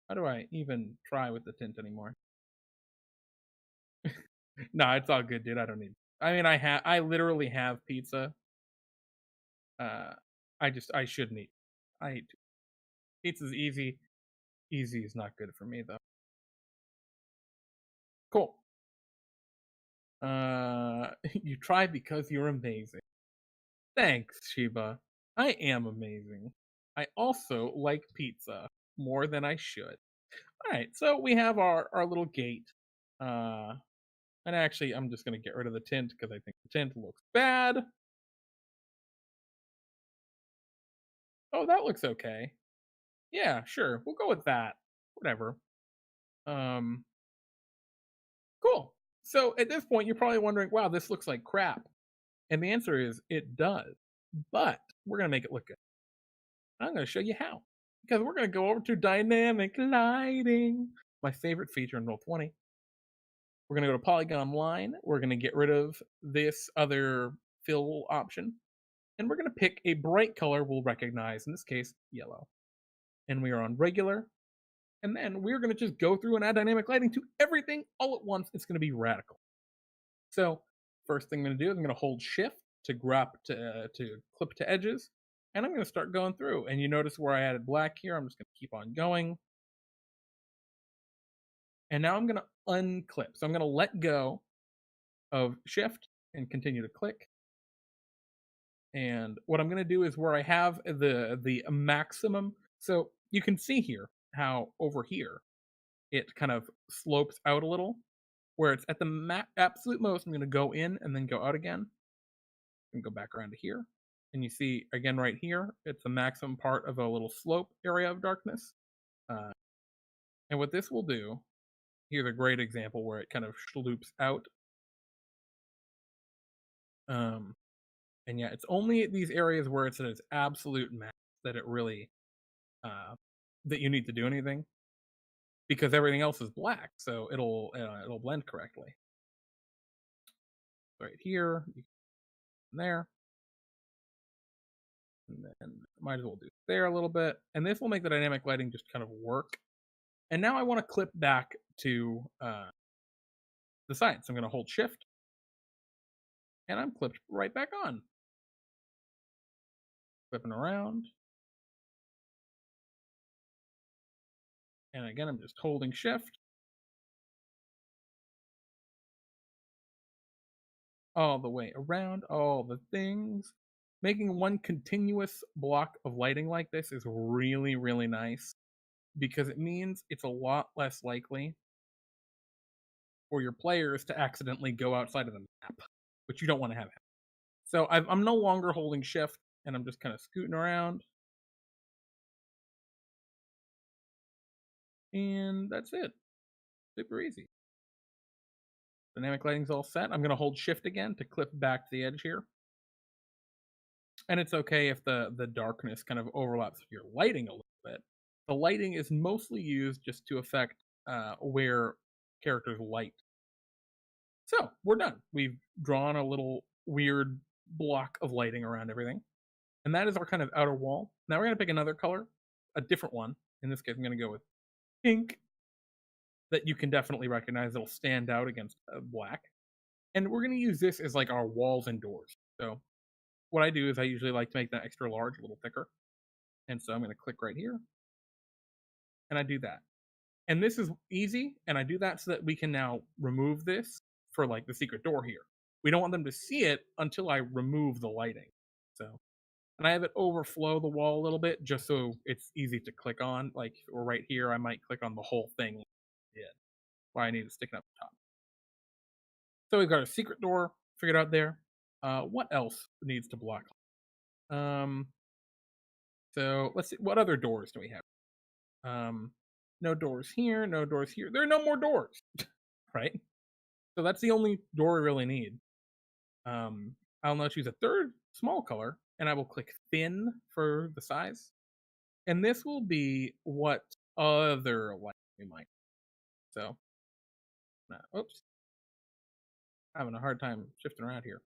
Why do I even try with the tint anymore? No, it's all good, dude. I don't need. I mean, I literally have pizza. I shouldn't eat. I eat. Pizza's easy. Easy is not good for me though. Cool. You try because you're amazing. Thanks, Shiba. I am amazing. I also like pizza more than I should. Alright, so we have our little gate. And actually, I'm just going to get rid of the tint because I think the tint looks bad. Oh, that looks okay. Yeah, sure. We'll go with that. Whatever. Cool. So at this point, you're probably wondering, wow, this looks like crap. And the answer is it does. But we're going to make it look good. I'm going to show you how. Because we're going to go over to dynamic lighting, my favorite feature in Roll20. We're going to go to polygon line. We're going to get rid of this other fill option. And we're going to pick a bright color we'll recognize, in this case, yellow. And we are on regular. And then we're going to just go through and add dynamic lighting to everything all at once. It's going to be radical. So first thing I'm going to do is I'm going to hold shift to grab to clip to edges. And I'm going to start going through. And you notice where I added black here. I'm just going to keep on going. And now I'm going to unclip. So I'm going to let go of shift and continue to click. And what I'm going to do is where I have the maximum. So you can see here how over here it kind of slopes out a little. Where it's at the absolute most, I'm going to go in and then go out again. And go back around to here. And you see, again, right here, it's the maximum part of a little slope area of darkness. And what this will do, here's a great example where it kind of sloops out. And yeah, it's only these areas where it's at its absolute max. that it really that you need to do anything because everything else is black, so it'll blend correctly. Right here, there, and then might as well do there a little bit, and this will make the dynamic lighting just kind of work. And now I want to clip back to the side, so I'm going to hold Shift, and I'm clipped right back on. Flipping around, and again I'm just holding Shift all the way around all the things. Making one continuous block of lighting like this is really, really nice because it means it's a lot less likely for your players to accidentally go outside of the map, which you don't want to have happen. So I'm no longer holding Shift, and I'm just kind of scooting around. And that's it. Super easy. Dynamic lighting's all set. I'm going to hold Shift again to clip back to the edge here. And it's okay if the darkness kind of overlaps with your lighting a little bit. The lighting is mostly used just to affect where characters light. So we're done. We've drawn a little weird block of lighting around everything. And that is our kind of outer wall. Now we're going to pick another color, a different one. In this case, I'm going to go with pink that you can definitely recognize. It'll stand out against black. And we're going to use this as like our walls and doors. So what I do is I usually like to make that extra large a little thicker. And so I'm going to click right here. And I do that. And this is easy. And I do that so that we can now remove this for like the secret door here. We don't want them to see it until I remove the lighting. So, and I have it overflow the wall a little bit just so it's easy to click on. Like, or right here, I might click on the whole thing. Yeah, why I need to stick it up top. So we've got a secret door figured out there. What else needs to block? So let's see. What other doors do we have? No doors here. No doors here. There are no more doors, right? So that's the only door we really need. I'll now choose a third small color, and I will click thin for the size. And this will be what other light we might. So, oops, having a hard time shifting around here.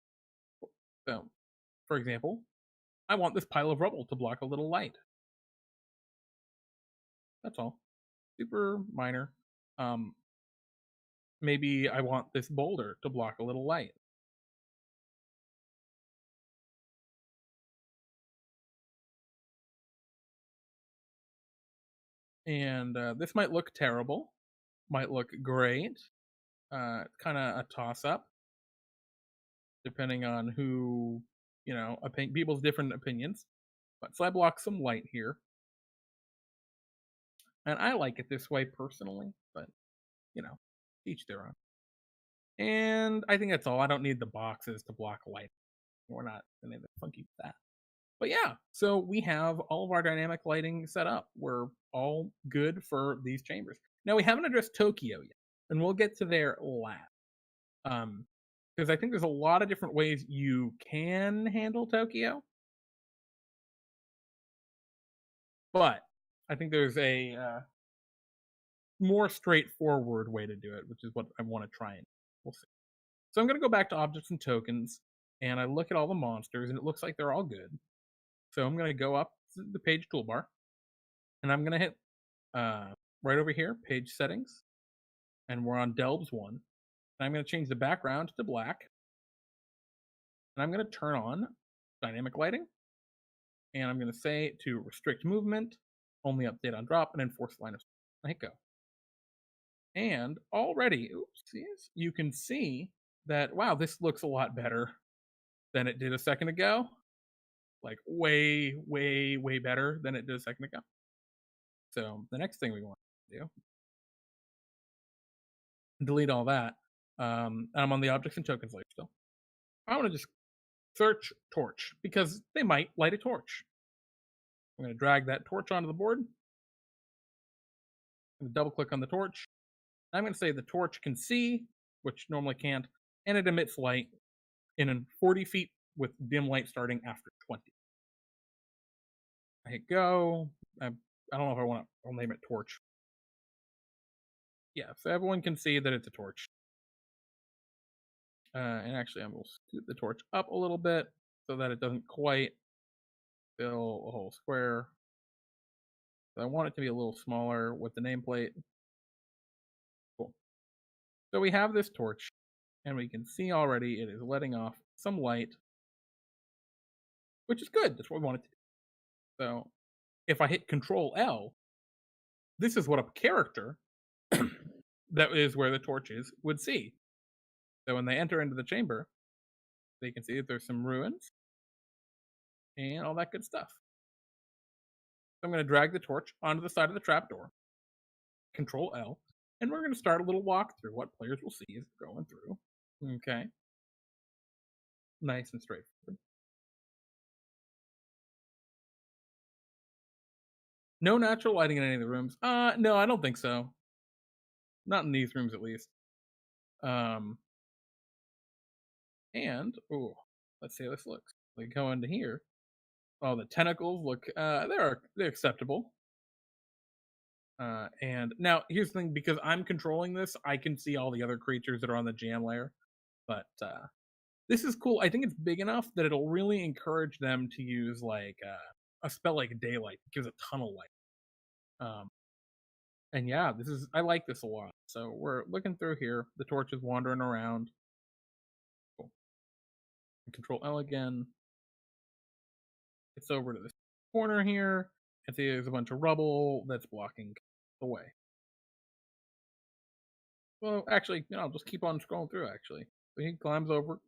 So, for example, I want this pile of rubble to block a little light. That's all. Super minor. Maybe I want this boulder to block a little light. And this might look terrible, might look great. Kind of a toss up, depending on who, people's different opinions. But so I block some light here. And I like it this way personally, but, each their own. And I think that's all. I don't need the boxes to block light. We're not anything funky with that. But yeah, so we have all of our dynamic lighting set up. We're all good for these chambers. Now we haven't addressed Tokyo yet, and we'll get to there last. Because I think there's a lot of different ways you can handle Tokyo. But I think there's a more straightforward way to do it, which is what I want to try and we'll see. So I'm going to go back to objects and tokens, and I look at all the monsters, and it looks like they're all good. So I'm going to go up to the page toolbar, and I'm going to hit right over here, page settings, and we're on Delbs 1. And I'm going to change the background to black, and I'm going to turn on dynamic lighting, and I'm going to say to restrict movement, only update on drop, and enforce line of sight. I hit go. And already, oopsies, you can see that, wow, this looks a lot better than it did a second ago. Like way, way, way better than it did a second ago. So the next thing we want to do, delete all that. And I'm on the objects and tokens layer still. I want to just search torch because they might light a torch. I'm going to drag that torch onto the board. I'm going to double click on the torch. I'm going to say the torch can see, which normally can't, and it emits light in 40 feet with dim light starting after 20. I hit go. I don't know if I want to. I'll name it torch. Yeah, so everyone can see that it's a torch. And actually, I'm going to scoot the torch up a little bit so that it doesn't quite fill a whole square. So I want it to be a little smaller with the nameplate. Cool. So we have this torch, and we can see already it is letting off some light, which is good. That's what we want it to do. So if I hit Control L, this is what a character that is where the torch is would see. So when they enter into the chamber, they can see that there's some ruins and all that good stuff. So I'm going to drag the torch onto the side of the trapdoor, Control L, and we're going to start a little walkthrough. What players will see as we're going through. Okay. Nice and straightforward. No natural lighting in any of the rooms. No, I don't think so. Not in these rooms, at least. And let's see how this looks. We go into here. Oh, the tentacles look. They're acceptable. And now here's the thing: because I'm controlling this, I can see all the other creatures that are on the jam layer. But this is cool. I think it's big enough that it'll really encourage them to use like a spell like daylight. It gives a ton of light. And yeah, I like this a lot. So we're looking through here. The torch is wandering around. Cool. Control L again. It's over to this corner here. And see there's a bunch of rubble that's blocking the way. Well, actually, I'll just keep on scrolling through, actually. So he climbs over.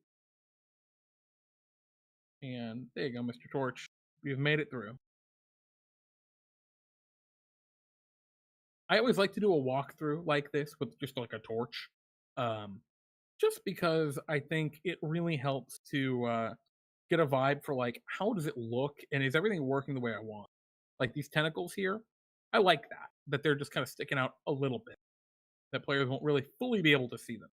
And there you go, Mr. Torch. You've made it through. I always like to do a walkthrough like this with just like a torch. Just because I think it really helps to get a vibe for like, how does it look? And is everything working the way I want? Like these tentacles here, I like that they're just kind of sticking out a little bit. That players won't really fully be able to see them.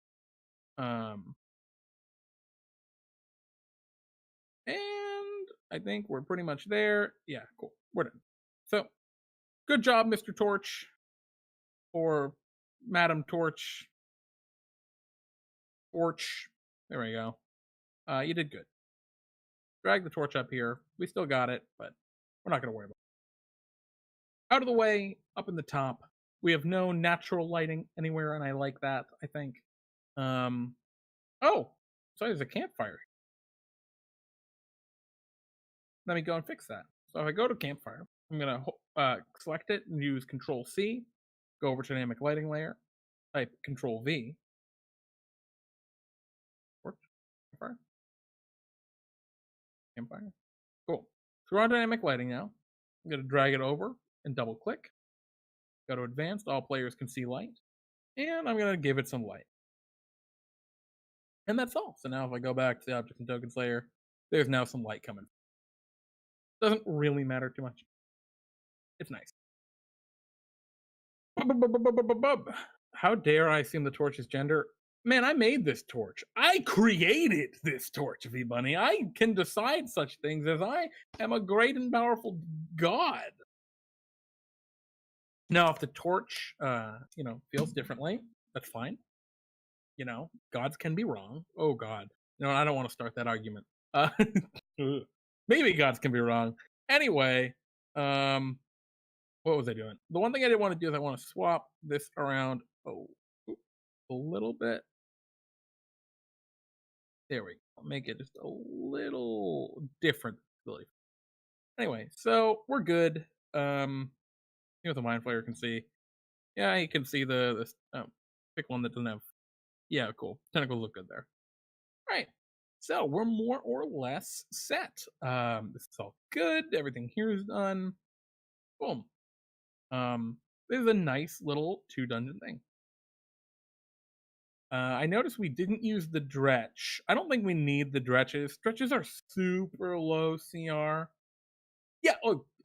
And I think we're pretty much there. Yeah, cool. We're done. So, good job, Mr. Torch. Or Madam Torch. Torch. There we go. You did good. Drag the torch up here. We still got it, but we're not going to worry about it. Out of the way, up in the top. We have no natural lighting anywhere, and I like that, I think. Oh, so there's a campfire. Let me go and fix that. So if I go to campfire, I'm going to select it and use Control C, go over to dynamic lighting layer, type Control V. Campfire. Campfire. Cool. So we're on dynamic lighting now. I'm going to drag it over and double click. Go to advanced, all players can see light. And I'm going to give it some light. And that's all. So now if I go back to the objects and tokens layer, there's now some light coming. Doesn't really matter too much. It's nice. How dare I assume the torch's gender? Man, I made this torch. I created this torch, V-Bunny. I can decide such things as I am a great and powerful god. Now, if the torch, feels differently, that's fine. Gods can be wrong. Oh, God. I don't want to start that argument. Maybe gods can be wrong. Anyway, what was I doing? The one thing I didn't want to do is I want to swap this around a little bit. There we go. Make it just a little different. Anyway, so we're good. The Mind Flayer can see. Yeah, he can see the pick one that doesn't have. Yeah, cool. Tentacles look good there. All right. So we're more or less set. This is all good. Everything here is done. Boom. This is a nice little 2-dungeon thing. I noticed we didn't use the dretch. I don't think we need the dretches. Dretches are super low CR. Yeah,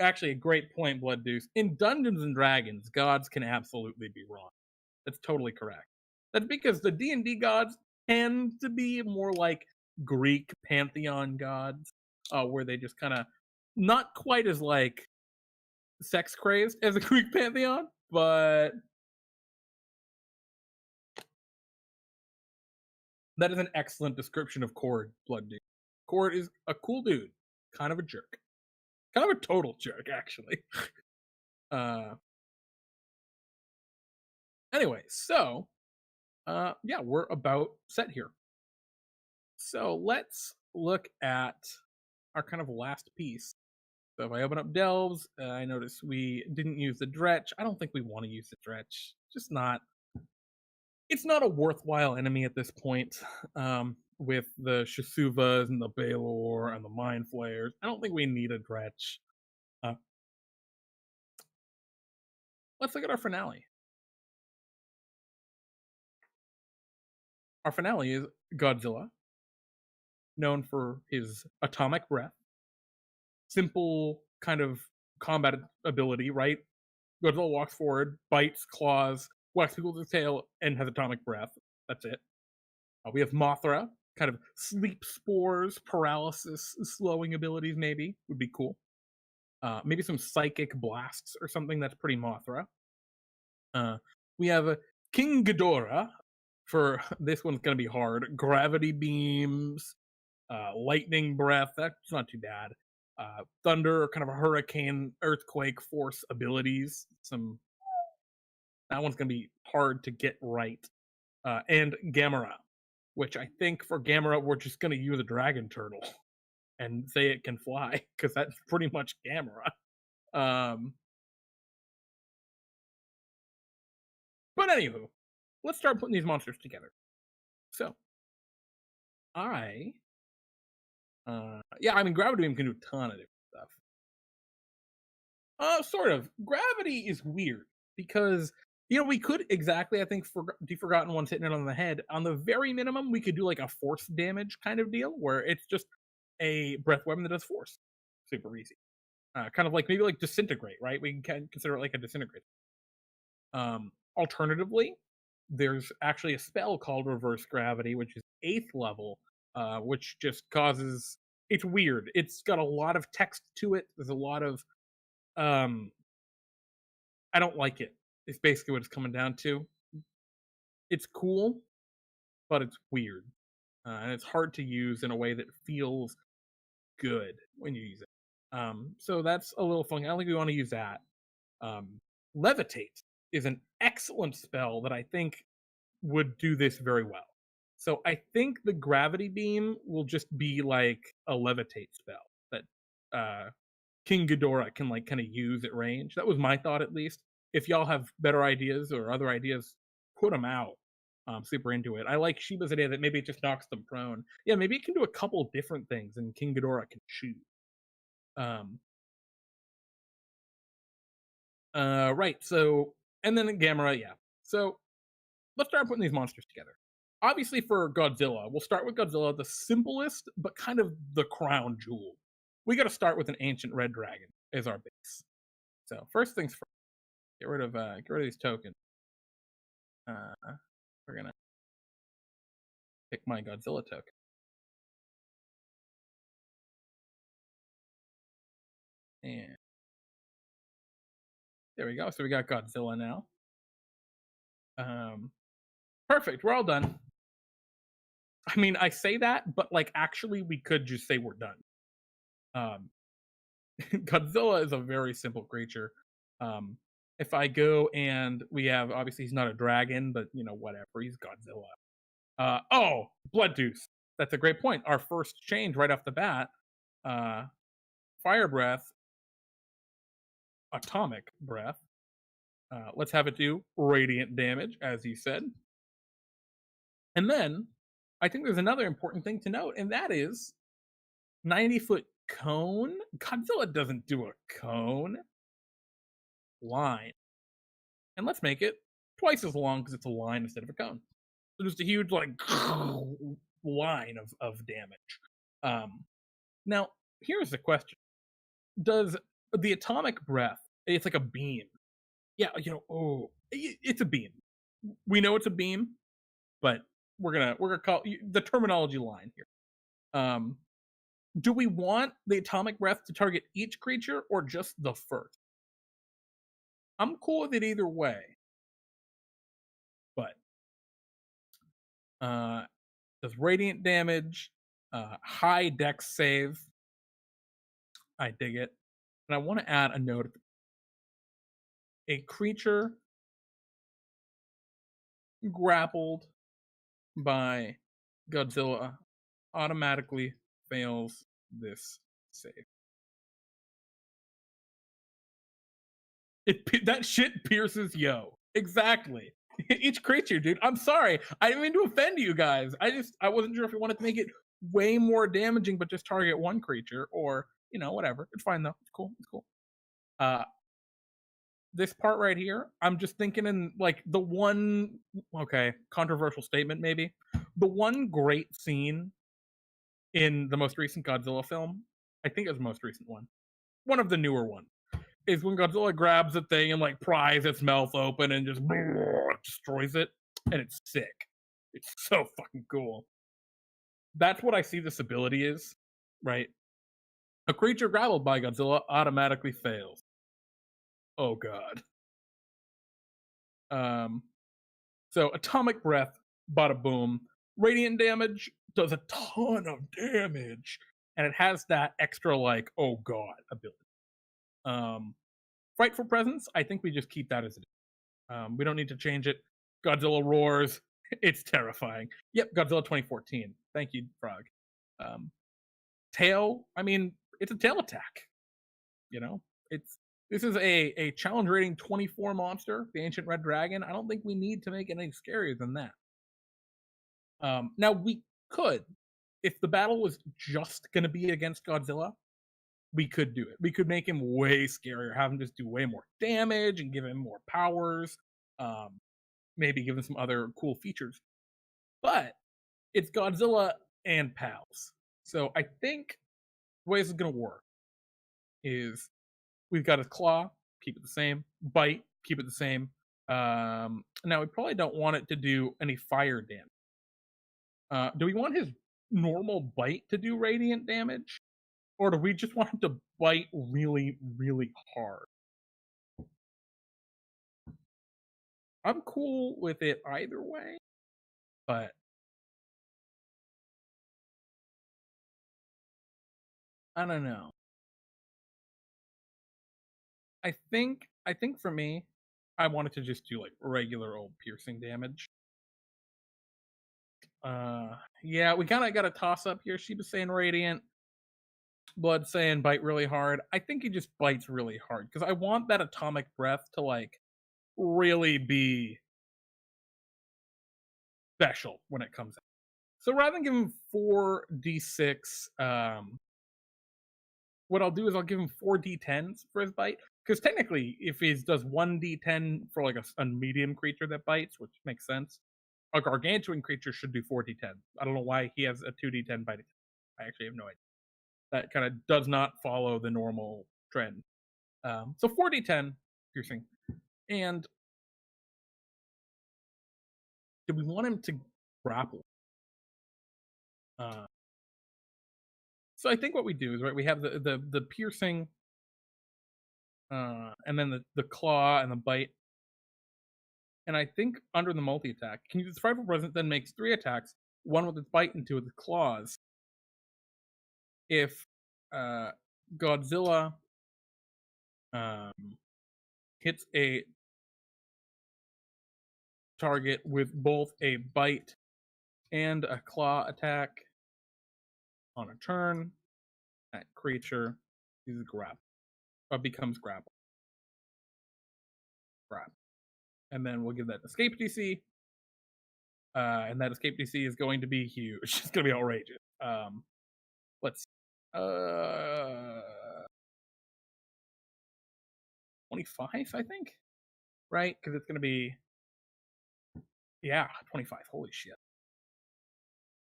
actually, a great point, Blood Deuce. In Dungeons and Dragons, gods can absolutely be wrong. That's totally correct. That's because the D&D gods tend to be more like Greek pantheon gods, where they just kind of not quite as like sex crazed as a Greek pantheon, but that is an excellent description of Cord, Blood Dude. Cord is a cool dude, kind of a jerk, kind of a total jerk, actually. Uh, anyway, so yeah, we're about set here. So let's look at our kind of last piece. So if I open up Delves, I notice we didn't use the Dretch. I don't think we want to use the Dretch. Just not. It's not a worthwhile enemy at this point. With the Shisuvas and the Balor and the Mind Flayers, I don't think we need a Dretch. Uh, let's look at our finale. Our finale is Godzilla, known for his atomic breath, simple kind of combat ability, right? Godzilla walks forward, bites, claws, whacks people with his tail, and has atomic breath. That's it. We have Mothra, kind of sleep spores, paralysis, slowing abilities, maybe, would be cool. Maybe some psychic blasts or something that's pretty Mothra. We have King Ghidorah. For this one's going to be hard. Gravity beams, lightning breath. That's not too bad. Thunder, kind of a hurricane, earthquake force abilities. That one's going to be hard to get right. And Gamera, which I think for Gamera we're just going to use a dragon turtle and say it can fly because that's pretty much Gamera. But anywho, let's start putting these monsters together. So, yeah, I mean, Gravity Beam can do a ton of different stuff. Sort of. Gravity is weird because we could exactly, I think, for the Forgotten Ones hitting it on the head. On the very minimum, we could do like a force damage kind of deal where it's just a breath weapon that does force. Super easy. Kind of like maybe like disintegrate, right? We can consider it like a disintegrate. Alternatively, there's actually a spell called Reverse Gravity, which is 8th level, which just causes. It's weird. It's got a lot of text to it. There's a lot of. I don't like it. It's basically what it's coming down to. It's cool, but it's weird, and it's hard to use in a way that feels good when you use it. So that's a little funky. I don't think we want to use that. Levitate is an excellent spell that I think would do this very well. So I think the gravity beam will just be like a levitate spell that King Ghidorah can like kind of use at range. That was my thought, at least. If y'all have better ideas or other ideas, put them out. I'm super into it. I like Sheba's idea that maybe it just knocks them prone. Yeah, maybe it can do a couple different things, and King Ghidorah can choose. Right. So, and then Gamera, yeah. So let's start putting these monsters together. Obviously, for Godzilla, we'll start with Godzilla, the simplest, but kind of the crown jewel. We got to start with an ancient red dragon as our base. So first things first, get rid of these tokens. We're gonna pick my Godzilla token. And there we go. So we got Godzilla now. Perfect. We're all done. I mean, I say that, but like actually, we could just say we're done. Godzilla is a very simple creature. If I go and we have, obviously he's not a dragon, but whatever, he's Godzilla. Oh, Blood Deuce. That's a great point. Our first change right off the bat, Fire Breath, Atomic Breath. Let's have it do radiant damage, as you said. And then I think there's another important thing to note, and that is 90-foot cone. Godzilla doesn't do a cone. Line. And let's make it twice as long because it's a line instead of a cone. So just a huge like line of damage. Now, here's the question. Does the atomic breath, it's like a beam. Yeah, it's a beam. We know it's a beam, but we're gonna call the terminology line here. Do we want the atomic breath to target each creature or just the first? I'm cool with it either way, but uh does radiant damage, high dex save. I dig it. And I want to add a note: a creature grappled by Godzilla automatically fails this save. That shit pierces yo. Exactly. Each creature, dude. I'm sorry. I didn't mean to offend you guys. I wasn't sure if you wanted to make it way more damaging, but just target one creature, or whatever. It's fine though. It's cool. It's cool. Uh, this part right here, I'm just thinking in like the one, okay, controversial statement maybe. The one great scene in the most recent Godzilla film, I think it was the most recent one of the newer ones, is when Godzilla grabs the thing and like pries its mouth open and just destroys it, and it's sick. It's so fucking cool. That's what I see this ability is, right? A creature grappled by Godzilla automatically fails. Oh god. Um, so atomic breath, bada boom. Radiant damage does a ton of damage, and it has that extra like oh god ability. Um, Frightful presence. I think we just keep that as it is. We don't need to change it. Godzilla roars. It's terrifying. Yep, Godzilla 2014. Thank you, Frog. Um, tail. I mean, it's a tail attack. You know, it's this is a challenge rating 24 monster, the ancient red dragon. I don't think we need to make it any scarier than that. Now we could, if the battle was just going to be against Godzilla, we could do it. We could make him way scarier, have him just do way more damage and give him more powers. Um, Maybe give him some other cool features. But it's Godzilla and pals. So I think the way this is going to work is we've got his claw, keep it the same. Bite, keep it the same. Now we probably don't want it to do any fire damage. Do we want his normal bite to do radiant damage? Or do we just want him to bite really, really hard? I'm cool with it either way, but I don't know. I think for me, I wanted to just do like regular old piercing damage. Yeah, we kind of got a toss up here. She was saying radiant, Blood saying bite really hard. I think he just bites really hard because I want that atomic breath to like really be special when it comes out. So rather than give him 4d6, what I'll do is I'll give him 4d10s for his bite. Because technically, if he does 1d10 for like a medium creature that bites, which makes sense, a gargantuan creature should do 4d10. I don't know why he has a 2d10 bite. I actually have no idea. That kind of does not follow the normal trend. So 4d10 piercing. And do we want him to grapple? Uh, so I think what we do is right. We have the piercing, and then the claw and the bite. And I think under the multi attack, can use its frightful presence, then makes 3 attacks, one with its bite and 2 with its claws. If uh, Godzilla um, hits a target with both a bite and a claw attack on a turn, that creature is grappled or becomes grappled. And then we'll give that escape DC. And that escape DC is going to be huge. It's going to be outrageous. Let's 25, I think, right? Because it's going to be 25. Holy shit.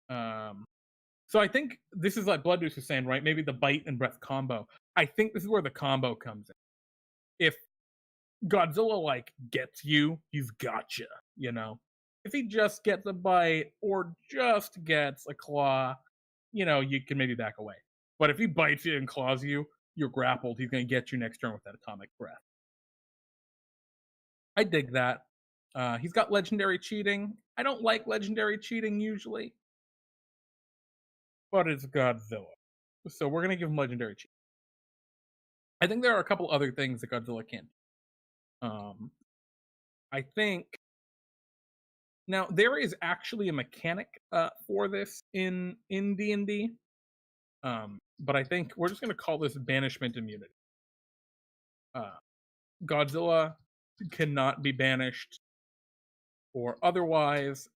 So I think this is like Blood Deuce was saying, right? Maybe the bite and breath combo. I think this is where the combo comes in. If Godzilla like gets you, he's gotcha. You know, if he just gets a bite or just gets a claw, you can maybe back away. But if he bites you and claws you, you're grappled. He's going to get you next turn with that atomic breath. I dig that. He's got legendary cheating. I don't like legendary cheating usually, but it's Godzilla. So we're gonna give him legendary cheating. I think there are a couple other things that Godzilla can't do. I think now there is actually a mechanic for this in D&D. But I think we're just gonna call this banishment immunity. Uh, Godzilla cannot be banished or otherwise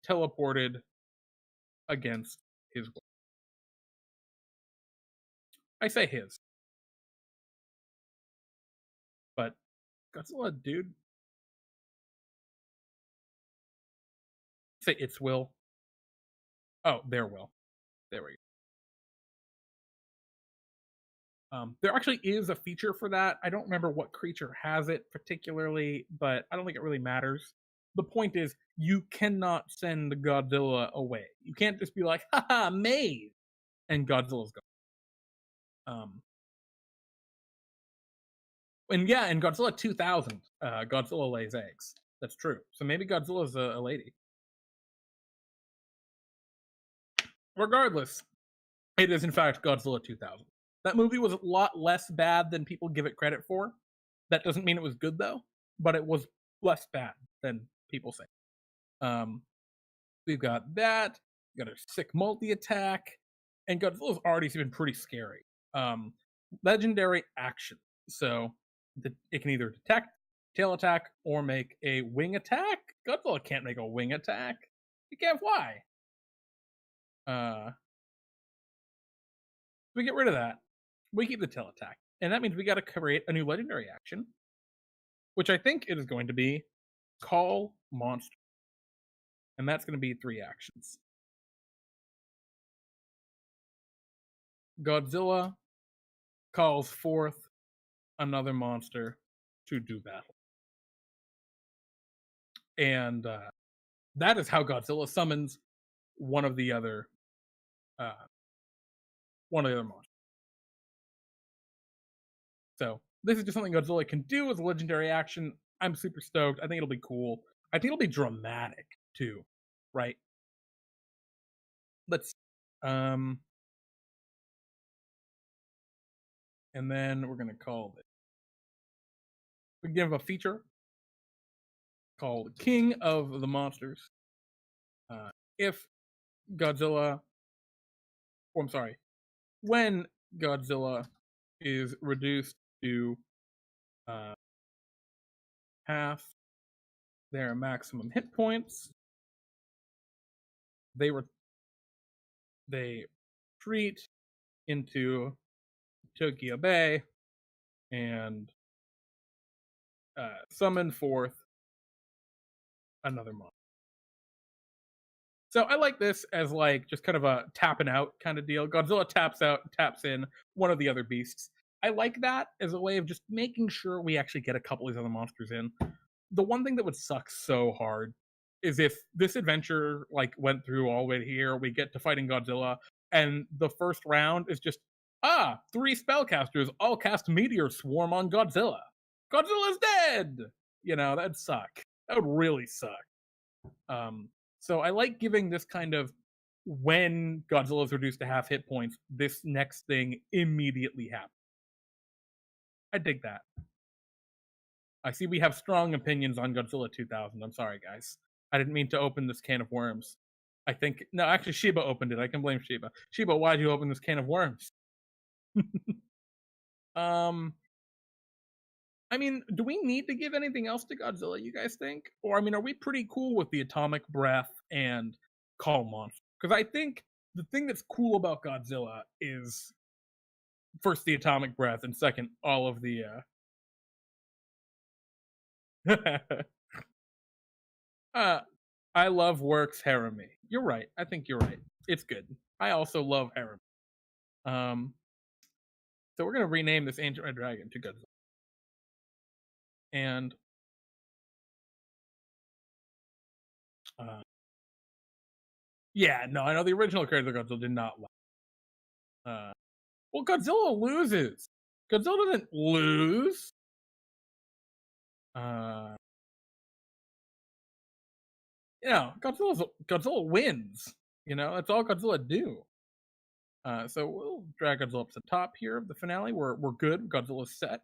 teleported against his will. I say his, but Godzilla, dude, say its will. Oh, their will. There we go. There actually is a feature for that. I don't remember what creature has it particularly, but I don't think it really matters. The point is, you cannot send Godzilla away. You can't just be like, haha, maze, and Godzilla's gone. And yeah, in Godzilla 2000, Godzilla lays eggs. That's true. So maybe Godzilla's a lady. Regardless, it is in fact Godzilla 2000. That movie was a lot less bad than people give it credit for. That doesn't mean it was good though, but it was less bad than people say. Um, we've got that. We got a sick multi attack, and Godzilla's already been pretty scary. Um, Legendary action. So it can either detect, tail attack, or make a wing attack. Godzilla can't make a wing attack. He can't fly. We get rid of that. We keep the tail attack. And that means we got to create a new legendary action, which I think it is going to be call monster. And that's going to be 3 actions. Godzilla calls forth another monster to do battle. And that is how Godzilla summons one of the other monsters. So this is just something Godzilla can do as a legendary action. I'm super stoked. I think it'll be cool. I think it'll be dramatic too, right? Let's and then we're gonna call it. We give a feature called King of the Monsters. If Godzilla, I'm sorry, when Godzilla is reduced to half their maximum hit points, they retreat into Tokyo Bay and summon forth another monster. So I like this as like just kind of a tapping out kind of deal. Godzilla taps out, taps in one of the other beasts. I like that as a way of just making sure we actually get a couple of these other monsters in. The one thing that would suck so hard is if this adventure like went through all the way here, we get to fighting Godzilla, and the first round is just 3 spellcasters all cast Meteor Swarm on Godzilla. Godzilla's dead. You know, that'd suck. That would really suck. So I like giving this kind of when Godzilla is reduced to half hit points, this next thing immediately happens. I dig that. I see we have strong opinions on Godzilla 2000. I'm sorry, guys. I didn't mean to open this can of worms. I think no, actually Shiba opened it. I can blame Shiba. Shiba, why'd you open this can of worms? I mean, do we need to give anything else to Godzilla, you guys think? Or I mean, are we pretty cool with the atomic breath and call monster? Because I think the thing that's cool about Godzilla is first the atomic breath, and second all of the I love works Harami. You're right. I think you're right. It's good. I also love Harami. So we're gonna rename this Ancient Red Dragon to Godzilla. And yeah, no, I know the original creator of Godzilla did not like. Well, Godzilla loses. Godzilla doesn't lose. Uh, Godzilla wins. That's all Godzilla do. So we'll drag Godzilla up to the top here of the finale. We're good. Godzilla's set.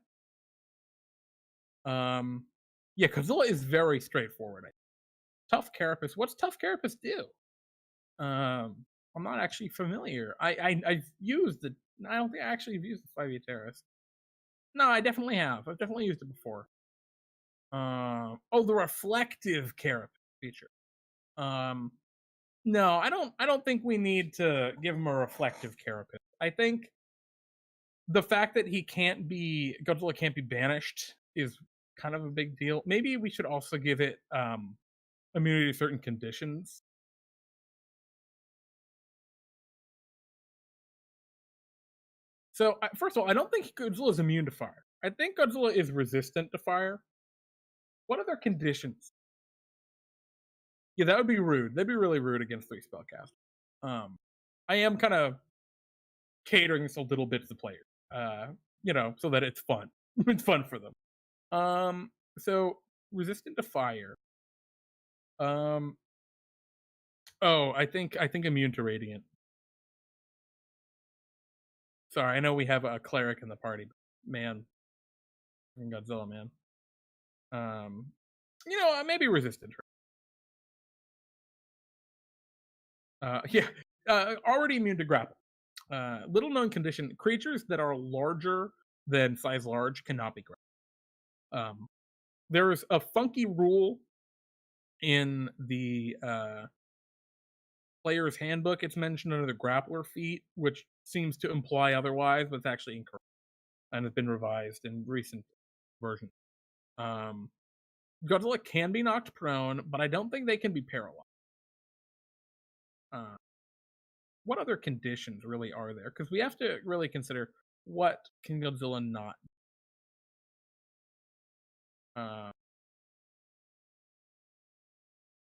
Um, yeah, Godzilla is very straightforward. Tough Carapace. What's Tough Carapace do? I'm not actually familiar. I've used it. I don't think I actually have used the 5e Terrace. No, I definitely have. I've definitely used it before. Oh, the reflective carapace feature. Um, no, I don't think we need to give him a reflective carapace. I think the fact that Godzilla can't be banished is kind of a big deal. Maybe we should also give it immunity to certain conditions. So first of all, I don't think Godzilla is immune to fire. I think Godzilla is resistant to fire. What other conditions? Yeah, that would be rude. That'd be really rude against 3 spellcast. I am kind of catering this a little bit to the players, so that it's fun. It's fun for them. So resistant to fire. Um, oh, I think immune to radiant. Sorry, I know we have a cleric in the party, but man, Godzilla, man. Maybe resistant. Yeah, already immune to grapple. Little known condition: creatures that are larger than size large cannot be grappled. Um, there's a funky rule in the player's handbook. It's mentioned under the grappler feat, which seems to imply otherwise, but it's actually incorrect and has been revised in recent versions. Um, Godzilla can be knocked prone, but I don't think they can be paralyzed. Uh, what other conditions really are there? Because we have to really consider what can Godzilla not. Uh,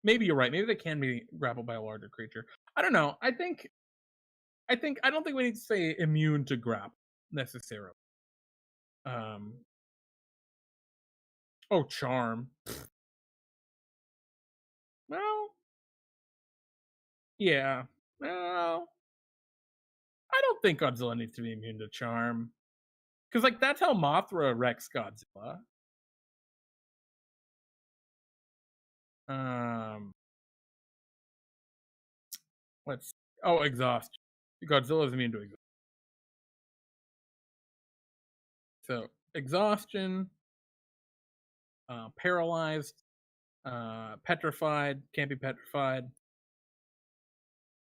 maybe you're right. Maybe they can be grappled by a larger creature. I don't know. I don't think we need to say immune to grapple necessarily. Um, oh, charm. Well, yeah. Well, I don't think Godzilla needs to be immune to charm because that's how Mothra wrecks Godzilla. Um, let's. Oh, exhaust. Godzilla is immune to exhaustion. So exhaustion, paralyzed, petrified, can't be petrified.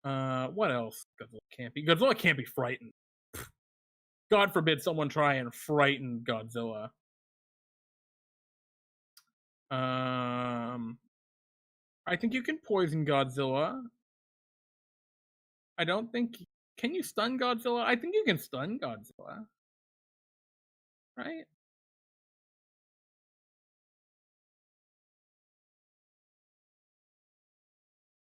What else? Godzilla can't be frightened. God forbid someone try and frighten Godzilla. I think you can poison Godzilla. I don't think. Can you stun Godzilla? I think you can stun Godzilla. Right?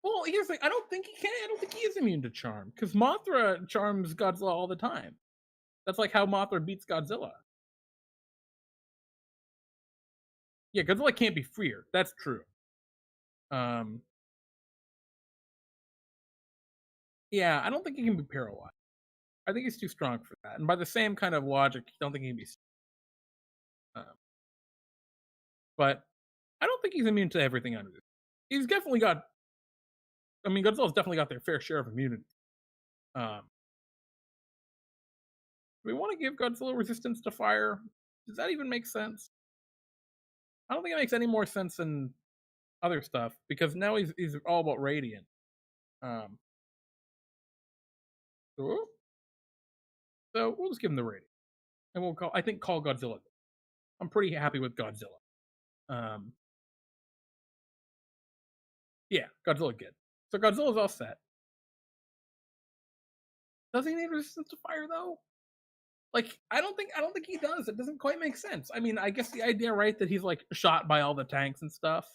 Well, here's the thing. I don't think he can. I don't think he is immune to charm because Mothra charms Godzilla all the time. That's like how Mothra beats Godzilla. Yeah, Godzilla can't be freer. That's true. Um, yeah, I don't think he can be paralyzed. I think he's too strong for that. And by the same kind of logic, I don't think he can be. Um, but I don't think he's immune to everything under this. He's definitely got. I mean, Godzilla's definitely got their fair share of immunity. Um, do we want to give Godzilla resistance to fire? Does that even make sense? I don't think it makes any more sense than other stuff because now he's all about radiant. Um, so we'll just give him the radiant, and call Godzilla. I'm pretty happy with Godzilla. Um, yeah, Godzilla good. So Godzilla's all set. Does he need resistance to fire though? I don't think he does. It doesn't quite make sense. I mean, I guess the idea, right, that he's shot by all the tanks and stuff.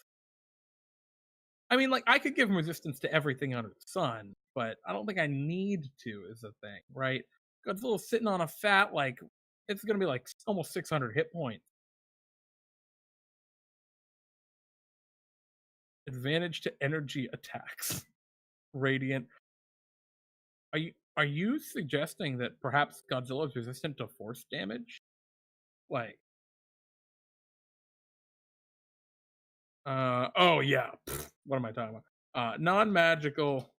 I mean, I could give him resistance to everything under the sun, but I don't think I need to. Is the thing, right? Godzilla's sitting on a fat it's gonna be almost 600 hit points. Advantage to energy attacks. Radiant. Are you suggesting that perhaps Godzilla is resistant to force damage? Like, oh yeah. What am I talking about? Non-magical,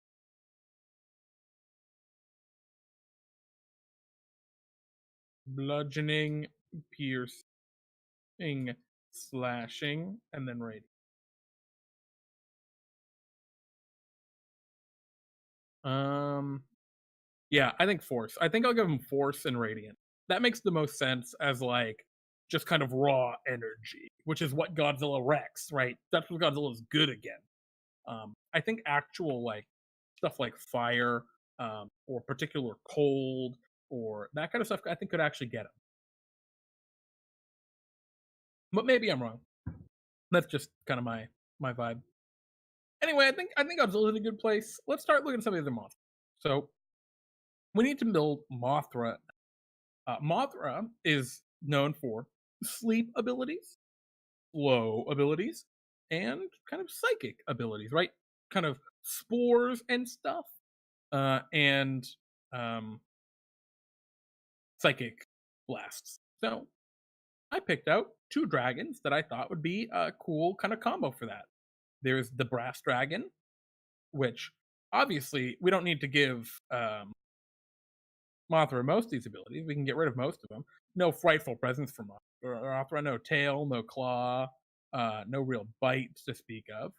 bludgeoning, piercing, slashing, and then radiant. Um, yeah, I think force. I think I'll give him force and radiant. That makes the most sense as like just kind of raw energy, which is what Godzilla wrecks, right? That's what Godzilla's good again. I think actual like stuff like fire, or particular cold, or that kind of stuff, I think could actually get him. But maybe I'm wrong. That's just kind of my vibe. Anyway, I think Godzilla's in a good place. Let's start looking at some of the other monsters. So we need to build Mothra. Mothra is known for sleep abilities, flow abilities, and kind of psychic abilities, right? Kind of spores and stuff, and um, psychic blasts. So I picked out two dragons that I thought would be a cool kind of combo for that. There's the brass dragon, which obviously we don't need to give Mothra most of these abilities. We can get rid of most of them. No frightful presence for Mothra, no tail, no claw, no real bite to speak of.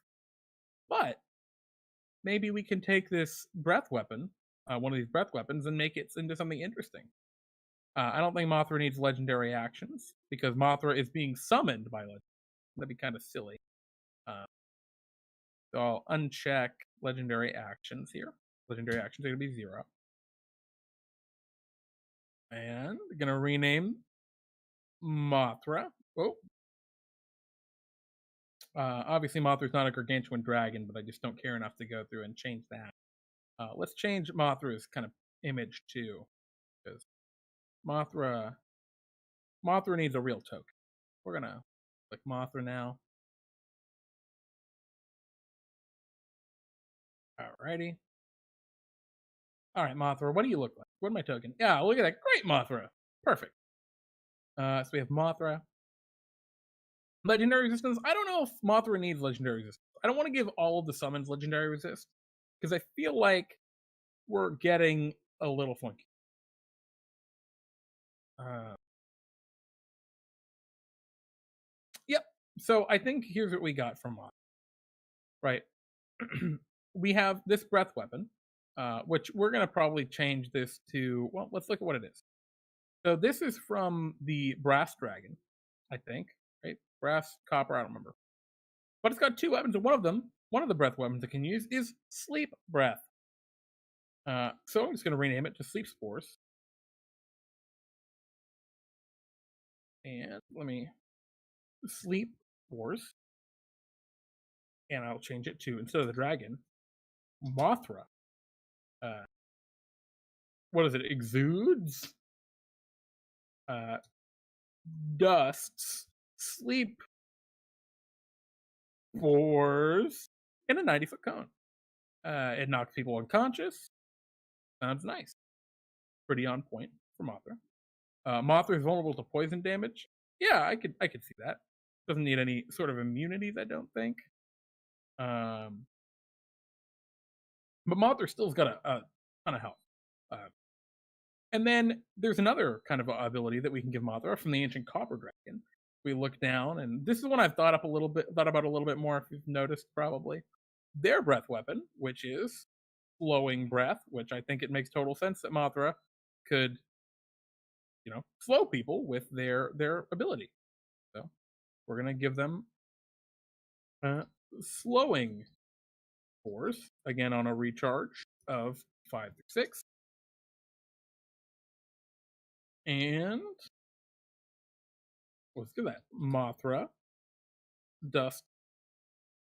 But maybe we can take this breath weapon, one of these breath weapons, and make it into something interesting. I don't think Mothra needs legendary actions because Mothra is being summoned by legend. That'd be kind of silly. Uh, so I'll uncheck legendary actions here. Legendary actions are going to be 0. And we're going to rename Mothra. Oh. Obviously, Mothra's not a gargantuan dragon, but I just don't care enough to go through and change that. Let's change Mothra's kind of image too, because Mothra needs a real token. We're gonna click Mothra now. Alrighty. All right, Mothra, what do you look like? What am I token? Yeah, look at that. Great Mothra. Perfect. So we have Mothra. Legendary resistance. I don't know if Mothra needs legendary resistance. I don't want to give all of the summons legendary resist because I feel like we're getting a little funky. Uh, yep. So I think here's what we got from Mothra. Right. We have this breath weapon, which we're gonna probably change this to. Well, let's look at what it is. So this is from the brass dragon, I think. Right? Brass, copper. I don't remember. But it's got two weapons, and one of the breath weapons it can use is sleep breath. So I'm just going to rename it to sleep spores. And let me sleep spores. And I'll change it to, instead of the dragon, Mothra. Uh, what is it? Exudes, uh, dusts, sleep spores in a 90-foot cone. It knocks people unconscious. Sounds nice. Pretty on point for Mothra. Mothra is vulnerable to poison damage. Yeah, I could see that. Doesn't need any sort of immunities, I don't think. Um, but Mothra still's got a ton of health. Uh, and then there's another kind of ability that we can give Mothra from the ancient Copper Dragon. We look down, and this is one I've thought about a little bit more. If you've noticed, probably their breath weapon, which is flowing breath, which I think it makes total sense that Mothra could, slow people with their ability. So we're gonna give them slowing force again on a recharge of 5 through 6, and let's do that. Mothra dust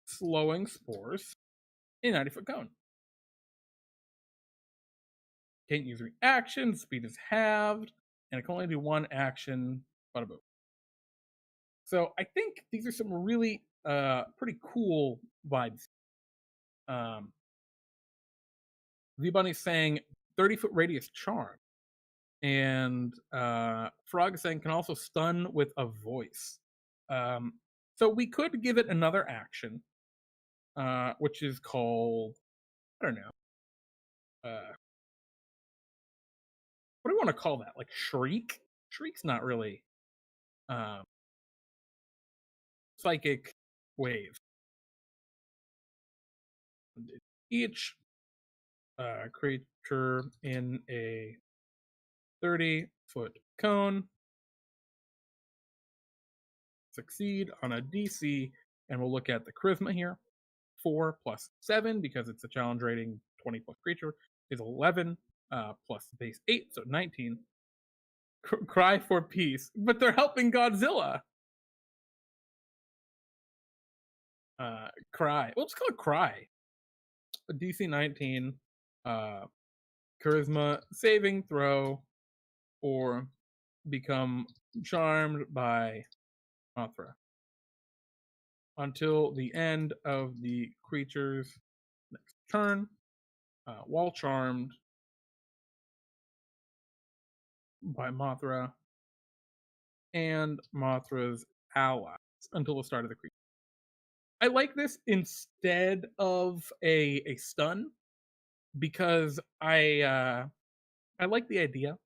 slowing spores in 90-foot cone. Can't use reaction. Speed is halved, and it can only do one action. Bada boom. So I think these are some really pretty cool vibes. Um, V Bunny's saying 30-foot radius charm, and Frog is saying can also stun with a voice. Um, so we could give it another action, which is called, I don't know, what do we want to call that? Like shriek? Shriek's not really um, psychic wave. Each creature in a 30-foot cone succeed on a DC, and we'll look at the charisma here. 4 plus 7 because it's a challenge rating 20 plus creature is 11 plus base 8, so 19. Cry for peace, but they're helping Godzilla. Cry. Well, let's call it Cry. A DC 19, charisma saving throw, or become charmed by Mothra until the end of the creature's next turn. While charmed by Mothra and Mothra's allies until the start of the creature. I like this instead of a stun because I like the idea.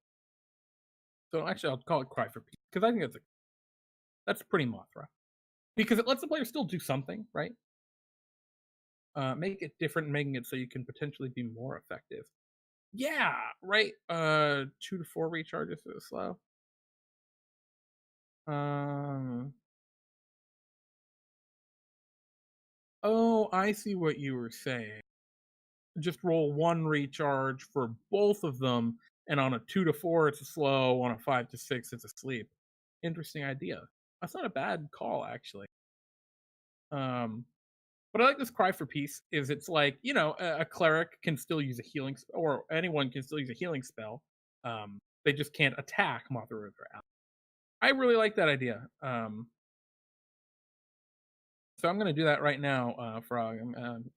So actually, I'll call it Cry for Peace because I think that's pretty Mothra because it lets the player still do something, right? Make it different, making it so you can potentially be more effective. Yeah, right. 2 to 4 recharges for the slow. Oh, I see what you were saying. Just roll 1 recharge for both of them, and on a 2 to 4 it's a slow, on a 5 to 6 it's a sleep. Interesting idea. That's not a bad call, actually. But I like this Cry for Peace. Is it's like, you know, a cleric can still use a healing, or anyone can still use a healing spell. They just can't attack Mothra or their ally. I really like that idea. So I'm gonna do that right now, Frog.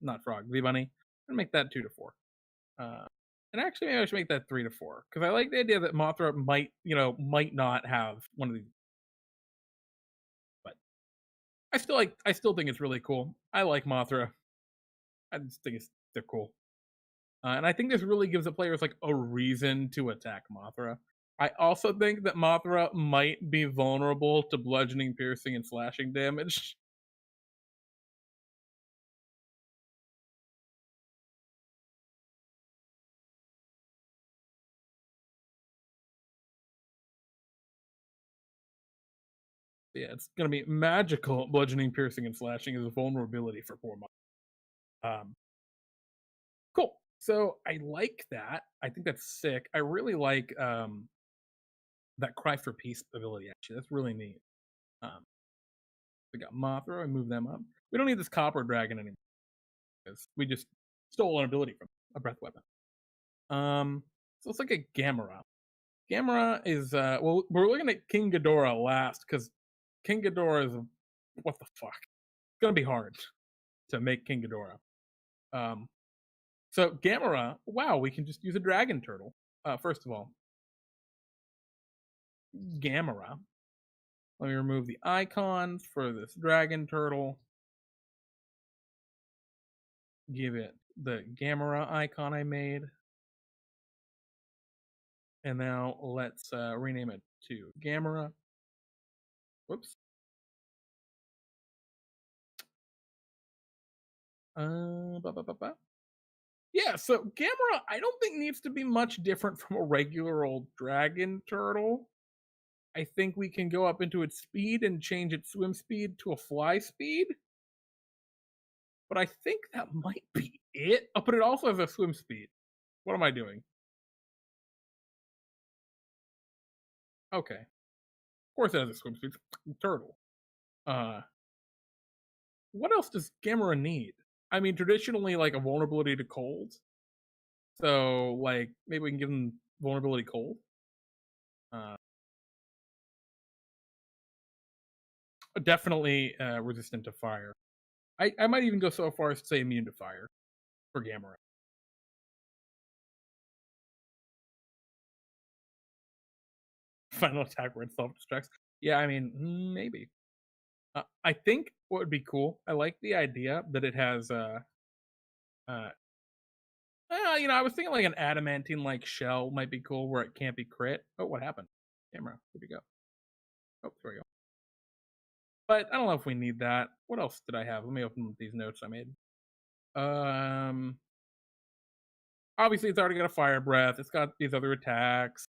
Not Frog, V Bunny. I'm gonna make that 2 to 4. And actually, maybe I should make that 3 to 4 because I like the idea that Mothra might not have one of these. But I still think it's really cool. I like Mothra. I just think they're cool. And I think this really gives the players like a reason to attack Mothra. I also think that Mothra might be vulnerable to bludgeoning, piercing, and slashing damage. Yeah, it's gonna be magical. Bludgeoning, piercing, and slashing is a vulnerability for poor Mothra. Cool. So I like that. I think that's sick. I really like that Cry for Peace ability. Actually, that's really neat. Um, we got Mothra. I move them up. We don't need this Copper Dragon anymore because we just stole an ability from a breath weapon. So it's like a Gamera. Gamera is well, we're looking at King Ghidorah last because King Ghidorah is what the fuck. It's gonna be hard to make King Ghidorah. So Gamera, wow, we can just use a dragon turtle. First of all, Gamera. Let me remove the icons for this dragon turtle. Give it the Gamera icon I made. And now let's rename it to Gamera. Whoops. Yeah, so Gamera, I don't think needs to be much different from a regular old dragon turtle. I think we can go up into its speed and change its swim speed to a fly speed. But I think that might be it. Oh, but it also has a swim speed. What am I doing? Okay. Of course it has a swim speed. Turtle. Uh, what else does Gamera need? I mean, traditionally, like a vulnerability to cold. So, like, maybe we can give him vulnerability cold. Uh, Definitely resistant to fire. I might even go so far as to say immune to fire for Gamera. Final attack where it self destructs. Yeah, I mean, maybe. I think what would be cool. I like the idea that it has. Uh, I was thinking like an adamantine like shell might be cool where it can't be crit. Oh, what happened? Camera, where'd you go? Oh, there we go. But I don't know if we need that. What else did I have? Let me open these notes I made. Um, Obviously it's already got a fire breath. It's got these other attacks.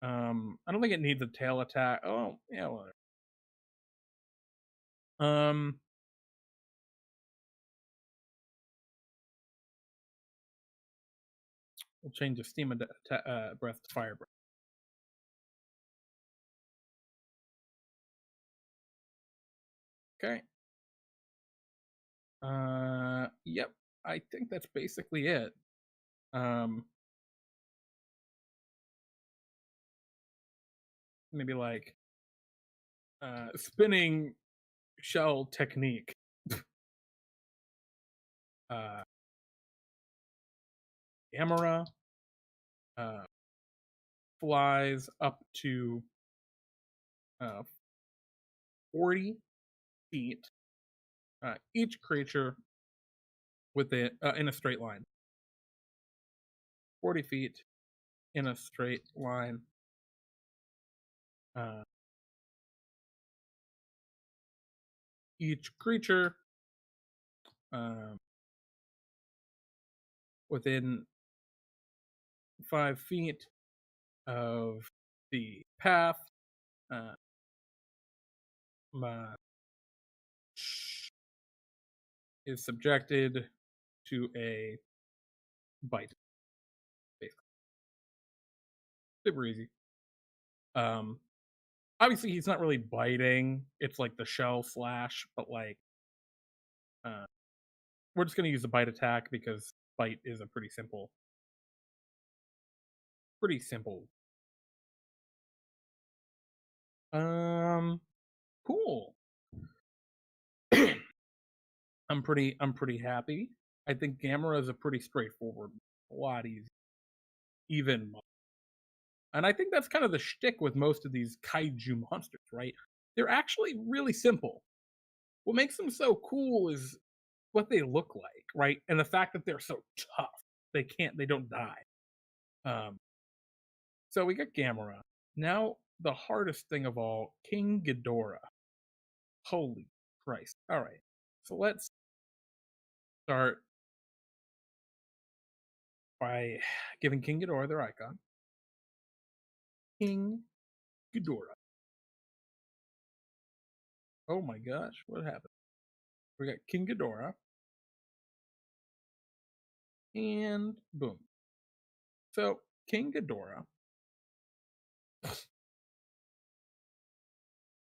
I don't think it needs a tail attack. Oh, yeah, whatever. Um, we'll change the steam breath to fire breath. Okay. Yep. I think that's basically it. Um, Maybe like spinning shell technique. Uh, Gamera uh, flies up to 40 feet. Each creature with it in a straight line. 40 feet in a straight line. Uh, each creature um, within 5 feet of the path uh, is subjected to a bite. Basically, super easy. Um, Obviously, he's not really biting. It's like the shell slash, but like uh, we're just gonna use the bite attack because bite is a pretty simple. Um, cool. I'm pretty happy. I think Gamera is a pretty straightforward, a lot easy, even. And I think that's kind of the shtick with most of these kaiju monsters, right? They're actually really simple. What makes them so cool is what they look like, right? And the fact that they're so tough. They don't die. Um, so we got Gamera. Now the hardest thing of all, King Ghidorah. Holy Christ. All right. So let's start by giving King Ghidorah their icon. King Ghidorah. Oh my gosh, what happened? We got King Ghidorah. And boom. So King Ghidorah.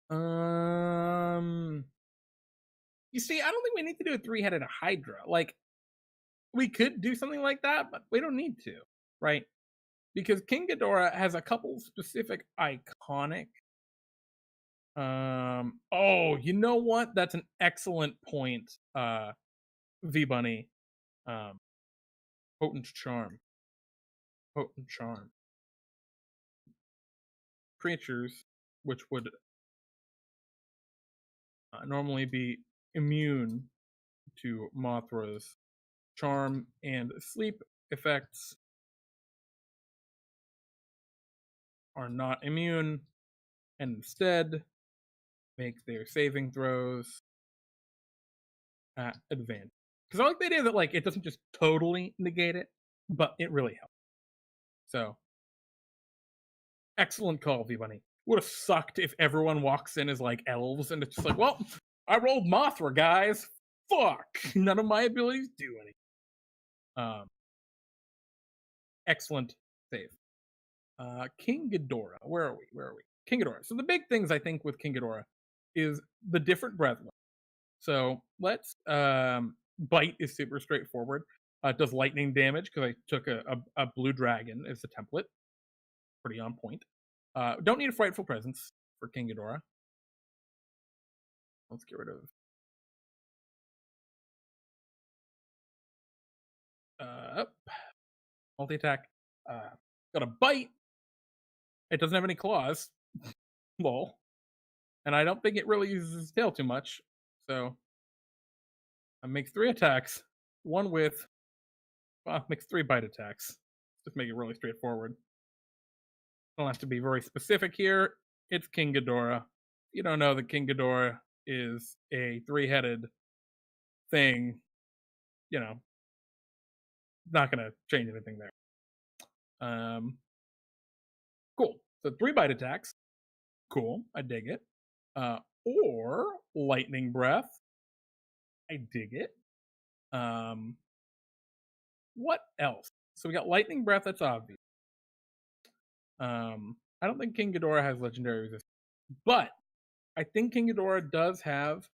Um you see, I don't think we need to do a three-headed Hydra. Like, we could do something like that, but we don't need to, right? Because King Ghidorah has a couple specific iconic. Oh, you know what? That's an excellent point. V Bunny. Um, Potent Charm. Potent Charm. Creatures which would normally be immune to Mothra's charm and sleep effects are not immune and instead make their saving throws at advantage. Because I like the idea that like it doesn't just totally negate it, but it really helps. So excellent call, V Bunny. Would have sucked if everyone walks in as like elves and it's just like, well, I rolled Mothra, guys. Fuck. None of my abilities do anything. Um, Excellent save. King Ghidorah. Where are we? Where are we? King Ghidorah. So the big things I think with King Ghidorah is the different breath. So let's bite is super straightforward. It does lightning damage because I took a blue dragon as the template. Pretty on point. Don't need a frightful presence for King Ghidorah. Let's get rid of uh multi attack. Uh, got a bite. It doesn't have any claws. Lol. And I don't think it really uses its tail too much. So I makes 3 attacks. One with makes 3 bite attacks. Just make it really straightforward. Don't have to be very specific here. It's King Ghidorah. If you don't know that King Ghidorah is a 3-headed thing, you know, not gonna change anything there. Cool. So 3 bite attacks. Cool. I dig it. Or lightning breath. I dig it. What else? So we got lightning breath. That's obvious. I don't think King Ghidorah has legendary resistance, but I think King Ghidorah does have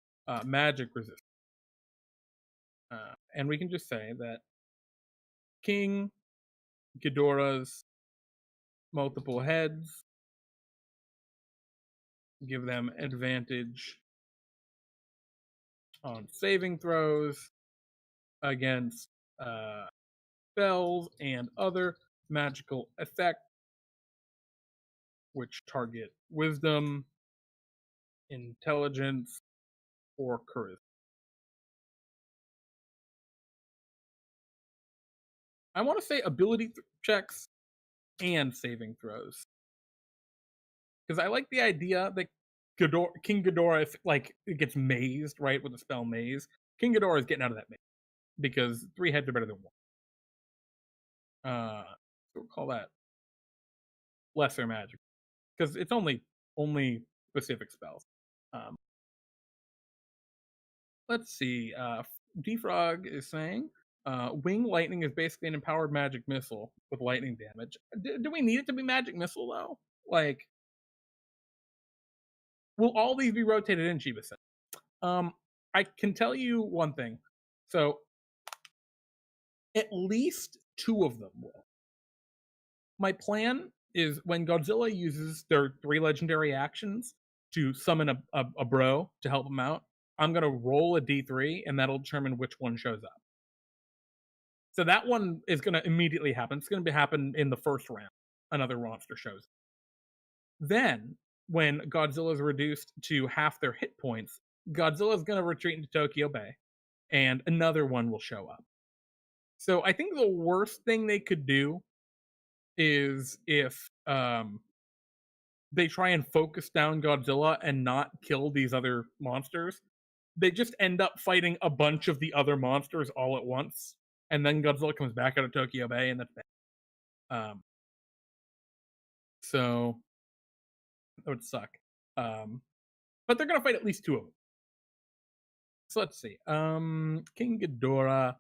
magic resistance. And we can just say that King Ghidorah's multiple heads give them advantage on saving throws against spells and other magical effects which target wisdom, intelligence, or charisma. I want to say ability checks and saving throws because I like the idea that King Ghidorah, if like it gets mazed right with the spell maze, King Ghidorah is getting out of that maze because 3 heads are better than 1. So we'll call that lesser magic because it's only specific spells. Um, let's see. Defrog is saying wing lightning is basically an empowered magic missile with lightning damage. Do we need it to be magic missile though? Like, will all these be rotated in, Shiba said? I can tell you one thing. So at least 2 of them will. My plan is when Godzilla uses their 3 legendary actions to summon a bro to help him out, I'm gonna roll a D3 and that'll determine which one shows up. So that one is gonna immediately happen. It's gonna happen in the first round. Another monster shows up. Then, when Godzilla is reduced to half their hit points, Godzilla's gonna retreat into Tokyo Bay, and another one will show up. So I think the worst thing they could do is if they try and focus down Godzilla and not kill these other monsters. They just end up fighting a bunch of the other monsters all at once, and then Godzilla comes back out of Tokyo Bay, and that's bad. So that would suck. But they're gonna fight at least 2 of them. So let's see. King Ghidorah.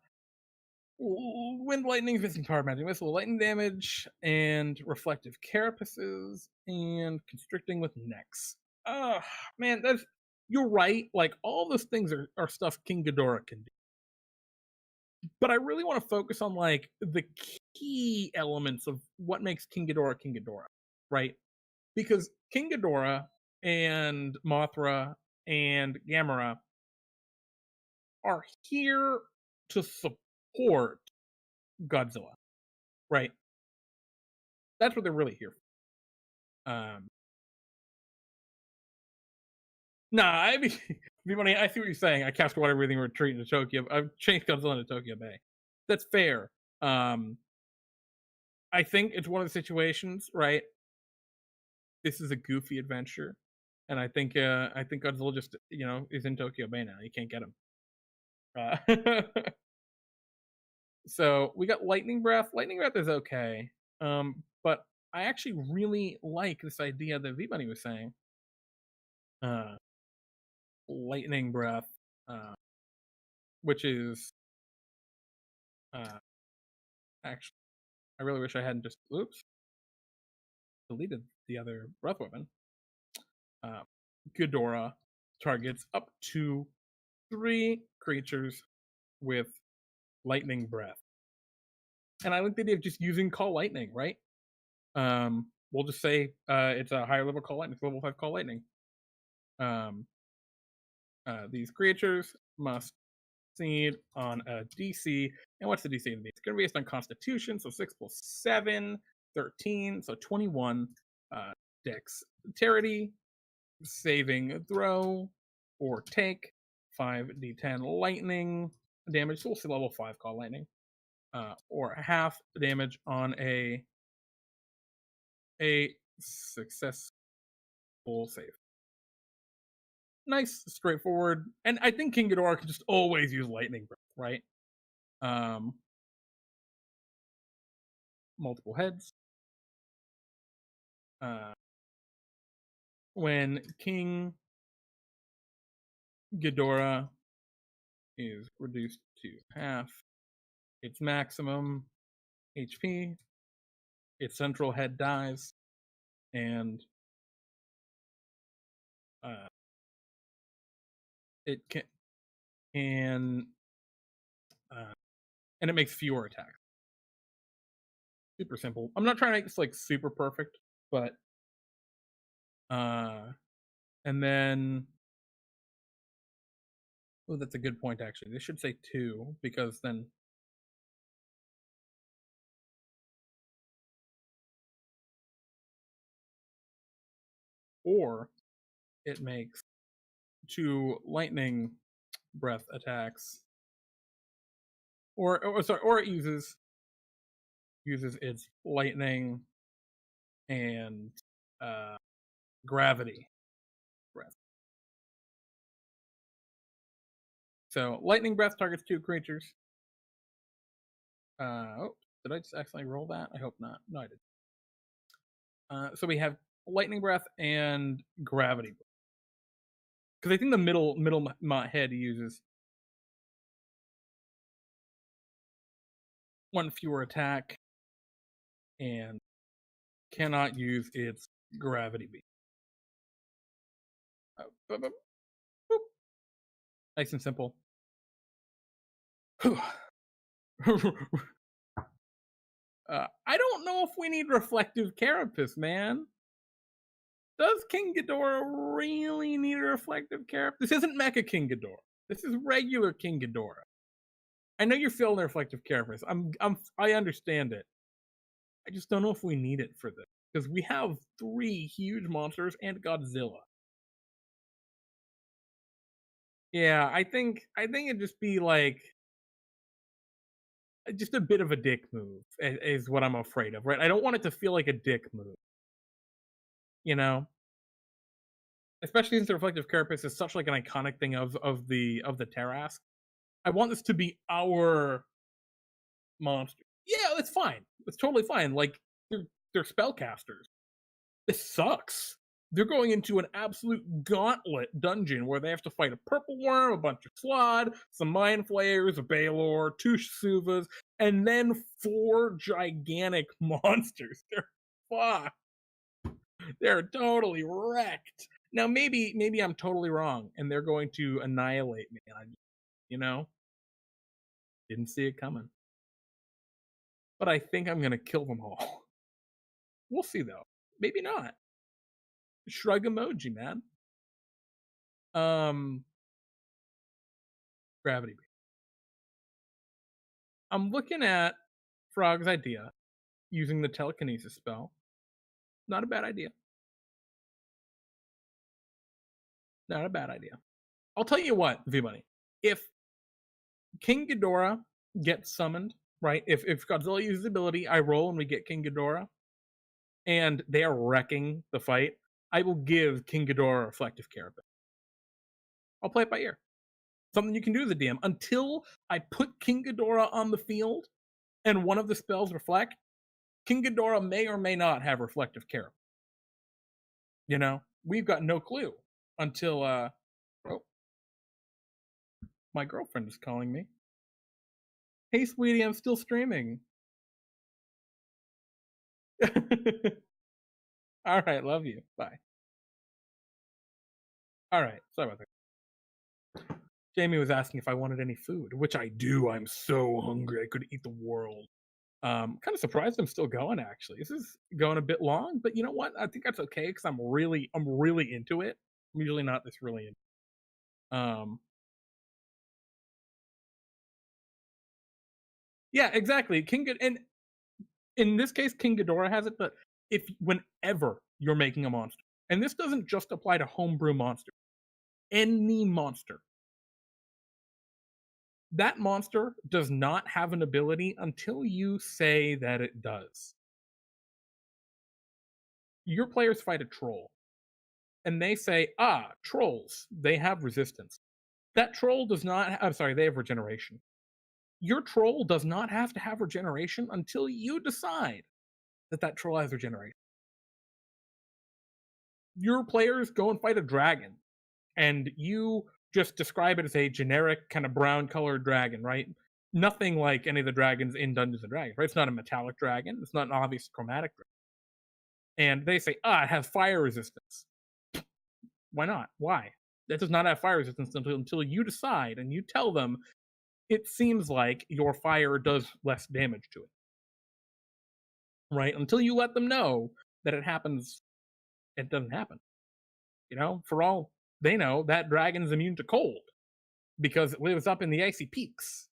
Wind lightning, missing power magic missile, lightning damage, and reflective carapaces, and constricting with necks. Man, you're right. Like all those things are stuff King Ghidorah can do. But I really want to focus on like the key elements of what makes King Ghidorah, right? Because King Ghidorah and Mothra and Gamera are here to support Godzilla, right? That's what they're really here for. I mean, I see what you're saying. I cast water breathing retreat into Tokyo. I've changed Godzilla into Tokyo Bay. That's fair. I think it's one of the situations, right? This is a goofy adventure, and I think Godzilla just is in Tokyo Bay now. You can't get him. So we got lightning breath. Lightning breath is okay, but I actually really like this idea that V-Bunny was saying. Lightning breath, which is actually, I really wish I hadn't just deleted the other breath weapon. Ghidorah targets up to 3 creatures with lightning breath, and I like the idea of just using call lightning, right? We'll just say it's a higher level call lightning, it's level 5 call lightning. These creatures must succeed on a DC. And what's the DC of these? It's going to be based on Constitution, so 6 plus 7, 13, so 21. Dexterity, saving throw, or take 5d10 lightning damage. So we'll see level 5 call lightning. Or half damage on a successful save. Nice, straightforward. And I think King Ghidorah can just always use lightning breath, right? Um, multiple heads. When King Ghidorah is reduced to half its maximum HP, its central head dies, and it can and it makes fewer attacks. Super simple. I'm not trying to make this like super perfect, but and then oh, that's a good point actually. They should say 2 because then or it makes 2 lightning breath attacks, or sorry, or it uses its lightning and gravity breath. So lightning breath targets 2 creatures. Oh, did I just accidentally roll that? I hope not. No, I did. So we have lightning breath and gravity breath. Because I think the middle head uses 1 fewer attack and cannot use its gravity beam. Boop, boop, boop. Nice and simple. I don't know if we need reflective carapace, man. Does King Ghidorah really need a reflective carapace? This isn't Mecha King Ghidorah. This is regular King Ghidorah. I know you're feeling the reflective carapace. I understand it. I just don't know if we need it for this because we have 3 huge monsters and Godzilla. Yeah, I think it'd just be like just a bit of a dick move is what I'm afraid of, right? I don't want it to feel like a dick move, you know, especially since the reflective carapace is such like an iconic thing of the Terrask. I want this to be our monster. Yeah, that's fine. That's totally fine. Like they're spellcasters. This sucks. They're going into an absolute gauntlet dungeon where they have to fight a purple worm, a bunch of Slod, some mind flayers, a Baylor, 2 Suvas, and then 4 gigantic monsters. They're fucked. They're totally wrecked. Now maybe I'm totally wrong, and they're going to annihilate me. And didn't see it coming. But I think I'm gonna kill them all. We'll see though. Maybe not. Shrug emoji, man. Gravity. I'm looking at Frog's idea using the telekinesis spell. Not a bad idea. Not a bad idea. I'll tell you what, V-Money. If King Ghidorah gets summoned, right? If Godzilla uses ability, I roll and we get King Ghidorah, and they are wrecking the fight, I will give King Ghidorah reflective carapace. I'll play it by ear. Something you can do as a DM. Until I put King Ghidorah on the field and one of the spells reflect, King Ghidorah may or may not have reflective carapace. You know, we've got no clue until my girlfriend is calling me. Hey, sweetie, I'm still streaming. All right, love you. Bye. All right, sorry about that. Jamie was asking if I wanted any food, which I do. I'm so hungry. I could eat the world. Kind of surprised I'm still going. Actually, this is going a bit long, but you know what? I think that's okay because I'm really into it. I'm usually not this really into. Um, yeah, exactly. And in this case, King Ghidorah has it, but if whenever you're making a monster, and this doesn't just apply to homebrew monsters, any monster, that monster does not have an ability until you say that it does. Your players fight a troll, and they say, "Ah, trolls, they have resistance." That troll does not. I'm sorry, they have regeneration. Your troll does not have to have regeneration until you decide that that troll has regeneration. Your players go and fight a dragon, and you just describe it as a generic kind of brown colored dragon, right? Nothing like any of the dragons in Dungeons and Dragons, right? It's not a metallic dragon. It's not an obvious chromatic dragon. And they say, ah, it has fire resistance. Why not? Why? That does not have fire resistance until you decide and you tell them it seems like your fire does less damage to it, right? Until you let them know that it happens, it doesn't happen. For all they know, that dragon's immune to cold because it lives up in the icy peaks,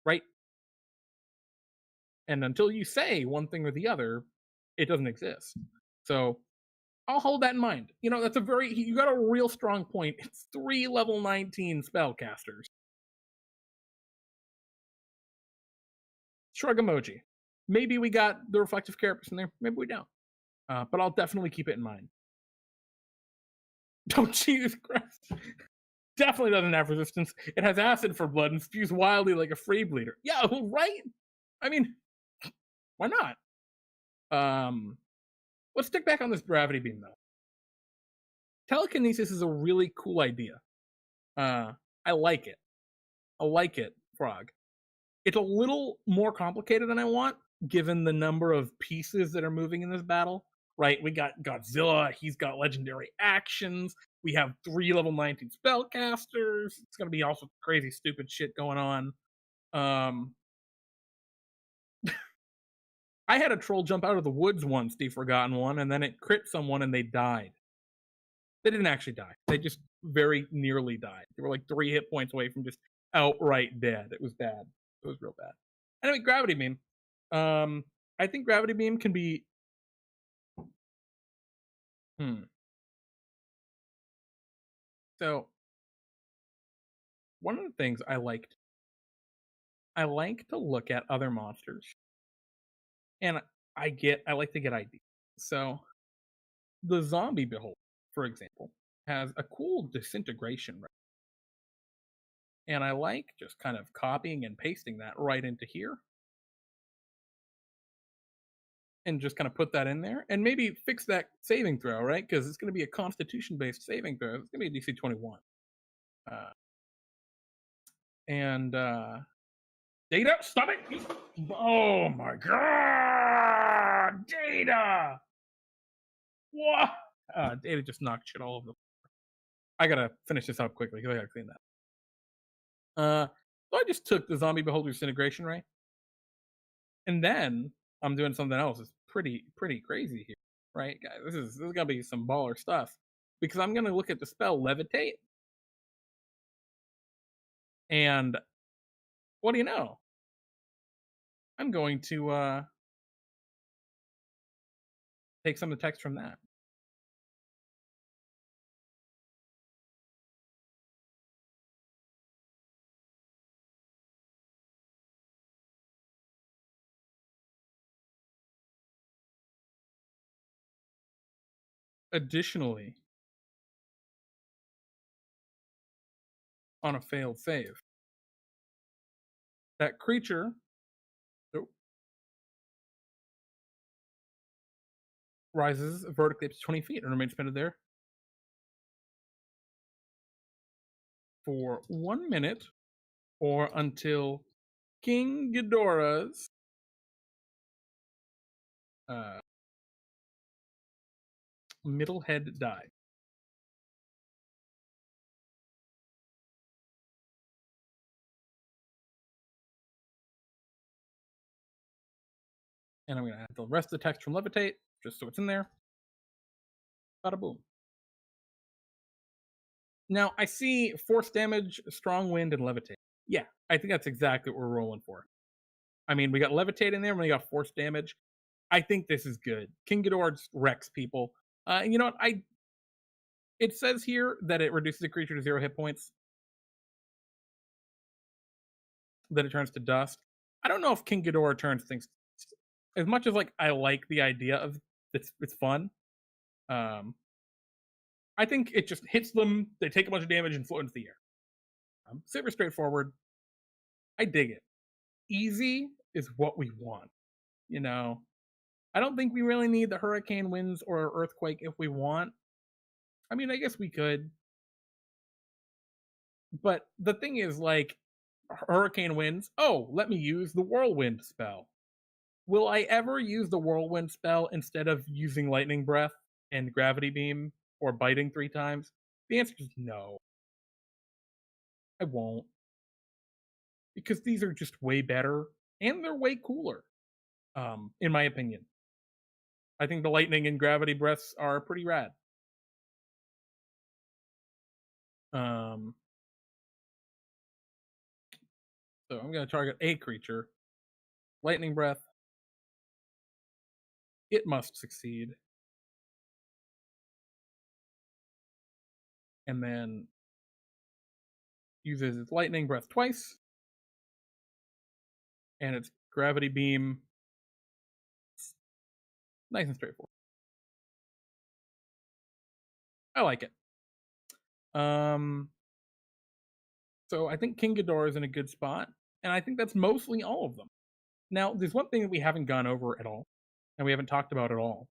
right? And until you say one thing or the other, it doesn't exist. So I'll hold that in mind. That's you got a real strong point. It's 3 level 19 spellcasters. Shrug emoji. Maybe we got the reflective characters in there. Maybe we don't. But I'll definitely keep it in mind. Don't Jesus Christ. Definitely doesn't have resistance. It has acid for blood and spews wildly like a free bleeder. Yeah, right? I mean, why not? Let's stick back on this gravity beam though. Telekinesis is a really cool idea. I like it. I like it, Frog. It's a little more complicated than I want, given the number of pieces that are moving in this battle. Right? We got Godzilla. He's got legendary actions. We have 3 level 19 spellcasters. It's gonna be also crazy, stupid shit going on. Um, I had a troll jump out of the woods once, the Forgotten One, and then it crit someone and they died. They didn't actually die. They just very nearly died. They were like 3 hit points away from just outright dead. It was bad. It was real bad. Anyway, gravity beam. I think gravity beam can be. So one of the things I like to look at other monsters, and I like to get ideas. So the zombie beholder, for example, has a cool disintegration rate, and I like just kind of copying and pasting that right into here, and just kind of put that in there, and maybe fix that saving throw, right? Because it's going to be a Constitution based saving throw. It's going to be a DC 21, uh, and Data, stop it! Oh my god, Data! What? Data just knocked shit all over the. I gotta finish this up quickly because I gotta clean that. So I just took the zombie beholder disintegration ray, and then I'm doing something else. It's pretty crazy here, right, guys? This is gonna be some baller stuff because I'm gonna look at the spell levitate, and what do you know? I'm going to take some of the text from that. Additionally, on a failed save, that creature rises vertically up to 20 feet and remains pinned there for 1 minute or until King Ghidorah's uh, middle head die. And I'm going to add the rest of the text from Levitate, just so it's in there. Bada boom. Now I see force damage, strong wind, and levitate. Yeah, I think that's exactly what we're rolling for. I mean, we got levitate in there, and we got force damage. I think this is good. King Ghidorah just wrecks people. And you know what? It says here that it reduces a creature to 0 hit points, that it turns to dust. I don't know if King Ghidorah turns things as much as like I like the idea of it's fun. Um, I think it just hits them, they take a bunch of damage and float into the air. Super straightforward. I dig it. Easy is what we want. You know, I don't think we really need the hurricane winds or earthquake if we want. I mean, I guess we could, but the thing is, like, hurricane winds. Oh, let me use the whirlwind spell. Will I ever use the whirlwind spell instead of using lightning breath and gravity beam or biting 3 times? The answer is no. I won't, because these are just way better and they're way cooler. In my opinion, I think the lightning and gravity breaths are pretty rad. Um, so I'm going to target a creature. Lightning breath. It must succeed. And then uses its lightning breath twice. And its gravity beam. It's nice and straightforward. I like it. So I think King Ghidorah is in a good spot, and I think that's mostly all of them. Now, there's one thing that we haven't gone over at all, and we haven't talked about at all,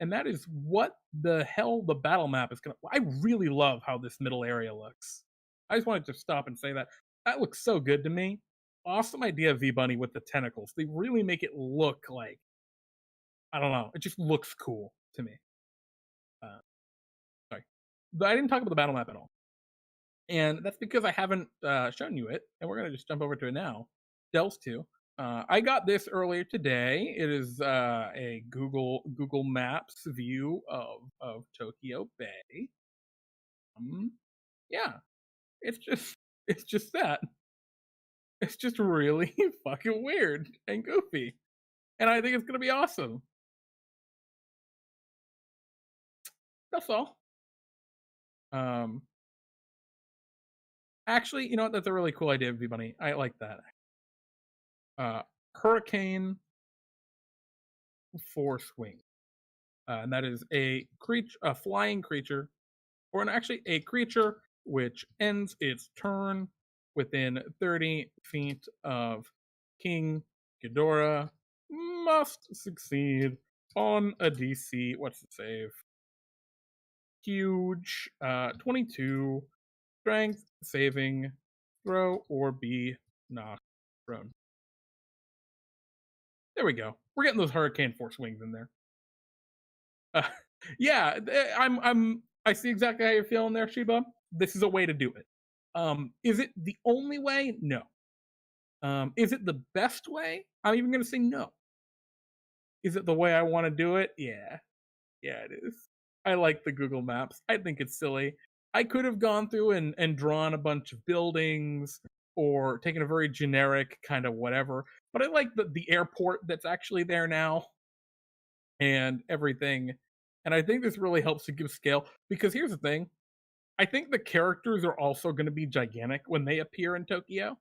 and that is what the hell the battle map is gonna. I really love how this middle area looks. I just wanted to stop and say that that looks so good to me. Awesome idea, V Bunny, with the tentacles. They really make it look like, I don't know. It just looks cool to me. Uh, sorry, but I didn't talk about the battle map at all. And that's because I haven't shown you it, and we're gonna just jump over to it now. Dells 2. I got this earlier today. It is a Google Maps view of Tokyo Bay. Yeah, it's just it's just that. It's just really fucking weird and goofy, and I think it's gonna be awesome. That's all. Um, Actually, you know what? That's a really cool idea, V Bunny. I like that. Uh, Hurricane Force Wing. And that is a flying creature, or actually a creature which ends its turn within 30 feet of King Ghidorah. Must succeed on a DC. What's the save? Huge. 22 strength saving throw or be knocked prone. There we go. We're getting those hurricane force wings in there. Uh, yeah, I see exactly how you're feeling there, Sheba. This is a way to do it. Is it the only way? No. Is it the best way? I'm even gonna say no. Is it the way I want to do it? Yeah. Yeah, it is. I like the Google Maps. I think it's silly. I could have gone through and drawn a bunch of buildings or taken a very generic kind of whatever. But I like the airport that's actually there now and everything. And I think this really helps to give scale, because here's the thing. I think the characters are also going to be gigantic when they appear in Tokyo.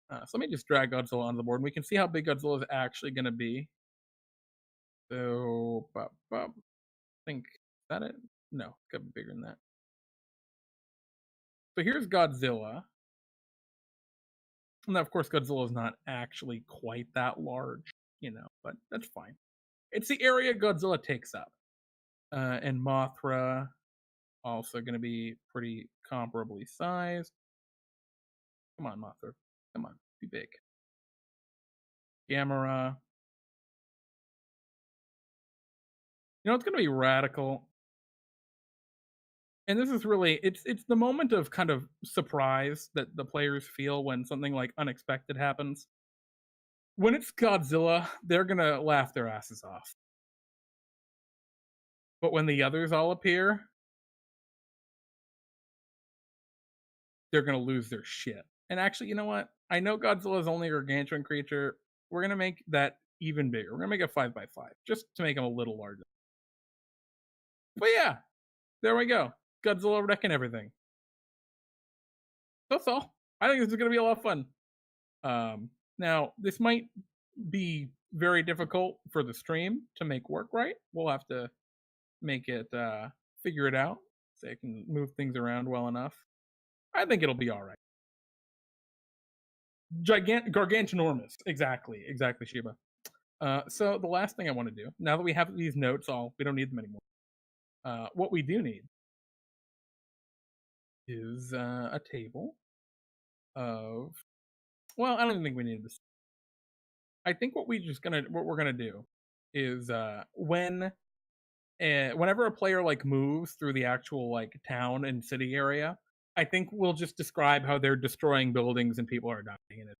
So let me just drag Godzilla onto the board and we can see how big Godzilla is actually going to be. So, I think, is that it? No, it's got to be bigger than that. So here's Godzilla. Now, of course, Godzilla is not actually quite that large, but that's fine. It's the area Godzilla takes up. And Mothra also going to be pretty comparably sized. Come on, Mothra. Come on, be big. Gamera. It's going to be radical. And this is really, it's the moment of kind of surprise that the players feel when something like unexpected happens. When it's Godzilla, they're going to laugh their asses off. But when the others all appear, they're gonna lose their shit. And actually, you know what? I know Godzilla's only a gargantuan creature. We're gonna make that even bigger. We're gonna make it 5 by 5, just to make him a little larger. But yeah, there we go. Godzilla wrecking everything. That's all. I think this is gonna be a lot of fun. Now this might be very difficult for the stream to make work right. We'll have to make it figure it out so I can move things around well enough. I think it'll be all right. Gargantuenormous. Exactly, Shiba. So the last thing I want to do, now that we have these notes, we don't need them anymore. What we do need is a table of. Well, I don't even think we need this. I think what we're gonna do is whenever a player like moves through the actual like town and city area, I think we'll just describe how they're destroying buildings and people are dying in it.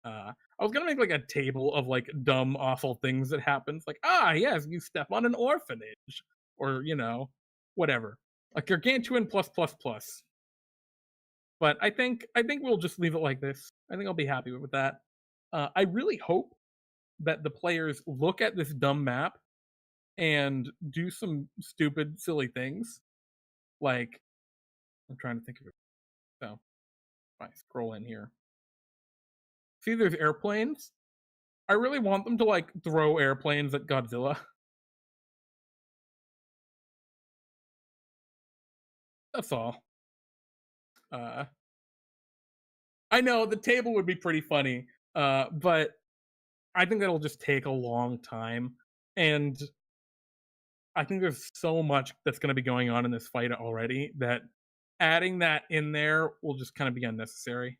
I was gonna make like a table of like dumb, awful things that happens, like yes, you step on an orphanage, or whatever, like gargantuan plus plus plus. But I think we'll just leave it like this. I think I'll be happy with that. I really hope that the players look at this dumb map and do some stupid, silly things. Like, I'm trying to think of it. So, if I scroll in here, see, there's airplanes. I really want them to like throw airplanes at Godzilla. That's all. I know the table would be pretty funny, but I think that'll just take a long time, and I think there's so much that's going to be going on in this fight already that adding that in there will just kind of be unnecessary.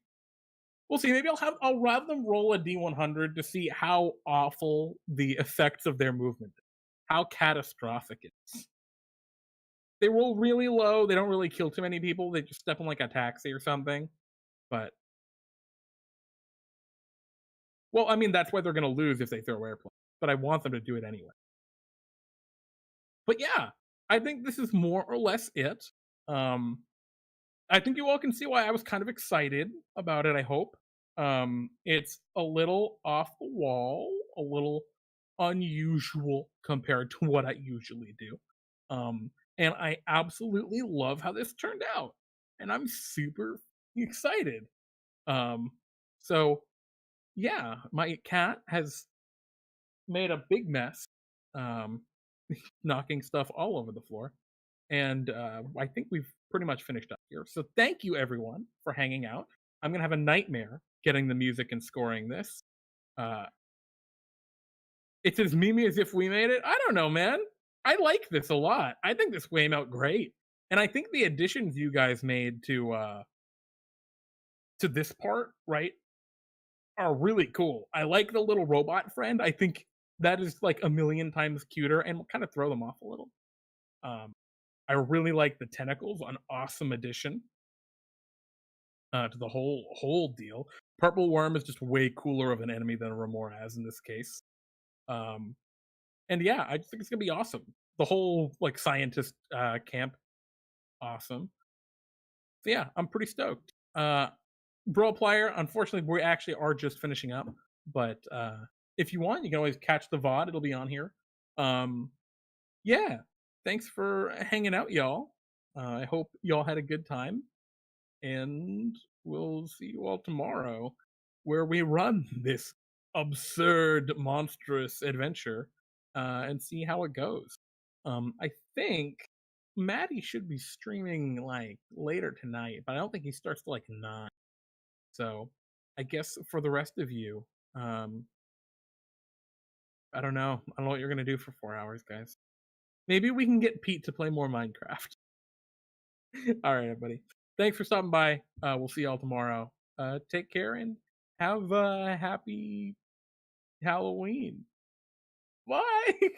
We'll see. Maybe I'll have them roll a D100 to see how awful the effects of their movement is, how catastrophic it is. They roll really low. They don't really kill too many people. They just step on like a taxi or something. But well, I mean that's why they're going to lose if they throw airplanes. But I want them to do it anyway. But yeah, I think this is more or less it. I think you all can see why I was kind of excited about it, I hope. It's a little off the wall, a little unusual compared to what I usually do. And I absolutely love how this turned out. And I'm super excited. So yeah, my cat has made a big mess, knocking stuff all over the floor. And I think we've pretty much finished up here. So thank you everyone for hanging out. I'm gonna have a nightmare getting the music and scoring this. It's as memey as if we made it. I don't know, man. I like this a lot. I think this came out great, and I think the additions you guys made to this part, right, are really cool. I like the little robot friend. I think that is like a million times cuter and will kind of throw them off a little. I really like the tentacles, an awesome addition to the whole deal. Purple Worm is just way cooler of an enemy than Remora has in this case. And yeah, I just think it's gonna be awesome. The whole like scientist camp, awesome. So yeah, I'm pretty stoked. Brawl Player, unfortunately, we actually are just finishing up, but if you want, you can always catch the VOD. It'll be on here. Yeah, thanks for hanging out, y'all. I hope y'all had a good time, and we'll see you all tomorrow, where we run this absurd, monstrous adventure and see how it goes. I think Maddie should be streaming like later tonight, but I don't think he starts till like 9. So I guess for the rest of you, I don't know. I don't know what you're gonna do for 4 hours, guys. Maybe we can get Pete to play more Minecraft. All right, everybody. Thanks for stopping by. We'll see y'all tomorrow. Take care and have a happy Halloween. Bye.